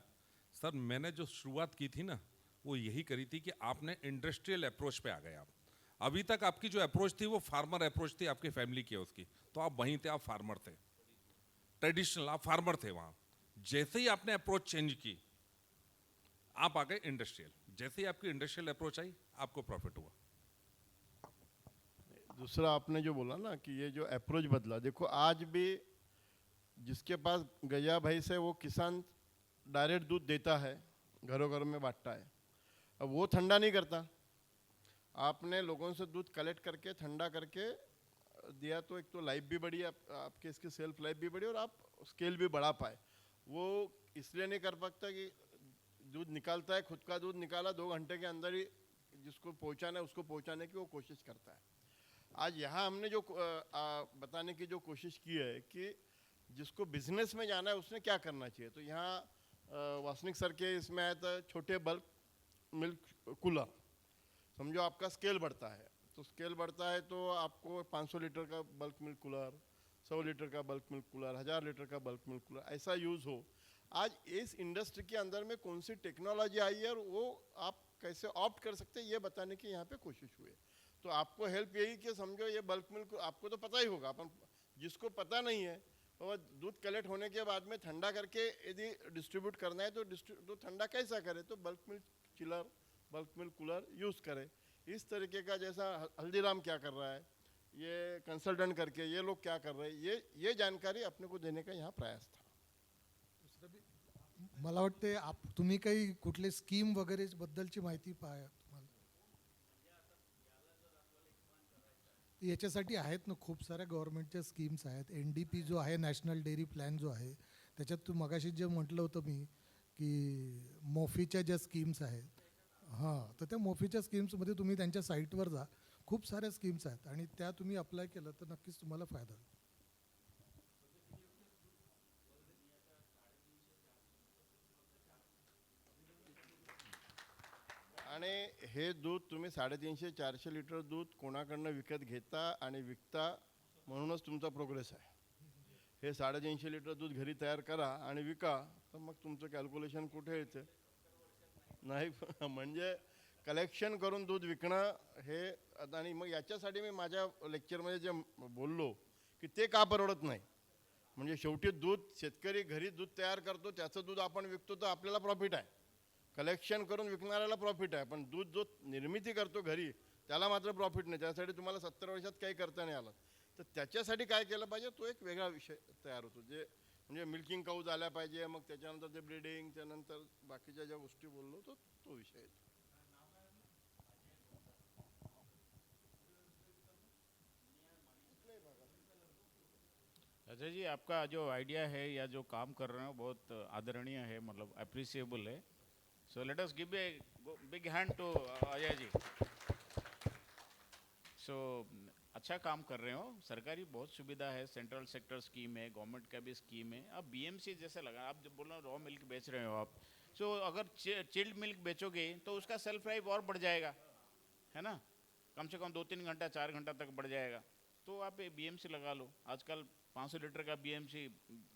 सर मैंने जो शुरुआत की थी ना वो यही करी थी कि आपने इंडस्ट्रियल अप्रोच पे आ गए आप। अभी तक आपकी जो अप्रोच थी वो फार्मर अप्रोच थी, आपकी फैमिली की है उसकी, तो आप वहीं थे, आप फार्मर थे, ट्रेडिशनल आप फार्मर थे वहाँ। जैसे ही आपने अप्रोच चेंज की आप आ गए इंडस्ट्रियल। जैसे ही आपकी इंडस्ट्रियल अप्रोच आई आपको प्रॉफिट हुआ। दूसरा आपने जो बोला ना कि ये जो अप्रोच बदला, देखो आज भी जिसके पास गैया भैंस है वो किसान डायरेक्ट दूध देता है, घरों घरों में बांटता है। अब वो ठंडा नहीं करता, आपने लोगों से दूध कलेक्ट करके ठंडा करके दिया तो एक तो लाइफ भी बढ़ी, आपके इसकी सेल्फ लाइफ भी बढ़ी और आप स्केल भी बढ़ा पाए। वो इसलिए नहीं कर पाता कि दूध निकालता है, खुद का दूध निकाला 2 घंटे के अंदर ही जिसको पहुंचाना है उसको पहुंचाने की वो कोशिश करता है। आज यहाँ हमने जो बताने की जो कोशिश की है कि जिसको बिजनेस में जाना है उसने क्या करना चाहिए, तो यहाँ वासनिक सर के इसमें आया था छोटे बल्क मिल्क कूलर। समझो आपका स्केल बढ़ता है, तो स्केल बढ़ता है तो आपको 500 लीटर का बल्क मिल्क कूलर, 100 लीटर का बल्क मिल्क कूलर, 1000 लीटर का बल्क मिल्क कूलर ऐसा यूज़ हो। आज इस इंडस्ट्री के अंदर में कौन सी टेक्नोलॉजी आई है और वो आप कैसे ऑप्ट कर सकते हैं ये बताने की यहाँ पे कोशिश हुई है। तो आपको हेल्प यही कि समझो ये बल्क मिल्क आपको तो पता ही होगा, अपन जिसको पता नहीं है और दूध कलेक्ट होने के बाद में ठंडा करके यदि डिस्ट्रीब्यूट करना है तो ठंडा कैसा करे, तो bulk milk chiller, bulk milk cooler use करे। इस तरीके का जैसा हल्दीराम क्या कर रहा है, ये कंसल्टेंट करके ये लोग क्या कर रहे हैं, ये जानकारी अपने को देने का यहाँ प्रयास था। मला वाटते तुम्ही काही कुठले स्कीम वगैरे बद्दलची माहिती तुम्हाला याच्यासाठी आहेत ना, खूप साऱ्या गव्हर्नमेंटच्या स्कीम्स आहेत। NDP जो आहे, नॅशनल डेअरी प्लॅन जो आहे, त्याच्यात तू मगाशी जे म्हटलं होतं मी की मोफीच्या ज्या स्कीम्स आहेत, हां, तर त्या मोफीच्या स्कीम्समध्ये तुम्ही त्यांच्या साईटवर जा, खूप साऱ्या स्कीम्स आहेत आणि त्या तुम्ही अप्लाय केलं तर नक्कीच तुम्हाला फायदा होईल। आणि हे दूध तुम्ही 350-400 लिटर दूध कोणाकडनं विकत घेता आणि विकता म्हणूनच तुमचा प्रोग्रेस आहे। हे 350 लिटर दूध घरी तयार करा आणि विका, तर मग तुमचं कॅल्क्युलेशन कुठे येते नाही। म्हणजे कलेक्शन करून दूध विकणं हे, आणि मग याच्यासाठी मी माझ्या लेक्चरमध्ये जे बोललो की ते का परवडत नाही, म्हणजे शेवटी दूध शेतकरी घरी दूध तयार करतो, त्याचं दूध आपण विकतो तर आपल्याला प्रॉफिट आहे, कलेक्शन करून विकणाऱ्याला प्रॉफिट आहे, पण दूध जो निर्मिती करतो घरी त्याला मात्र प्रॉफिट नाही। त्यासाठी तुम्हाला 70 वर्षात काही करता नाही आलं, तर त्याच्यासाठी काय केलं पाहिजे तो एक वेगळा विषय तयार होतो, जे म्हणजे मिल्किंग काऊ झाल्या पाहिजे, मग त्याच्यानंतर ते ब्रीडिंग, त्यानंतर बाकीच्या ज्या गोष्टी बोललो तो विषय आहे। अजय जी, आपका जो आइडिया है या जो काम कर रहे हैं बहुत आदरणीय है, मतलब अप्रिसिएबल है। So let us give a big hand to Ajay ji. So अच्छा काम कर रहे हो, सरकारी बहुत सुविधा है, सेंट्रल सेक्टर स्कीम है, गवर्नमेंट का भी स्कीम है. अब बीएमसी जैसे लगा, आप जब बोल रहे हो रॉ मिल्क बेच रहे हो आप, सो अगर चिल्ड मिल्क बेचोगे तो उसका सेल्फ लाइफ और बढ़ जाएगा, है ना, कम से कम 2-3 घंटा 4 घंटा तक बढ़ जाएगा. तो आप बीएमसी लगा लो. आजकल 500 लीटर का बीएमसी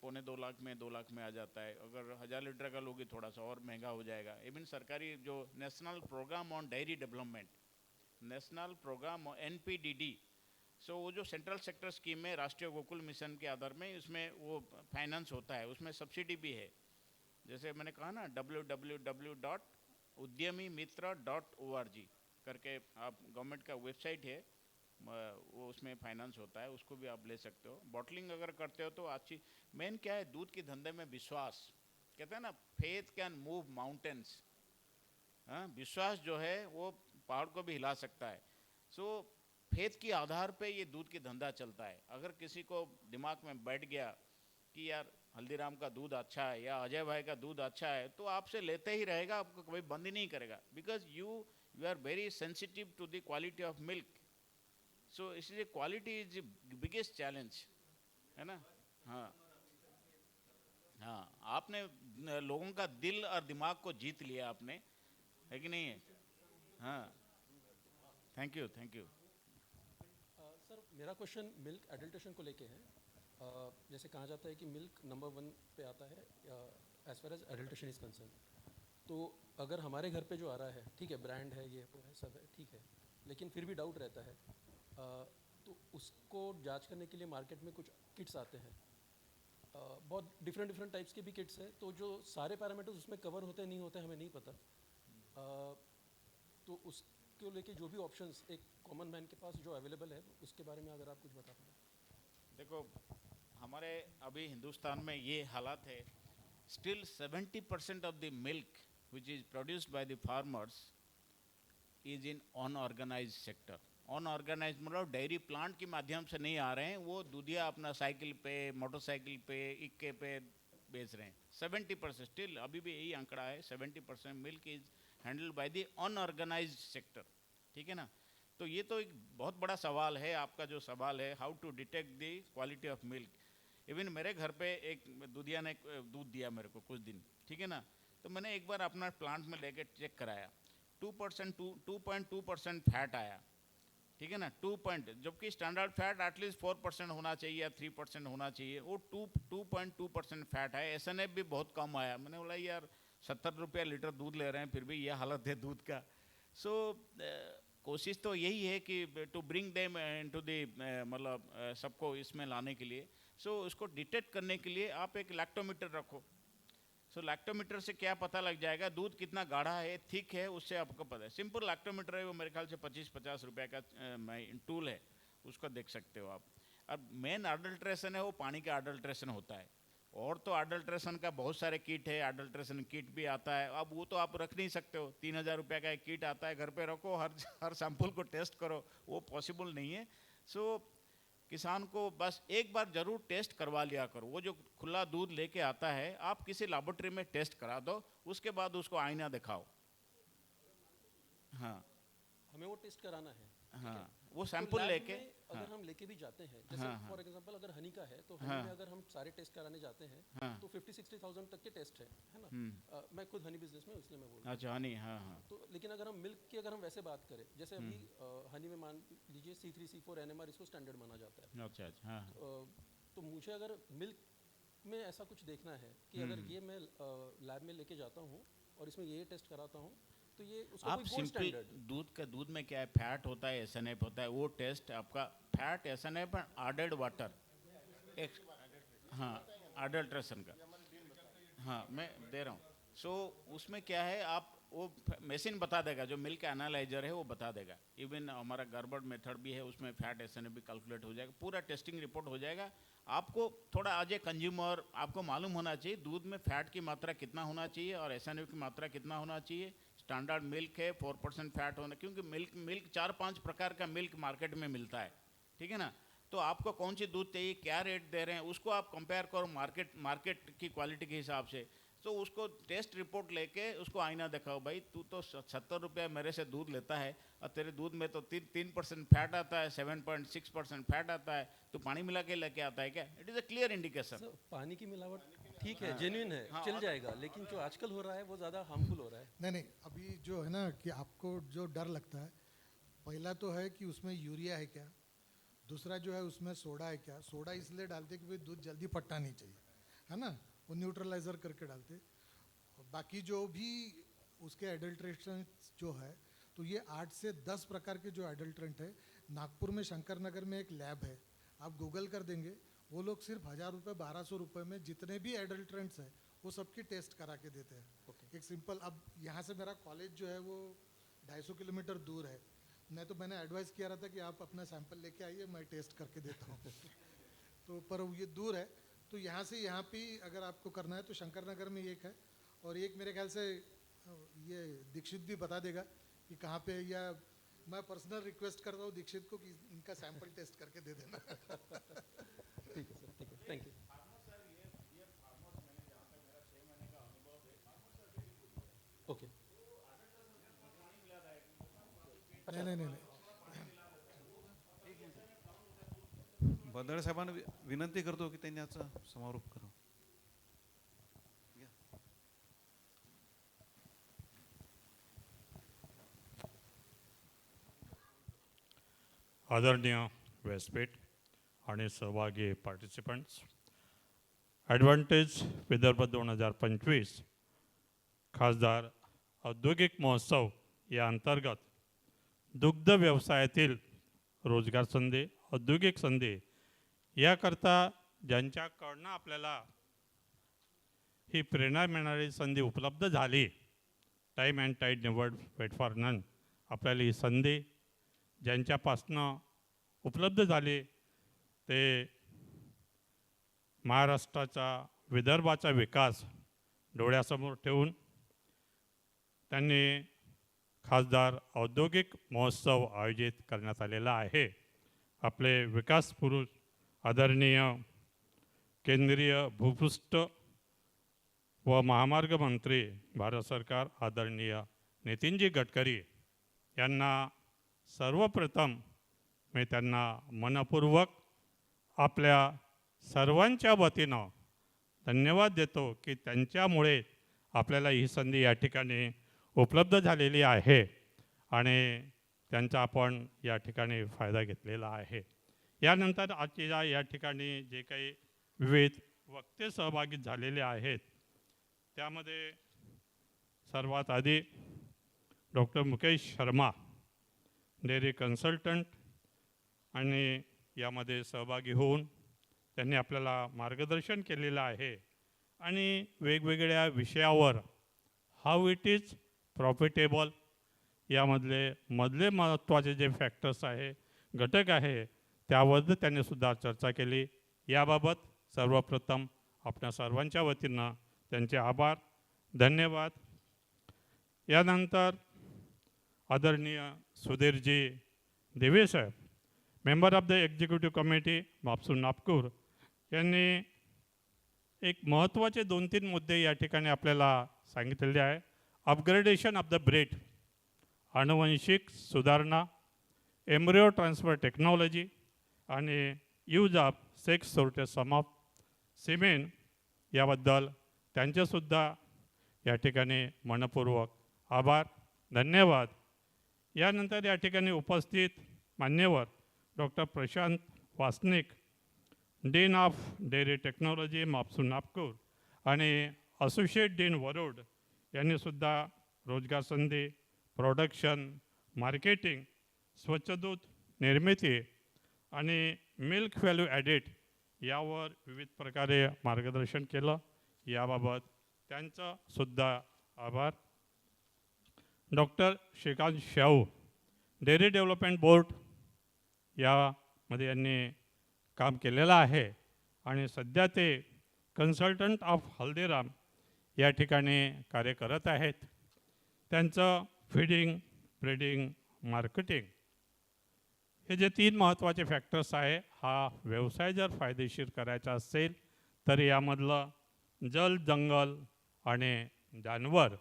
1.25 लाख में 2 लाख में आ जाता है. अगर 1000 लीटर का लोगे थोड़ा सा और महंगा हो जाएगा. इवन सरकारी जो national program on dairy development, national program NPDD, so वो जो सेंट्रल सेक्टर स्कीम है राष्ट्रीय गोकुल मिशन के आधार में, उसमें वो फाइनेंस होता है, उसमें सब्सिडी भी है. जैसे मैंने कहा ना www.udyamimitra.org करके आप गवर्नमेंट का वेबसाइट है, वो उसमें फाइनेंस होता है, उसको भी आप ले सकते हो. बॉटलिंग अगर करते हो तो अच्छी. मेन क्या है, दूध के धंधे में विश्वास. कहते हैं ना, फेथ कैन मूव माउंटेन्स. हाँ, विश्वास जो है वो पहाड़ को भी हिला सकता है. सो फेथ के आधार पे ये दूध के धंधा चलता है. अगर किसी को दिमाग में बैठ गया कि यार हल्दीराम का दूध अच्छा है या अजय भाई का दूध अच्छा है, तो आपसे लेते ही रहेगा, आपको कभी बंद ही नहीं करेगा. Because you are very sensitive to the quality of milk. So इसलिए क्वालिटी इज बिगेस्ट चैलेंज, है ना. हाँ हाँ, आपने लोगों का दिल और दिमाग को जीत लिया आपने, है कि नहीं है. हाँ, thank you, thank you. Sir मेरा क्वेश्चन मिल्क एडल्ट्रेशन को लेके है. जैसे कहा जाता है कि मिल्क नंबर 1 पे आता है as far as adulteration is concern. तो अगर हमारे घर पे जो आ रहा है, ठीक है, ब्रांड है, ये वो है, सब है, ठीक है, लेकिन फिर भी डाउट रहता है, तो उसको जांच करने के लिए मार्केट में कुछ किट्स आते हैं. बहुत डिफरेंट टाइप्स के भी किट्स है. तो जो सारे पैरामीटर्स उसमें कवर होते हैं नहीं होते हमें नहीं पता. तो उसको लेके जो भी ऑप्शंस एक कॉमन मैन के पास जो अवेलेबल है, उसके बारे में अगर आप कुछ बता पाएँ. देखो, हमारे अभी हिंदुस्तान में ये हालात है, still 70% of the milk which is produced by the farmers is in unorganised sector. Unorganised मतलब डेयरी प्लांट के माध्यम से नहीं आ रहे हैं, वो दूधिया अपना साइकिल पे, मोटरसाइकिल पे, इक्के पे बेच रहे हैं. 70% स्टिल अभी भी यही आंकड़ा है, 70% milk is handled by the unorganised sector. ठीक है ना. तो ये तो एक बहुत बड़ा सवाल है. आपका जो सवाल है, how to detect the quality of milk. Even मेरे घर पे एक दूधिया ने दूध दिया मेरे को कुछ दिन, ठीक है ना. तो मैंने एक बार अपना प्लांट में लेके चेक कराया, 2.2% फैट आया, ठीक है ना. 2 पॉइंट, जबकि स्टैंडर्ड फैट एटलीस्ट 4% होना चाहिए या 3% होना चाहिए, वो 2.2% फैट है. SNF भी बहुत कम आया. मैंने बोला यार 70 रुपया लीटर दूध ले रहे हैं, फिर भी ये हालत है दूध का. सो कोशिश तो यही है कि to bring them into the, मतलब सबको इसमें लाने के लिए. सो उसको डिटेक्ट करने के लिए आप एक लैक्टोमीटर रखो. सो लैक्टोमीटर से क्या पता लग जाएगा, दूध कितना गाढ़ा है, थिक है, उससे आपको पता है. सिंपल लैक्टोमीटर है, वो मेरे ख्याल से 25-50 रुपये का टूल है, उसको देख सकते हो आप. अब मेन अडल्ट्रेशन है वो पानी का अडल्ट्रेशन होता है. और तो अडल्ट्रेशन का बहुत सारे किट है, अडल्ट्रेशन किट भी आता है. अब वो तो आप रख नहीं सकते हो, 3000 रुपये का एक किट आता है, घर पे रखो, हर सैंपल को टेस्ट करो, वो पॉसिबल नहीं है. सो किसान को बस एक बार जरूर टेस्ट करवा लिया करो. वो जो खुला दूध लेके आता है, आप किसी लैबोरेटरी में टेस्ट करा दो, उसके बाद उसको आईना दिखाओ. हाँ, हमें वो टेस्ट कराना है. हाँ, वो सैंपल लेके, अगर हम लेके भी जाते हैं, जैसे फॉर एग्जांपल अगर हनी का है, तो हनी में अगर हम सारे टेस्ट कराने जाते हैं, तो 50-60,000 तक के टेस्ट है ना. मैं खुद हनी बिजनेस में, इसलिए मैं बोल रहा हूँ. अच्छा, हनी, हाँ हाँ. तो लेकिन अगर हम मिल्क की अगर हम वैसे बात करें, जैसे अभी हनी में मान लीजिए C3, C4, NMR इसको स्टैंडर्ड माना जाता है. अच्छा अच्छा, हाँ. तो मुझे अगर मिल्क में ऐसा कुछ देखना है कि अगर ये मैं लैब में लेके जाता हूँ और इसमें ये टेस्ट कराता हूँ, तो ये उसका आप कोई गोल्ड सिंपल स्टैंडर्ड. दूध में क्या है, फैट होता है, SNF होता है, वो टेस्ट आपका फैट, SNF और आर्डर्ड वाटर, एक, हाँ, अडल्ट्रेशन का, हाँ, मैं दे रहा हूँ. सो उसमें क्या है, आप वो मशीन बता देगा, जो मिल्क एनालाइजर है वो बता देगा. इवन हमारा गड़बड़ मेथड भी है, उसमें फैट SNF भी कैलकुलेट हो जाएगा, पूरा टेस्टिंग रिपोर्ट हो जाएगा. आपको थोड़ा एज ए कंज्यूमर आपको मालूम होना चाहिए दूध में फैट की मात्रा कितना होना चाहिए और SNF की मात्रा कितना होना चाहिए. स्टैंडर्ड मिल्क है 4% फैट होना, क्योंकि मिल्क 4-5 प्रकार का मिल्क मार्केट में मिलता है, ठीक है ना. तो आपको कौन सी दूध चाहिए, क्या रेट दे रहे हैं, उसको आप कंपेयर करो मार्केट की क्वालिटी के हिसाब से. तो उसको टेस्ट रिपोर्ट लेके उसको आईना दिखाओ, भाई तू तो 70 रुपये मेरे से दूध लेता है और तेरे दूध में तो 3% फैट आता है, 7.6% फैट आता है, तू पानी मिला के लेके आता है क्या? It is a clear indication. Sir पानी की मिलावट ठीक है, जेन्युइन है, चल जाएगा, लेकिन जो आजकल हो रहा है वो ज़्यादा हार्मफुल हो रहा है। नहीं नहीं, अभी जो है ना कि आपको जो डर लगता है, पहला तो है कि उसमें यूरिया है क्या, दूसरा जो है उसमें सोडा है क्या। सोडा इसलिए डालते कि भाई दूध जल्दी फटना नहीं चाहिए, है ना, वो न्यूट्रलाइज़र करके डालते। बाकी जो भी उसके एडल्ट्रेशन जो है, तो ये 8 से 10 प्रकार के जो एडल्ट्रेंट है। नागपुर में शंकर नगर में एक लैब है, आप गूगल कर देंगे, वो लोग सिर्फ 1000 रुपये 1200 रुपये में जितने भी एडल्ट्रेंट्स हैं वो सबकी टेस्ट करा के देते हैं। एक सिंपल, अब यहाँ से मेरा कॉलेज जो है वो 250 किलोमीटर दूर है, नहीं तो मैंने एडवाइस किया रहा था कि आप अपना सैंपल लेके आइए, मैं टेस्ट करके देता हूँ तो पर ये दूर है, तो यहाँ से यहाँ पे अगर आपको करना है तो शंकर नगर में एक है, और एक मेरे ख्याल से ये दीक्षित भी बता देगा कि कहाँ पे, या मैं पर्सनल रिक्वेस्ट करता हूँ दीक्षित को कि इनका सैंपल टेस्ट करके दे देना ठीक है सर, ठीक है, थैंक यू। ओके, नहीं नहीं नहीं नहीं बंदळे साहेबांना विनंती करतो की त्यांनी याचा समारोप करा। आदरणीय व्यासपीठ आणि सहभागी पार्टिसिपंट्स, ॲडव्हान्टेज विदर्भ 2025 खासदार औद्योगिक महोत्सव या अंतर्गत दुग्ध व्यवसायातील रोजगार संधी, औद्योगिक संधी याकरता ज्यांच्याकडनं आपल्याला ही प्रेरणा मिळणारी संधी उपलब्ध झाली, time and tide never wait for none, आपल्याला ही संधी ज्यांच्यापासनं उपलब्ध झाली ते महाराष्ट्राचा, विदर्भाचा विकास डोळ्यासमोर ठेवून त्यांनी खासदार औद्योगिक महोत्सव आयोजित करण्यात आलेला आहे। आपले विकास पुरुष आदरणीय केंद्रीय भूपृष्ठ व महामार्ग मंत्री भारत सरकार आदरणीय नितीनजी गडकरी यांना सर्वप्रथम मी त्यांना मनपूर्वक आपल्या सर्वांच्या वतीनं धन्यवाद देतो की त्यांच्यामुळे आपल्याला ही संधी या ठिकाणी उपलब्ध झालेली आहे आणि त्यांचा आपण या ठिकाणी फायदा घेतलेला आहे। यानंतर आजच्या या ठिकाणी जे काही विविध वक्ते सहभागी झालेले आहेत त्यामध्ये सर्वात आधी doctor Mukesh Sharma, dairy consultant, आणि यामध्ये सहभागी होऊन त्यांनी आपल्याला मार्गदर्शन केलेलं आहे आणि वेगवेगळ्या विषयावर हाऊ इट इज प्रॉफिटेबल मधले महत्त्वाचे जे फॅक्टर्स आहे, घटक आहे, त्यावर त्यांनी सुद्धा चर्चा केली। याबाबत सर्वप्रथम आपल्या सर्वांच्या वतीनं त्यांचे आभार, धन्यवाद। यानंतर आदरणीय सुधीरजी देवे साहेब, member of the executive committee मापसून नागपूर, यांनी एक महत्त्वाचे 2-3 मुद्दे या ठिकाणी आपल्याला सांगितलेले आहे। अपग्रेडेशन ऑफ द ब्रीड, आनुवंशिक सुधारणा, एम्ब्रियो ट्रान्सफर टेक्नॉलॉजी आणि use of sex sorted some of semen याबद्दल त्यांचेसुद्धा या ठिकाणी मनपूर्वक आभार, धन्यवाद। यानंतर या ठिकाणी उपस्थित मान्यवर doctor Prashant Wasnik, dean of dairy technology मापसून नागपूर आणि असोसिएट डीन वरोड यांनी सुद्धा रोजगार संधी, प्रोडक्शन, मार्केटिंग, स्वच्छ दूध निर्मिती आणि मिल्क व्हॅल्यू ॲडेड यावर विविध प्रकारे मार्गदर्शन केलं। याबाबत त्यांचा सुद्धा आभार। Doctor Shrikant Shahu, dairy development board यामध्ये यांनी काम केलेलं आहे आणि सध्या ते कन्सल्टंट ऑफ हल्दीराम या ठिकाणी कार्य करत आहेत। त्यांचं फीडिंग, ब्रीडिंग, मार्केटिंग हे जे 3 महत्त्वाचे फॅक्टर्स आहे, हा व्यवसाय जर फायदेशीर करायचा असेल तर यामधलं जल, जंगल आणि जानवर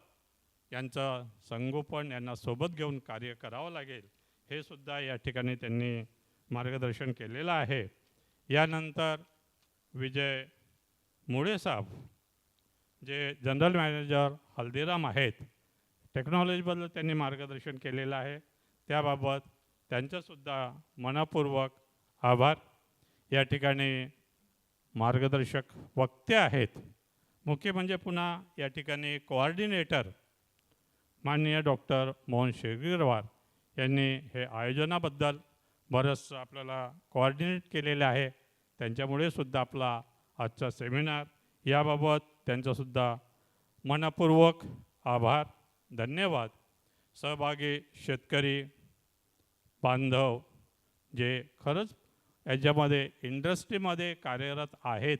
यांचं संगोपन यांना सोबत घेऊन कार्य करावं लागेल, हे सुद्धा या ठिकाणी त्यांनी मार्गदर्शन केलेलं आहे. यानंतर विजय मुळे साहेब जे जनरल मॅनेजर हल्दीराम आहेत, टेक्नॉलॉजीबद्दल त्यांनी मार्गदर्शन केलेलं आहे, त्याबाबत त्यांचंसुद्धा मनपूर्वक आभार. या ठिकाणी मार्गदर्शक वक्ते आहेत, मुख्य म्हणजे पुन्हा या ठिकाणी कोऑर्डिनेटर माननीय डॉक्टर मोहन शेगीरवार यांनी हे आयोजनाबद्दल बरंचसं आपल्याला कोऑर्डिनेट केलेलं आहे. त्यांच्यामुळे सुद्धा आपला आजचा सेमिनार याबाबत त्यांचासुद्धा मनपूर्वक आभार, धन्यवाद. सहभागी शेतकरी बांधव जे खरंच याच्यामध्ये इंडस्ट्रीमध्ये कार्यरत आहेत,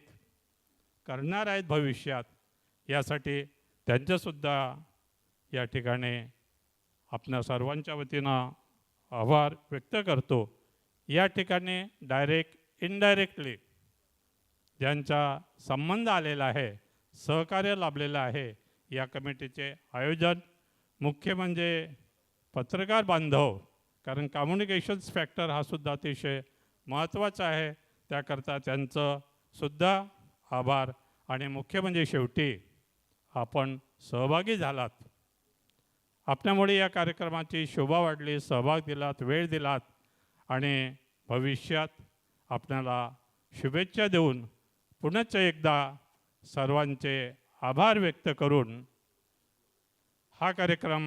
करणार आहेत भविष्यात, यासाठी त्यांचंसुद्धा या ठिकाणी आपल्या सर्वांच्या वतीनं आभार व्यक्त करतो. या ठिकाणी डायरेक्ट इनडायरेक्टली ज्यांचा संबंध आलेला आहे, सहकार्य लाभलेलं आहे या कमिटीचे आयोजन, मुख्य म्हणजे पत्रकार बांधव, कारण कम्युनिकेशन्स फॅक्टर हा सुद्धा अतिशय महत्त्वाचा आहे, त्याकरता त्यांचं सुद्धा आभार. आणि मुख्य म्हणजे शेवटी आपण सहभागी झालात, आपल्यामुळे या कार्यक्रमाची शोभा वाढली, सहभाग दिलात, वेळ दिलात आणि भविष्यात आपल्याला शुभेच्छा देऊन पुनश्च एकदा सर्वांचे आभार व्यक्त करून हा कार्यक्रम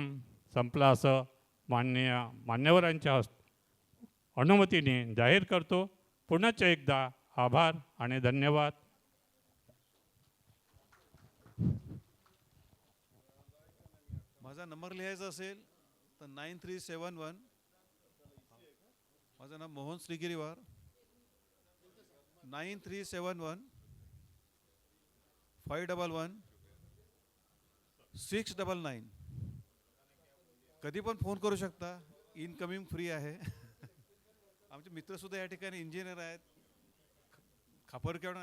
संपला असं मान्यवरांच्या अनुमतीने जाहीर करतो. पुनश्च एकदा आभार आणि धन्यवाद. माझा नंबर लिहायचा असेल तर 9371. माझं नाव मोहन श्रीगिरीवार. 9371 511 699. कधी पण फोन करू शकता, इनकमिंग फ्री आहे. आमचे मित्रसुद्धा या ठिकाणी इंजिनियर आहेत, खापरखेड